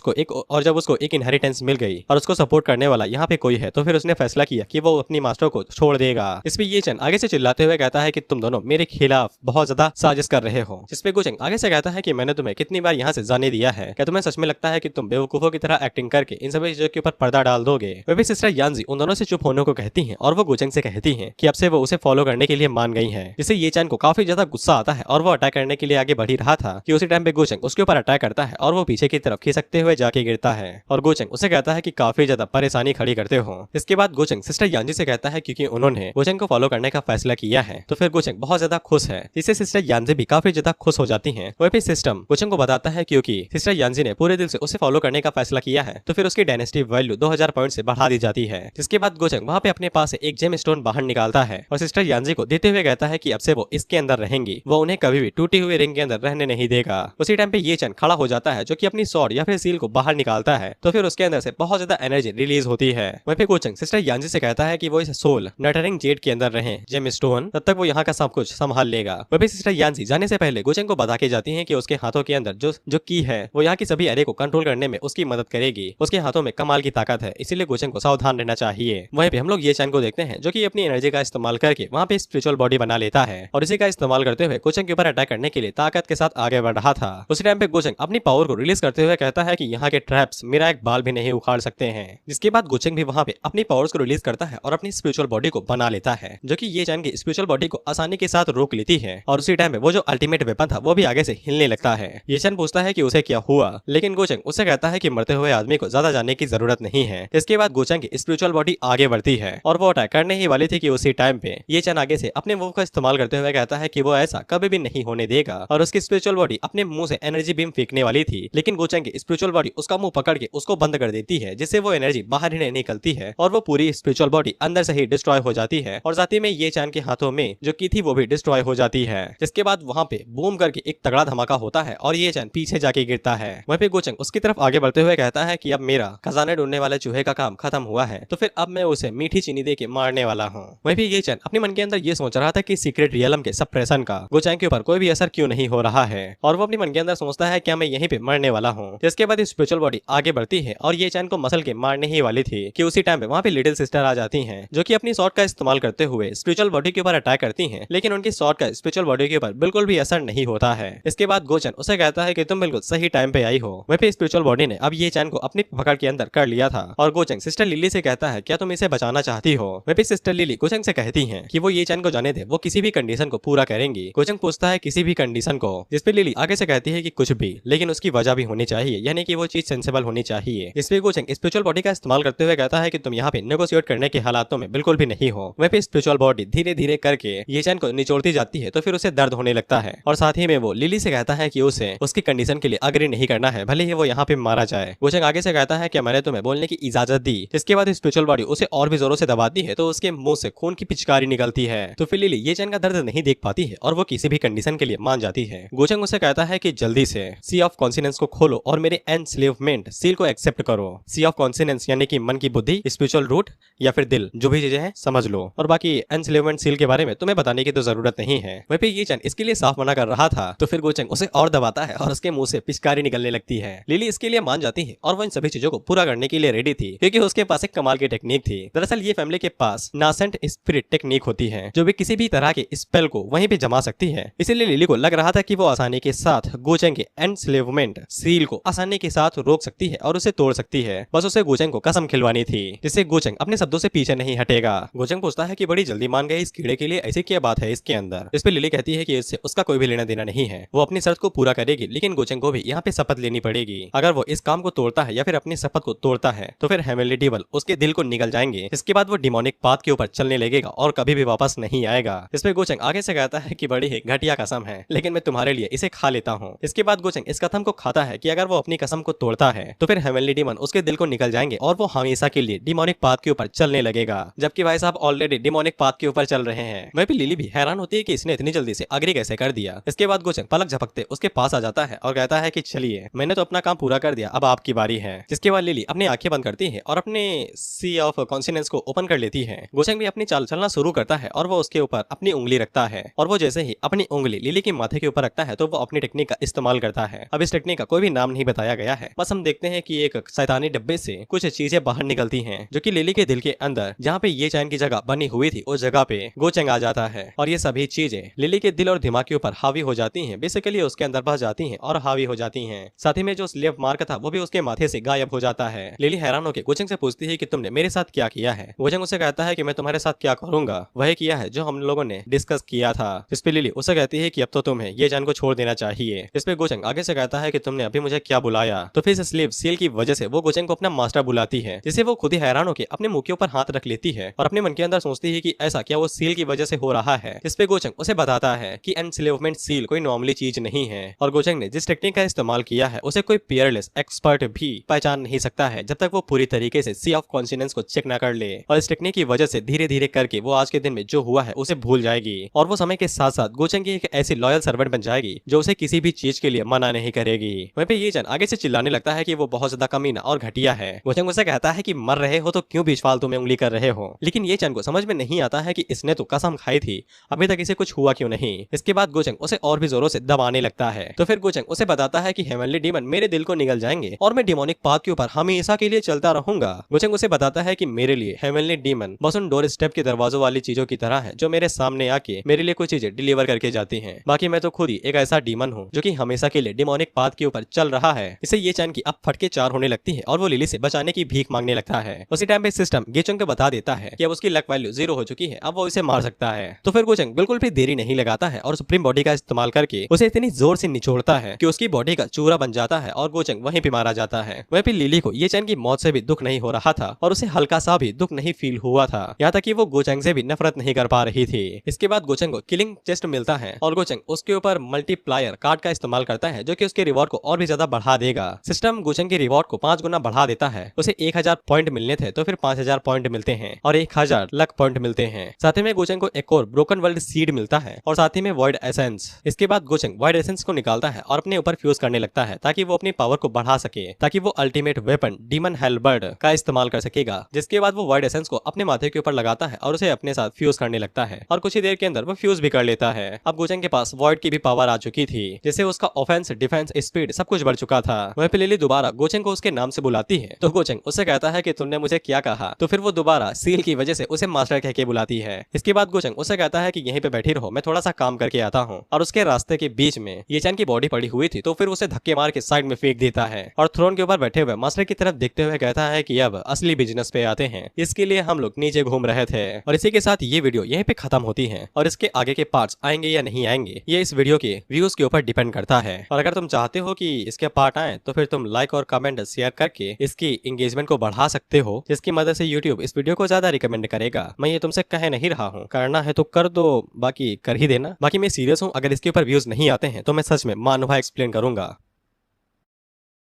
उसको एक इनहेरिटेंस मिल गई और उसको सपोर्ट करने वाला यहाँ पे कोई है तो फिर उसने फैसला किया कि वो अपनी मास्टर को छोड़ देगा। इसमें ये चैन आगे से चिल्लाते हुए कहता है कि तुम दोनों मेरे खिलाफ बहुत ज्यादा साजिश कर रहे हो। जिसपे गुचेंग आगे से कहता है कि मैंने तुम्हें कितनी बार यहाँ से जाने दिया है, क्या तुम्हें सच में लगता है कि तुम बेवकूफों की तरह एक्टिंग करके इन सभी चीजों के ऊपर पर्दा डाल दोगे। वह भी सिस्टर यांजी उन दोनों से चुप होने को कहती हैं और वो गुचेंग से कहती हैं कि अब से वो उसे फॉलो करने के लिए मान गई हैं। जिससे ये चैन को काफी ज्यादा गुस्सा आता है और वो अटैक करने के लिए आगे बढ़ ही रहा था कि उसी टाइम पे गुचेंग उसके ऊपर अटैक करता है और वो पीछे नीचे की तरफ खिसकते हुए जाके गिरता है और गोचंग उसे कहता है कि काफी ज्यादा परेशानी खड़ी करते हो। इसके बाद गोचंग सिस्टर यांजी से कहता है क्योंकि उन्होंने गोचंग को फॉलो करने का फैसला किया है, तो फिर गोचंग बहुत ज्यादा खुश है, जिससे सिस्टर यांजी भी काफी ज्यादा खुश हो जाती है। वहीं पे सिस्टम गोचंग को बताता है क्योंकि सिस्टर यांजी ने पूरे दिल से उसे फॉलो करने का फैसला किया है, तो फिर उसकी डायनेस्टी वैल्यू 2000 पॉइंट से बढ़ा दी जाती है। जिसके बाद गोचंग वहाँ पे अपने पास से एक जेम स्टोन बाहर निकालता है और सिस्टर यांजी को देते हुए कहता है कि अब से वो इसके अंदर रहेंगी, वो उन्हें कभी भी टूटी हुई रिंग के अंदर रहने नहीं देगा। उसी टाइम पे ये चन खड़ा हो जाता है जो कि अपनी स्वॉर्ड या फिर सील को बाहर निकालता है, तो फिर उसके अंदर से बहुत ज्यादा एनर्जी रिलीज होती है। वहीं पे गोचंग सिस्टर यांजी से कहता है कि वो इस सोल नटरिंग जेड के अंदर रहे जेम स्टोन, तब तक वो यहाँ का सब कुछ संभाल लेगा। वहीं पे सिस्टर यांजी जाने से पहले गोचंग को बता के जाती है कि उसके हाथों के अंदर जो की है वो यहाँ की सभी एरे को कंट्रोल करने में उसकी मदद करेगी। उसके हाथों में कमाल की ताकत है, इसीलिए गोचंग को सावधान रहना चाहिए। वहीं पे हम लोग ये चैन को देखते हैं जो कि अपनी एनर्जी का इस्तेमाल करके वहाँ पे स्पिरिचुअल बॉडी बना लेता है और इसी का इस्तेमाल करते हुए गोचंग के ऊपर अटैक करने के लिए ताकत के साथ आगे बढ़ रहा था। उसी टाइम पे गोचंग अपनी पावर को रिलीज करते हुए कहता है कि यहाँ के ट्रैप्स मेरा एक बाल भी नहीं उखाड़ सकते हैं। जिसके बाद गोचंग भी वहाँ पे अपनी पावर्स को रिलीज करता है और अपनी स्पिरिचुअल बॉडी को बना लेता है, जो कि ये चैन की स्पिरिचुअल बॉडी को आसानी के साथ रोक लेती है। और उसी टाइम पे वो जो अल्टीमेट वेपन था वो भी आगे से हिलने लगता है। ये चैन पूछता है कि उसे क्या हुआ, लेकिन गोचंग उससे कहता है कि मरते हुए आदमी को ज्यादा जानने की जरूरत नहीं है। इसके बाद गोचंग की स्पिरिचुअल बॉडी आगे बढ़ती है और वो अटैक करने ही वाली थी कि उसी टाइम पे ये चैन आगे से अपने मुंह का इस्तेमाल करते हुए कहता है कि वो ऐसा कभी भी नहीं होने देगा और उसकी स्पिरिचुअल बॉडी अपने मुंह से एनर्जी बीम फेंकने वाली थी, लेकिन गोचंग की स्पिरिचुअल बॉडी उसका मुंह पकड़ के उसको बंद कर देती है, जिससे वो एनर्जी बाहर ही नहीं निकलती है और वो पूरी स्पिरिचुअल बॉडी अंदर से ही डिस्ट्रॉय हो जाती है और साथ ही में ये चैन के हाथों में जो की थी वो भी डिस्ट्रॉय हो जाती है। जिसके बाद वहाँ पे बूम करके एक तगड़ा धमाका होता है और ये चैन पीछे जाके गिरता है। वहीं पे गोचंग उसकी तरफ आगे बढ़ते हुए कहता है कि अब मेरा खजाने ढूंढने वाले चूहे का काम खत्म हुआ है, तो फिर अब मैं उसे मीठी चीनी दे के मारने वाला हूँ। वहीं पे ये चैन अपने मन के अंदर ये सोच रहा था कि सीक्रेट रियलम के सप्रेशन का गोचंग के ऊपर कोई भी असर क्यों नहीं हो रहा है और वो अपने मन के अंदर सोचता है क्या मैं यहीं पे मरने वाला हूँ। जिसके बाद स्पिरिचुअल बॉडी आगे बढ़ती है और ये चैन को मसल के मारने ही वाली थी कि उसी टाइम पे वहाँ पे लिटिल सिस्टर आ जाती हैं, जो कि अपनी स्वॉर्ड का इस्तेमाल करते हुए स्पिरिचुअल बॉडी के ऊपर अटैक करती हैं, लेकिन उनकी स्वॉर्ड का स्पिरिचुअल बॉडी के ऊपर बिल्कुल भी असर नहीं होता है। इसके बाद गोचन उसे कहता है कि तुम बिल्कुल सही टाइम पे आई हो। वहीं पे स्पिरिचुअल बॉडी ने अब ये चैन को अपनी पकड़ के अंदर कर लिया था और गोचंग सिस्टर लिली से कहता है क्या तुम इसे बचाना चाहती हो। वहीं पे सिस्टर लिली गोचंग से कहती है कि वो ये चैन को जाने दे, वो किसी भी कंडीशन को पूरा करेंगी। गोचंग पूछता है किसी भी कंडीशन को, जिसपे लिली आगे से कहती है कि कुछ भी, लेकिन उसकी वजह भी होनी चाहिए, यानी कि वो चीज सेंसेबल होनी चाहिए। इसलिए गोचंग स्पिरिचुअल बॉडी का इस्तेमाल करते हुए कहता है कि तुम यहाँ पे नेगोशिएट करने के हालातों में बिल्कुल भी नहीं हो। वहीं पे स्पिरिचुअल बॉडी धीरे धीरे करके ये चैन को निचोड़ती जाती है, तो फिर उसे दर्द होने लगता है और साथ ही में वो लिली से कहता है कि उसे उसकी कंडीशन के लिए अग्री नहीं करना है, भले ही वो यहाँ पे मारा जाए। गोचंग आगे से कहता है कि मैंने तुम्हें बोलने की इजाजत दी। इसके बाद स्पिरिचुअल बॉडी उसे और भी जोरों से दबाती है, तो उसके मुंह से खून की पिचकारी निकलती है, तो फिर लिली ये चैन का दर्द नहीं देख पाती है और वो किसी भी कंडीशन के लिए मान जाती है। गोचंग उसे कहता है कि जल्दी से सी ऑफ कॉन्सिनेंस को खोलो और मेरे एनस्लेवमेंट सील को एक्सेप्ट करो। सी ऑफ कॉन्सिनेंस यानी कि मन की बुद्धि, स्पिरिचुअल रूट या फिर दिल, जो भी चीजें हैं समझ लो, और बाकी एनस्लेवमेंट सील के बारे में तुम्हें बताने की तो जरूरत नहीं है। वहीं पे ये चैन इसके लिए साफ मना कर रहा था, तो फिर गोचंग उसे और दबाता है और उसके मुंह से पिचकारी निकलने लगती है। लिली इसके लिए मान जाती है और वो इन सभी चीजों को पूरा करने के लिए रेडी थी, क्योंकि उसके पास एक कमाल की टेक्निक थी। दरअसल ये फैमिली के पास नासेंट स्पिरिट टेक्निक होती है, जो भी किसी भी तरह के स्पेल को वहीं पे जमा सकती है। इसीलिए लिली को लग रहा था कि वो आसानी के साथ गोचंग के एनस्लेवमेंट सील को आसानी के साथ रोक सकती है और उसे तोड़ सकती है। बस उसे गोचंग को कसम खिलवानी थी, जिससे गोचंग अपने शब्दों से पीछे नहीं हटेगा। गोचंग पूछता है कि बड़ी जल्दी मान गए इस कीड़े के लिए, ऐसी क्या बात है इसके अंदर। इस पे लिली कहती है कि इससे उसका कोई भी लेना देना नहीं है, वो अपनी शर्त को पूरा करेगी, लेकिन गोचंग को भी यहाँ पे शपथ लेनी पड़ेगी। अगर वो इस काम को तोड़ता है या फिर अपनी शपथ को तोड़ता है, तो फिर हेवनली डेविल उसके दिल को निगल जाएंगे। इसके बाद वो डिमोनिक पाथ के ऊपर चलने लगेगा और कभी भी वापस नहीं आएगा। इसमें गोचंग आगे से कहता है कि बड़ी ही घटिया कसम है, लेकिन मैं तुम्हारे लिए इसे खा लेता हूँ। इसके बाद गोचंग इस कसम को खाता है कि अगर वो अपनी कसम को तोड़ता है, तो फिर हेवनली डीमन उसके दिल को निकल जाएंगे और वो हमेशा के लिए डिमोनिक पाथ के ऊपर चलने लगेगा, जबकि भाई साहब ऑलरेडी डिमोनिक पाथ के ऊपर चल रहे हैं। वहीं पे लिली भी हैरान होती है कि इसने इतनी जल्दी से अग्री कैसे कर दिया। इसके बाद गोचंग पलक झपकते उसके पास आ जाता है और कहता है कि चलिए, मैंने तो अपना काम पूरा कर दिया, अब आपकी बारी है। जिसके बाद लिली अपनी आंखें बंद करती है और अपने सी ऑफ कॉन्सिनेंस को ओपन कर लेती है। गोचंग भी अपनी चाल चलना शुरू करता है और वो उसके ऊपर अपनी उंगली रखता है, और वो जैसे ही अपनी उंगली लिली के माथे के ऊपर रखता है, तो वो अपनी टेक्निक का इस्तेमाल करता है। अब इस टेक्निक का कोई भी नाम नहीं बताया गया है, बस हम देखते हैं कि एक शैतानी डब्बे से कुछ चीजें बाहर निकलती हैं, जो कि लिली के दिल के अंदर जहाँ पे ये चैन की जगह बनी हुई थी उस जगह पे गोचंग आ जाता है, और ये सभी चीजें लिली के दिल और दिमाग के ऊपर हावी हो जाती हैं। बेसिकली उसके अंदर बस जाती हैं और हावी हो जाती हैं। साथ ही में जो स्लेव मार्क था वो भी उसके माथे से गायब हो जाता है। लिली हैरान होकर गोचंग से पूछती है कि तुमने मेरे साथ क्या किया है। गोचंग उसे कहता है कि मैं तुम्हारे साथ क्या करूंगा, वही किया है जो हम लोगों ने डिस्कस किया था। इस पे लिली उसे कहती है कि अब तो तुम्हें ये चैन को छोड़ देना चाहिए। इस पे गोचंग आगे से कहता है कि तुमने भी मुझे क्या बुलाया। तो फिर स्लीव सील की वजह से वो गोचेंग को अपना मास्टर बुलाती है, जिसे वो खुद ही हैरान होकर अपने मुंह के ऊपर हाथ रख लेती है और अपने मन के अंदर सोचती है कि ऐसा क्या वो सील की वजह से हो रहा है। इस पे गोचेंग उसे बताता है कि एनस्लेवमेंट सील कोई नॉर्मली चीज नहीं है और गोचेंग ने जिस टेक्निक का इस्तेमाल किया है उसे कोई पियरलेस एक्सपर्ट भी पहचान नहीं सकता है जब तक वो पूरी तरीके से सी ऑफ कॉन्शियस को चेक ना कर ले। और इस टेक्निक की वजह से धीरे धीरे करके वो आज के दिन में जो हुआ है उसे भूल जाएगी और वो समय के साथ साथ गोचेंग की एक ऐसी लॉयल सर्वेंट बन जाएगी जो उसे किसी भी चीज के लिए मना नहीं करेगी। वहीं पे ये जन आगे से चिल्लाने लगता है कि वो बहुत ज्यादा कमीना और घटिया है। गोचेंग उसे कहता है कि मर रहे हो तो क्यों बीच फालतू में उंगली कर रहे हो, लेकिन ये चन को समझ में नहीं आता है कि इसने तो कसम खाई थी, अभी तक इसे कुछ हुआ क्यों नहीं। इसके बाद गोचेंग उसे और भी जोरों से दबाने लगता है। तो फिर गोचेंग उसे बताता है कि हेवनली डीमन मेरे दिल को निगल जाएंगे और मैं डिमोनिक पाथ के ऊपर हमेशा के लिए चलता रहूंगा। गोचेंग उसे बताता है कि मेरे लिए हेवनली डीमन बस उन डोर स्टेप के दरवाजों वाली चीजों की तरह है जो मेरे सामने आके मेरे लिए कुछ चीजें डिलीवर करके जाती हैं। बाकी मैं तो खुद ही एक ऐसा डीमन हूँ जो कि हमेशा के लिए डिमोनिक पाथ के ऊपर चल रहा है। इसे ये चैन की अब फटके चार होने लगती है और वो लिली से बचाने की भीख मांगने लगता है। उसी टाइम पे सिस्टम गोचेंग को बता देता है कि अब उसकी लक वैल्यू 0 हो चुकी है, अब वो इसे मार सकता है। तो फिर गोचेंग बिल्कुल भी देरी नहीं लगाता है और सुप्रीम बॉडी का इस्तेमाल करके उसे इतनी जोर से निचोड़ता है कि उसकी बॉडी का चूरा बन जाता है और गोचेंग वहीं पे मारा जाता है। वहीं पे लिली को ये चैन की मौत से भी दुख नहीं हो रहा था और उसे हल्का सा भी दुख नहीं फील हुआ था, यहाँ तक कि वो गोचेंग से भी नफरत नहीं कर पा रही थी। इसके बाद गोचेंग को किलिंग चेस्ट मिलता है और गोचेंग उसके ऊपर मल्टीप्लायर कार्ड का इस्तेमाल करता है जो कि उसके रिवॉर्ड को और भी ज्यादा बढ़ा देगा। सिस्टम गोचेंग के रिवॉर्ड को 5 गुना बढ़ा देता है। उसे 1000 पॉइंट मिलने थे तो फिर 5000 पॉइंट मिलते हैं और 1000 लक पॉइंट मिलते हैं। साथ ही में गोचेंग को एक और ब्रोकन वर्ल्ड सीड मिलता है और साथ ही में वॉइड एसेंस। इसके बाद गोचेंग वॉइड एसेंस को निकालता है और अपने ऊपर फ्यूज करने लगता है ताकि वो अपनी पावर को बढ़ा सके, ताकि वो अल्टीमेट वेपन डीमन हेलबर्ड का इस्तेमाल कर सकेगा। जिसके बाद वो वॉइड एसेंस को अपने माथे के ऊपर लगाता है और उसे अपने साथ फ्यूज करने लगता है और कुछ ही देर के अंदर वो फ्यूज भी कर लेता है। अब गोचेंग के पास वॉइड की भी पावर आ चुकी थी, जिससे उसका ऑफेंस, डिफेंस, स्पीड सब कुछ बढ़ चुका था। वहीं पे लिली दोबारा गोचेंग को उसके नाम से बुलाती है तो गोचेंग उससे कहता है कि तुमने मुझे क्या कहा। तो फिर वो दोबारा सील की वजह से उसे मास्टर कह के बुलाती है। इसके बाद गोचेंग उससे कहता है कि यहीं पे बैठी रहो, मैं थोड़ा सा काम करके आता हूँ। और उसके रास्ते के बीच में ये चैन की बॉडी पड़ी हुई थी तो फिर उसे धक्के मार के साइड में फेंक देता है और थ्रोन के ऊपर बैठे हुए मास्टर की तरफ देखते हुए कहता है कि अब असली बिजनेस पे आते हैं, इसके लिए हम लोग नीचे घूम रहे थे। और इसी के साथ ये वीडियो यहीं पे खत्म होती है और इसके आगे के पार्ट्स आएंगे या नहीं आएंगे ये इस वीडियो के व्यूज के ऊपर डिपेंड करता है। और अगर तुम चाहते हो कि इसके पार्ट आए तो फिर तुम लाइक और कमेंट शेयर करके इसकी एंगेजमेंट को बढ़ा सकते हो, जिसकी मदद से यूट्यूब इस वीडियो को ज्यादा रिकमेंड करेगा। मैं ये तुमसे कह नहीं रहा हूँ, करना है तो कर दो, बाकी कर ही देना। बाकी मैं सीरियस हूँ, अगर इसके ऊपर व्यूज नहीं आते हैं तो मैं सच में मानवा एक्सप्लेन करूंगा।